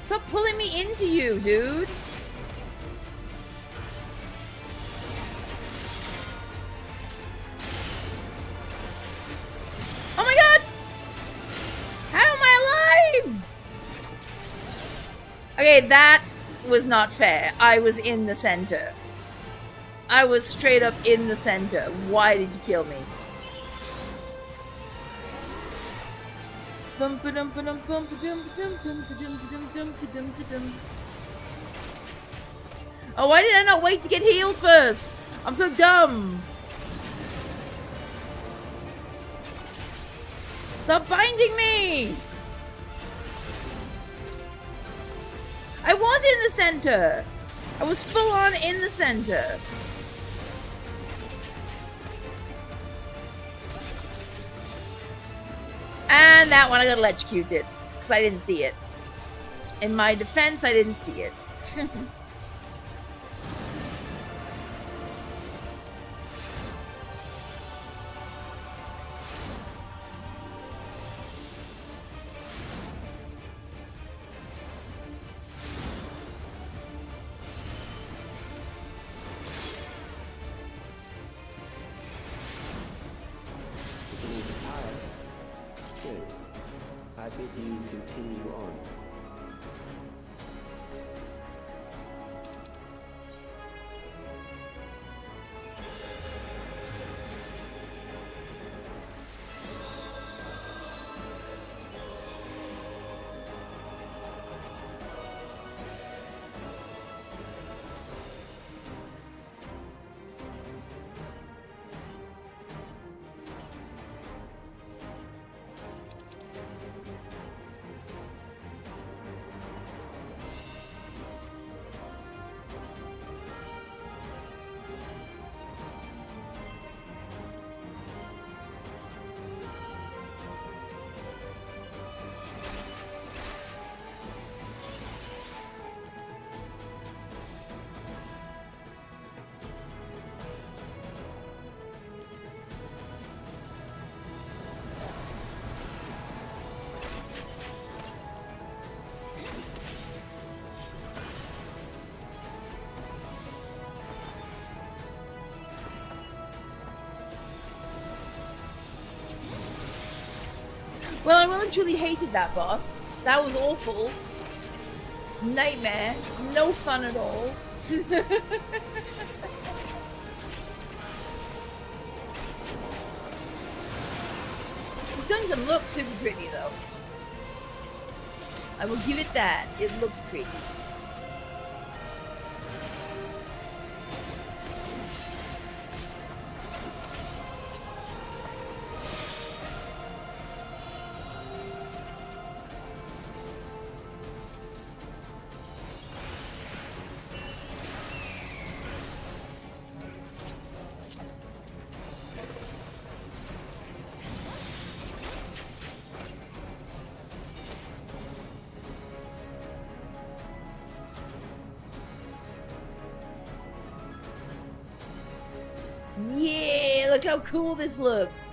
Stop pulling me into you, dude. Oh my god! How am I alive? Okay, that was not fair. I was in the center. I was straight up in the center. Why did you kill me? Oh, why did I not wait to get healed first? I'm so dumb. Stop binding me! I was in the center! I was full on in the center! And that one I got electrocuted. Because I didn't see it. In my defense, I didn't see it. bid you continue on. Well, I really truly hated that boss. That was awful. Nightmare. No fun at all. The dungeon looks super pretty though. I will give it that. It looks pretty. Yeah, look how cool this looks.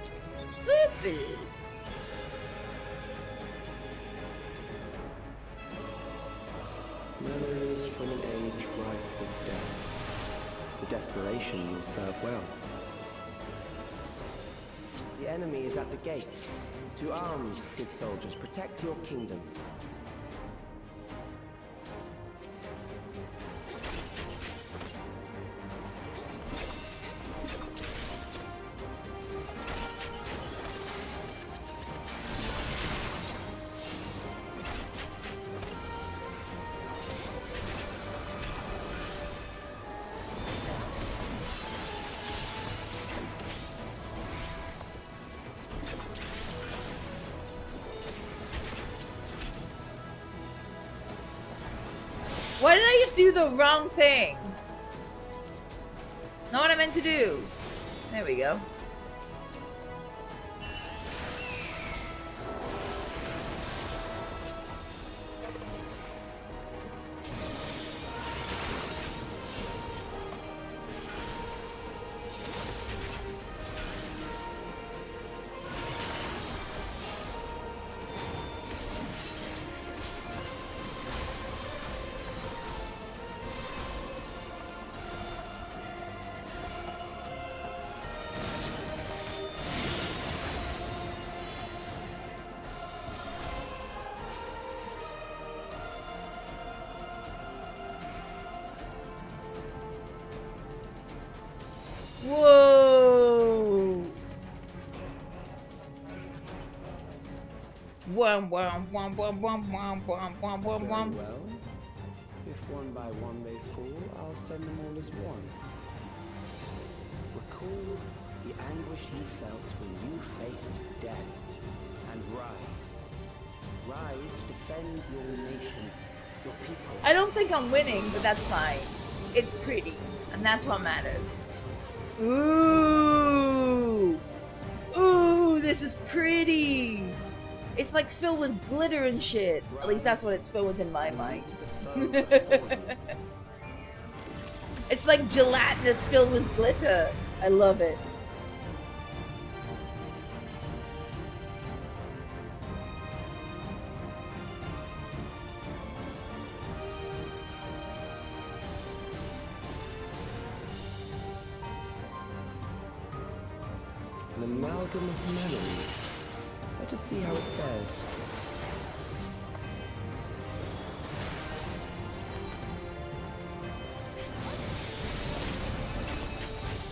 Memories from an age rife with death. The desperation will serve well. The enemy is at the gate. To arms, good soldiers, protect your kingdom. Why did I just do the wrong thing? Not what I meant to do. There we go. Whoa! Wham wham wham wham wham wham wham wham wham wham. Very well. If one by one they fall, I'll send them all as one. Recall the anguish you felt when you faced death, and defend your nation, your people. I don't think I'm winning, but that's fine. It's pretty, and that's what matters. Ooh! Ooh, this is pretty! It's like filled with glitter and shit. At least that's what it's filled with in my mind. It's like gelatinous filled with glitter. I love it. An amalgam of memories. Let us see how it fares.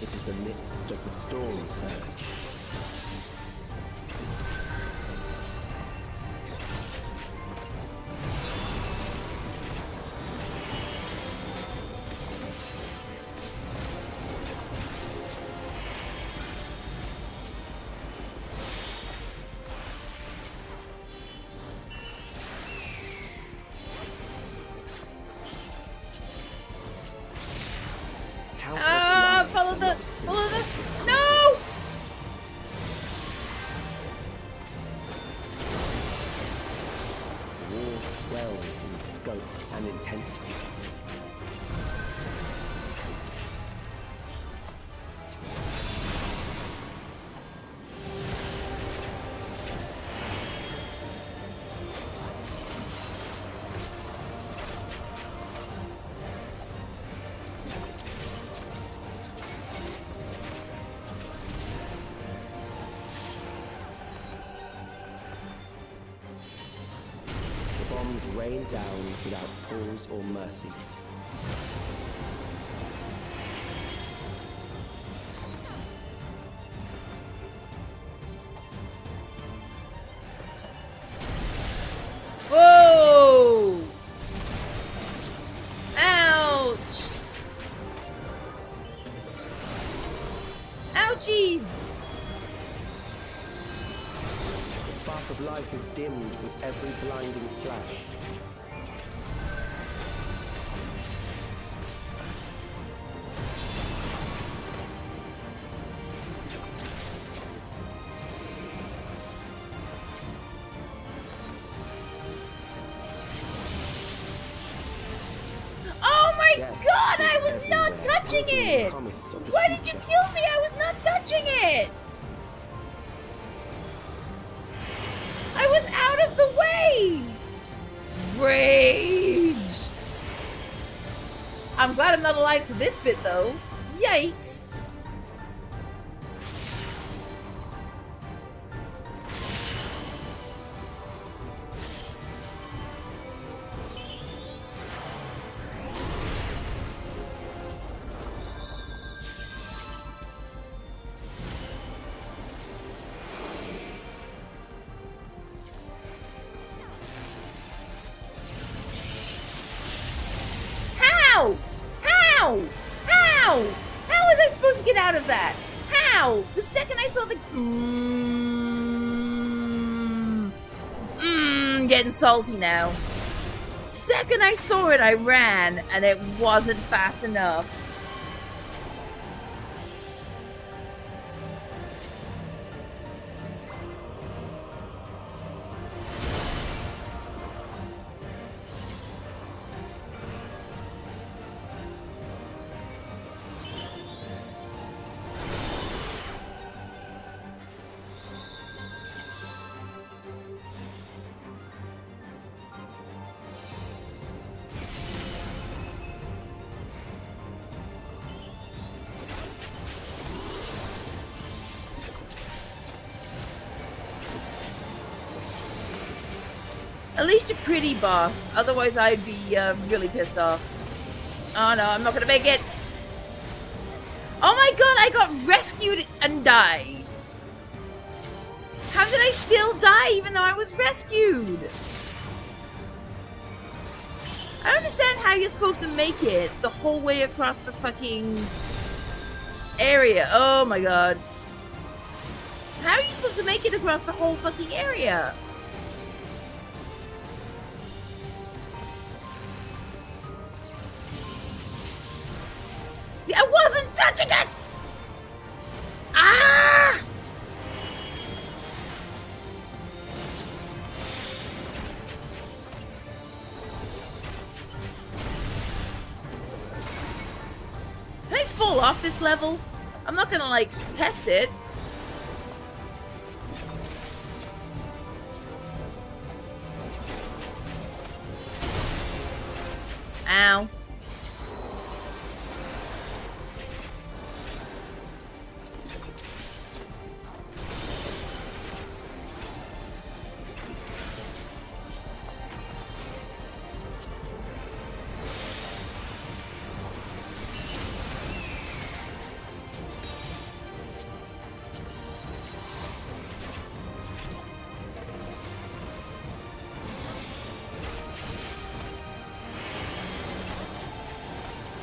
It is the midst of the storm surge. Follow the, no! War swells in scope and intensity. Rain down without pause or mercy. Whoa! Ouch! Ouchies! The spark of life is dimmed with every blinding flash. God, I was not touching it! Why did you kill me? I was not touching it! I was out of the way! Rage! I'm glad I'm not alive for this bit, though. Yikes! How was I supposed to get out of that? How? The second I saw the... getting salty now. Second I saw it, I ran, and it wasn't fast enough. At least a pretty boss, otherwise I'd be really pissed off. Oh no, I'm not gonna make it! Oh my god, I got rescued and died! How did I still die even though I was rescued? I don't understand how you're supposed to make it the whole way across the fucking area. Oh my god. How are you supposed to make it across the whole fucking area? I wasn't touching it! Ah! Can I fall off this level? I'm not gonna, like, test it. Ow.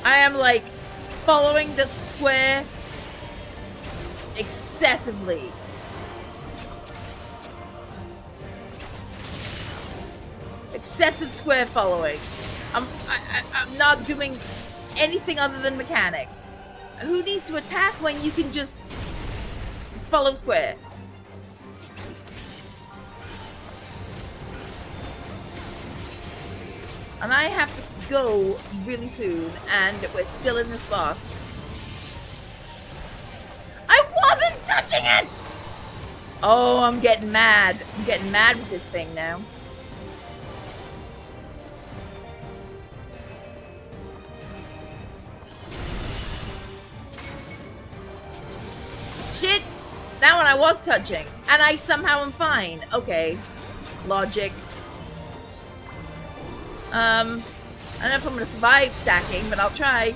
I am, like, following the square excessively. Excessive square following. I'm not doing anything other than mechanics. Who needs to attack when you can just follow square? And I have to go really soon, and we're still in this boss. I wasn't touching it! Oh, I'm getting mad. I'm getting mad with this thing now. Shit! That one I was touching, and I somehow am fine. Okay. Logic. I don't know if I'm gonna survive stacking, but I'll try.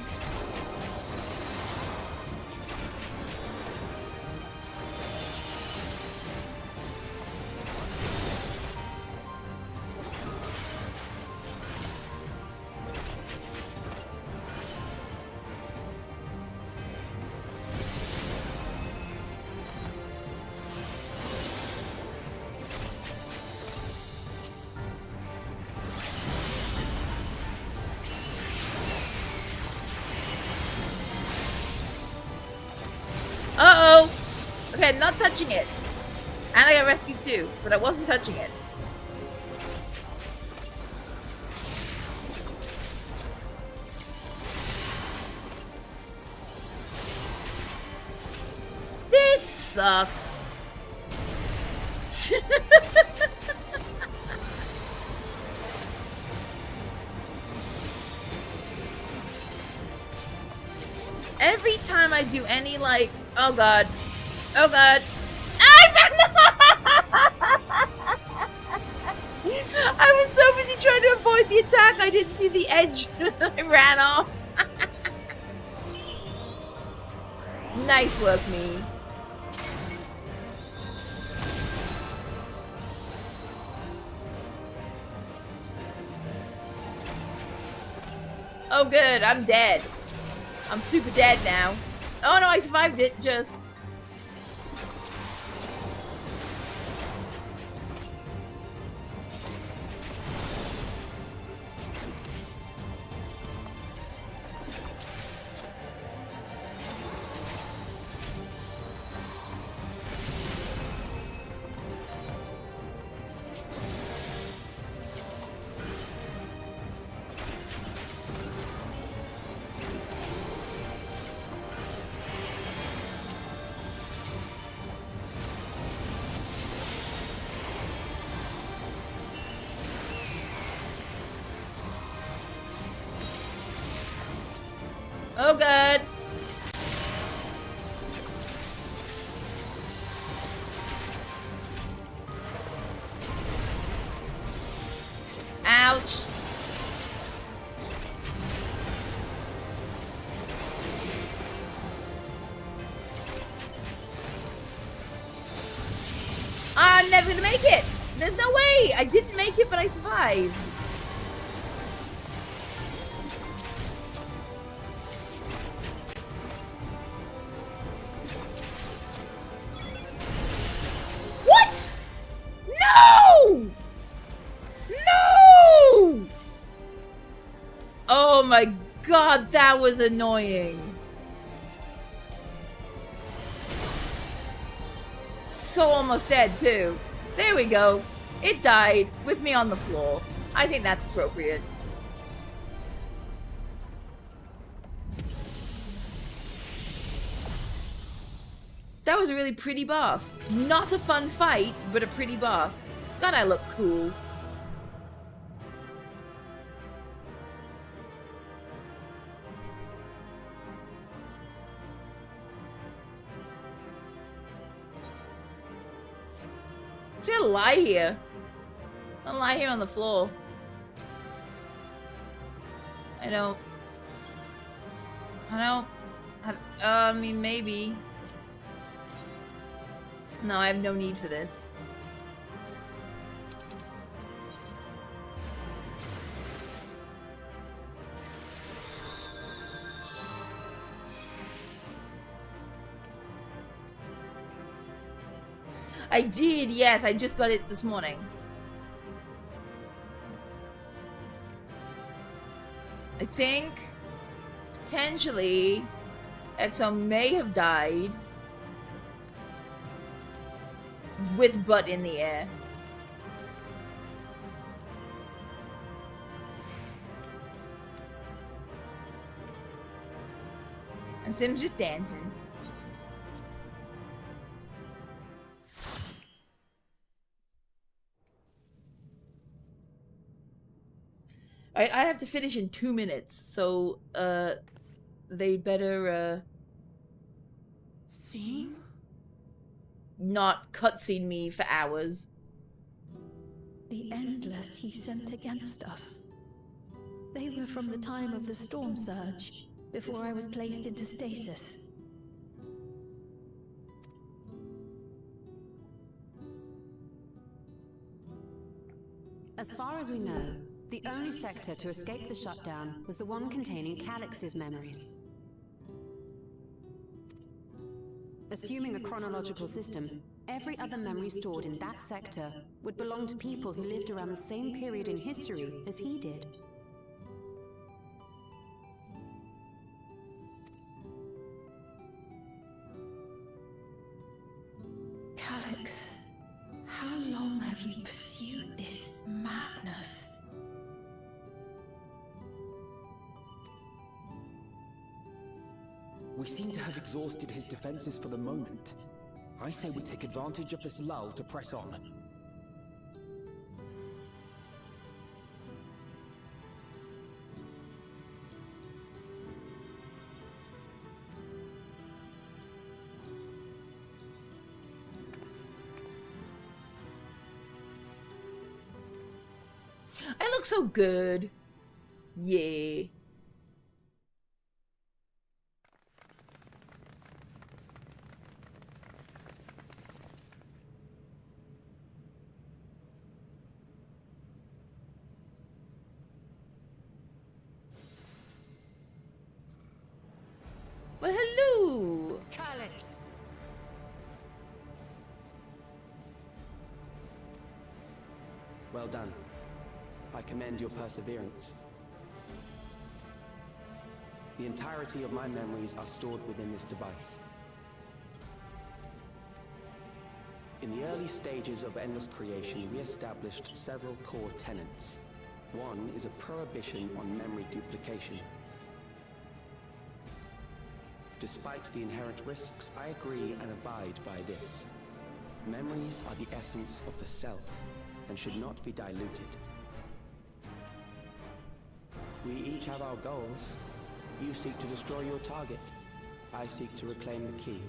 Uh-oh! Okay, not touching it. And I got rescued too, but I wasn't touching it. This sucks. Every time I do any, like, oh god, oh god, I was so busy trying to avoid the attack, I didn't see the edge. I ran off. Nice work, me. Oh good, I'm dead. I'm super dead now. Oh no, I survived it, just. Oh god. Ouch. I'm never gonna make it. There's no way. I didn't make it, but I survived. Oh my god, that was annoying. so almost dead, too. There we go. It died with me on the floor. I think that's appropriate. That was a really pretty boss. Not a fun fight, but a pretty boss. God, I look cool. I'm just gonna lie here. I'll lie here on the floor. I mean, maybe. No, I have no need for this. I did, yes, I just got it this morning. I think, potentially, Exo may have died with butt in the air. And Sim's just dancing. I have to finish in 2 minutes, so, they better, Sphene? not cutscene me for hours. The Endless he sent against us. They were from the time of the storm surge, before I was placed into stasis. As far as we know, the only sector to escape the shutdown was the one containing Calix's memories. Assuming a chronological system, every other memory stored in that sector would belong to people who lived around the same period in history as he did. Calix, how long have you pursued this madness? We seem to have exhausted his defenses for the moment. I say we take advantage of this lull to press on. I look so good. Yeah. Well, hello! Calix! Well done. I commend your perseverance. The entirety of my memories are stored within this device. In the early stages of Endless creation, we established several core tenets. One is a prohibition on memory duplication. Despite the inherent risks, I agree and abide by this. Memories are the essence of the self, and should not be diluted. We each have our goals. You seek to destroy your target. I seek to reclaim the key.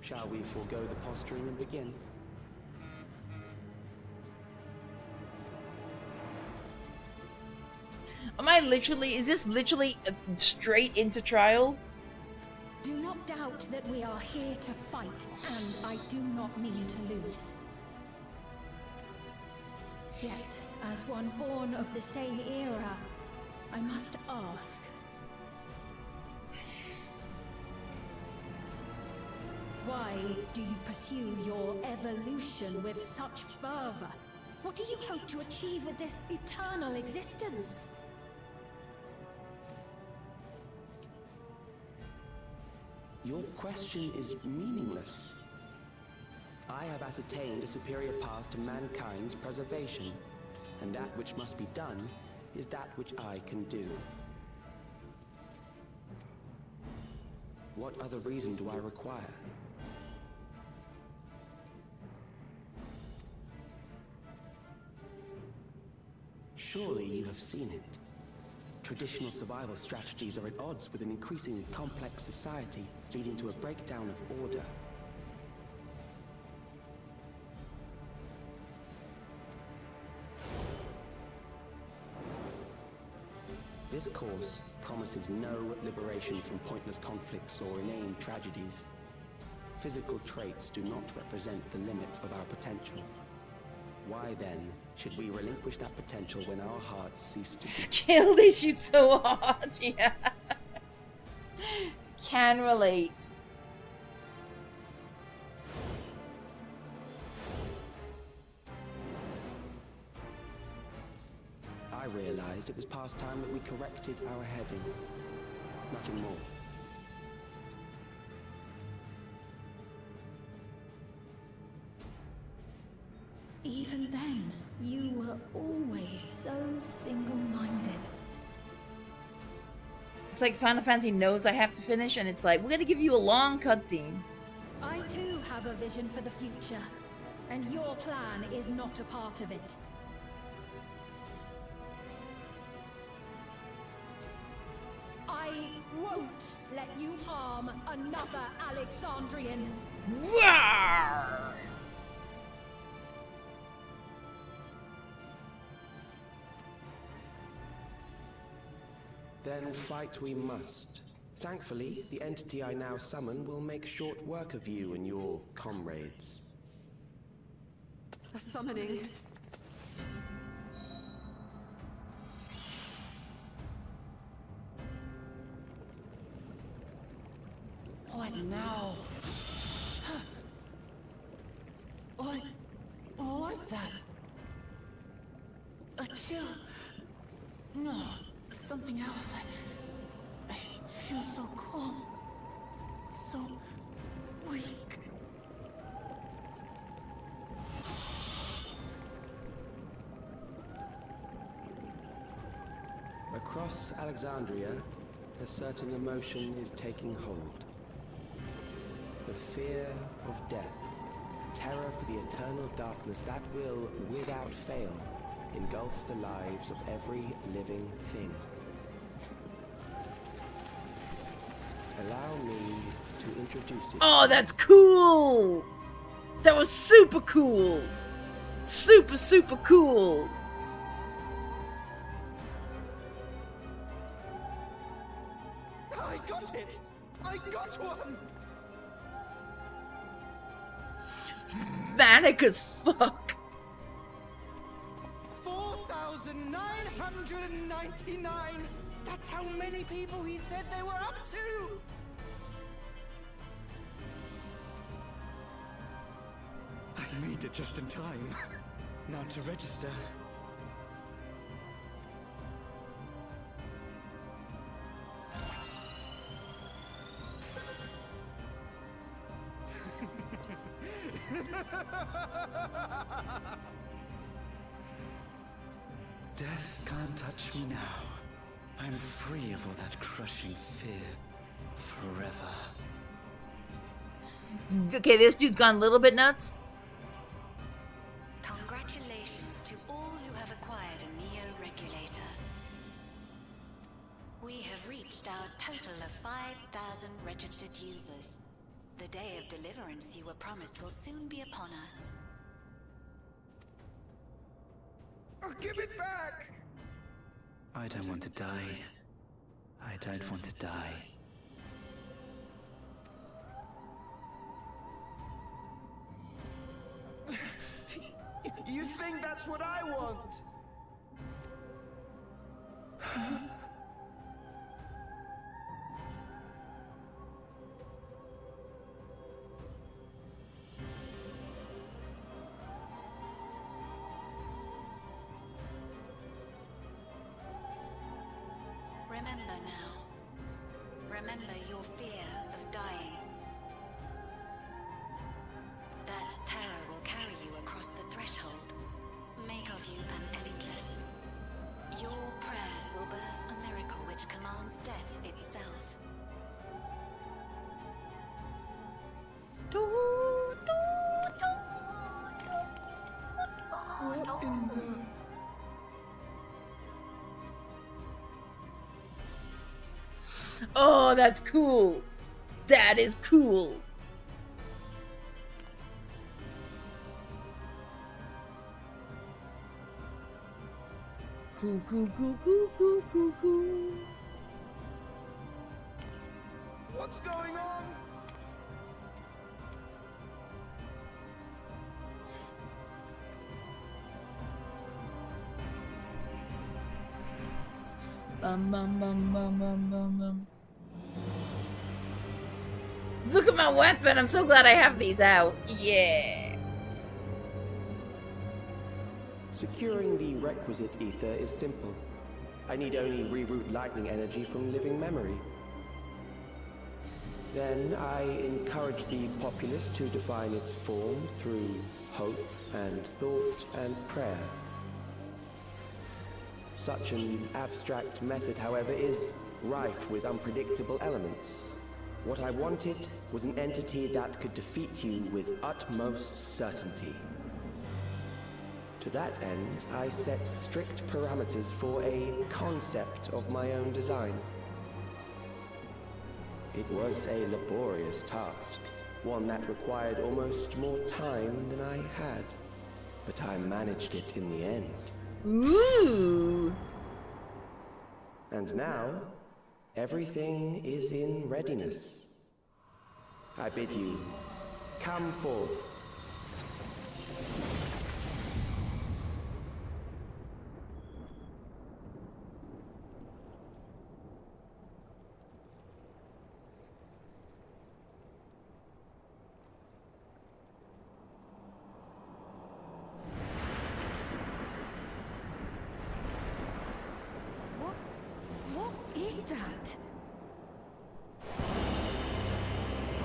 Shall we forego the posturing and begin? Is this literally straight into trial? Do not doubt that we are here to fight, and I do not mean to lose. Yet, as one born of the same era, I must ask. Why do you pursue your evolution with such fervor? What do you hope to achieve with this eternal existence? Your question is meaningless. I have ascertained a superior path to mankind's preservation, and that which must be done is that which I can do. What other reason do I require? Surely you have seen it. Traditional survival strategies are at odds with an increasingly complex society, leading to a breakdown of order. This course promises no liberation from pointless conflicts or inane tragedies. Physical traits do not represent the limit of our potential. Why then should we relinquish that potential when our hearts cease to beat? Skill, they shoot so hard, yeah. Can relate. I realized it was past time that we corrected our heading. Nothing more. Even then, you were always so single-minded. It's like Final Fantasy knows I have to finish, and it's like, we're gonna give you a long cutscene. I too have a vision for the future, and your plan is not a part of it. I won't let you harm another Alexandrian. Rawr! Then fight we must. Thankfully, the entity I now summon will make short work of you and your comrades. A summoning. What now? What was that? A chill? No, something else. I feel so cold, so weak. Across Alexandria, a certain emotion is taking hold. The fear of death, terror for the eternal darkness that will, without fail, engulf the lives of every living thing. Allow me to introduce it. Oh, that's cool! That was super cool! Super, super cool! I got it! I got one! Manic as fuck! 4,999! That's how many people he said they were up to! I made it just in time. Now to register. Death can't touch me now. I'm free of all that crushing fear. Forever. Okay, this dude's gone a little bit nuts. Congratulations to all who have acquired a Neo-Regulator. We have reached our total of 5,000 registered users. The day of deliverance you were promised will soon be upon us. Oh, give it back! I don't want to die. I don't want to die. You think that's what I want? Remember now. remember your fear of dying. That terror will carry you across the threshold, make of you an endless. Your prayers will birth a miracle which commands death itself. What in the... Oh, that's cool. That is cool. Cool, cool, cool, cool, cool, cool, cool. What's going on? Bum, bum, bum, bum, bum, bum, bum. Look at my weapon. I'm so glad I have these out. Yeah. Securing the requisite ether is simple. I need only reroute lightning energy from living memory. Then I encourage the populace to define its form through hope and thought and prayer. Such an abstract method, however, is rife with unpredictable elements. What I wanted was an entity that could defeat you with utmost certainty. To that end, I set strict parameters for a concept of my own design. It was a laborious task, one that required almost more time than I had, but I managed it in the end. Ooh. And now, everything is in readiness. I bid you, come forth.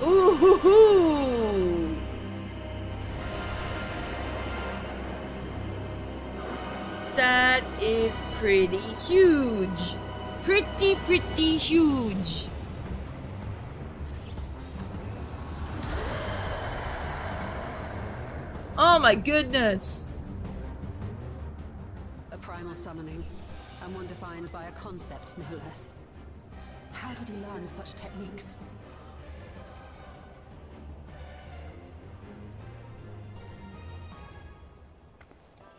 Ooh. That is pretty huge. Pretty huge. Oh my goodness. A primal summoning, and one defined by a concept, no less. How did he learn such techniques?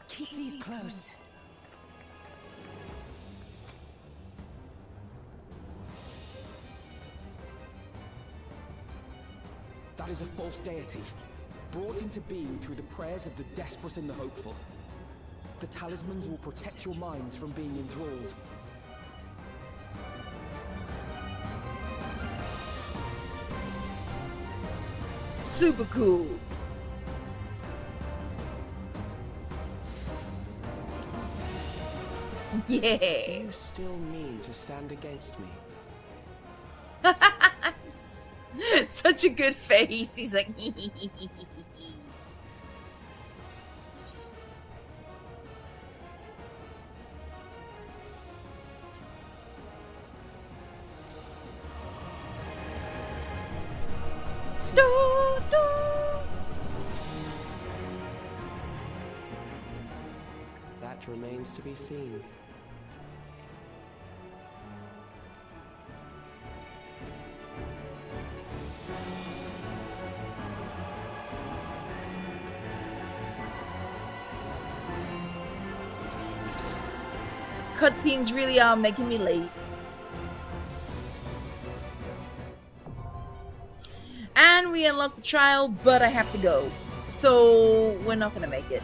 Keep these close. That is a false deity, brought into being through the prayers of the desperate and the hopeful. The talismans will protect your minds from being enthralled. Super cool. Yeah. You still mean to stand against me? Such a good face. He's like, That remains to be seen. Cutscenes really are making me late. And we unlock the trial, but I have to go. So we're not gonna make it.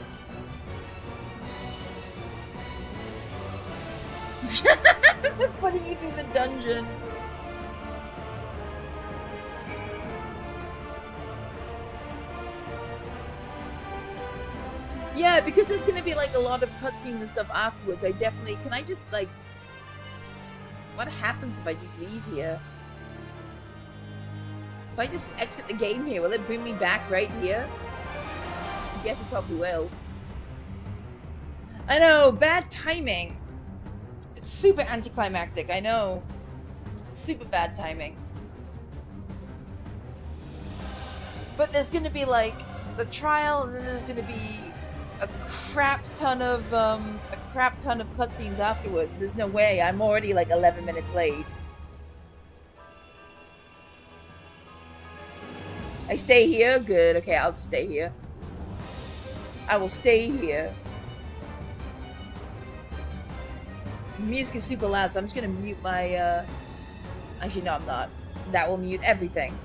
Putting you through the dungeon. Yeah, because there's gonna be like a lot of cutscenes and stuff afterwards. I definitely can I just like what happens if I just leave here? If I just exit the game here, will it bring me back right here? I guess it probably will. I know, bad timing. It's super anticlimactic, I know. Super bad timing. But there's gonna be like the trial, and then there's gonna be a crap ton of cutscenes afterwards. There's no way. I'm already like 11 minutes late. I stay here? Good. Okay, I'll just stay here. I will stay here. The music is super loud, so I'm just gonna mute my, Actually, no, I'm not. That will mute everything.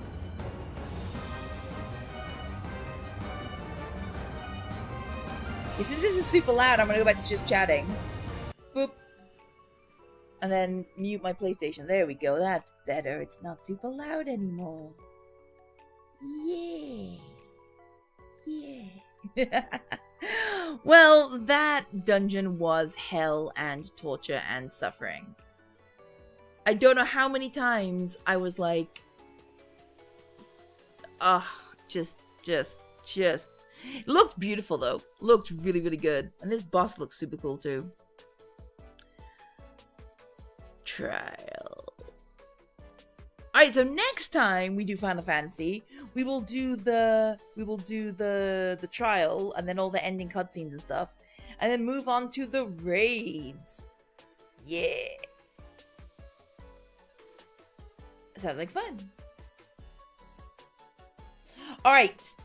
Okay, since this is super loud, I'm gonna go back to just chatting. Boop. And then mute my PlayStation. There we go. That's better. It's not super loud anymore. Yeah. Yeah. Well, that dungeon was hell and torture and suffering. I don't know how many times I was like, just. It looked beautiful though. Looked really, really good. And this boss looks super cool too. Trial. Alright, so next time we do Final Fantasy, we will do the trial and then all the ending cutscenes and stuff. And then move on to the raids. Yeah. Sounds like fun. Alright.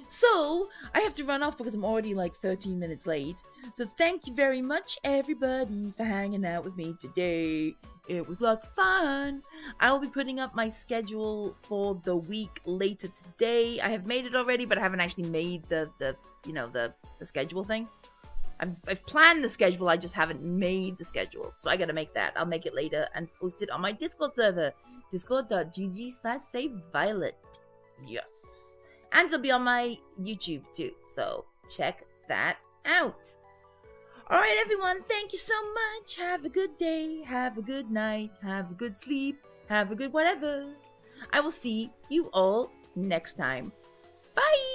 So, I have to run off because I'm already like 13 minutes late. So thank you very much, everybody, for hanging out with me today. It was lots of fun. I will be putting up my schedule for the week later today. I have made it already, but I haven't actually made the schedule thing. I've planned the schedule, I just haven't made the schedule. So I gotta make that. I'll make it later and post it on my Discord server. Discord.gg/Sei Violette. Yes. And it'll be on my YouTube too. So check that out. Alright everyone, thank you so much. Have a good day. Have a good night. Have a good sleep. Have a good whatever. I will see you all next time. Bye!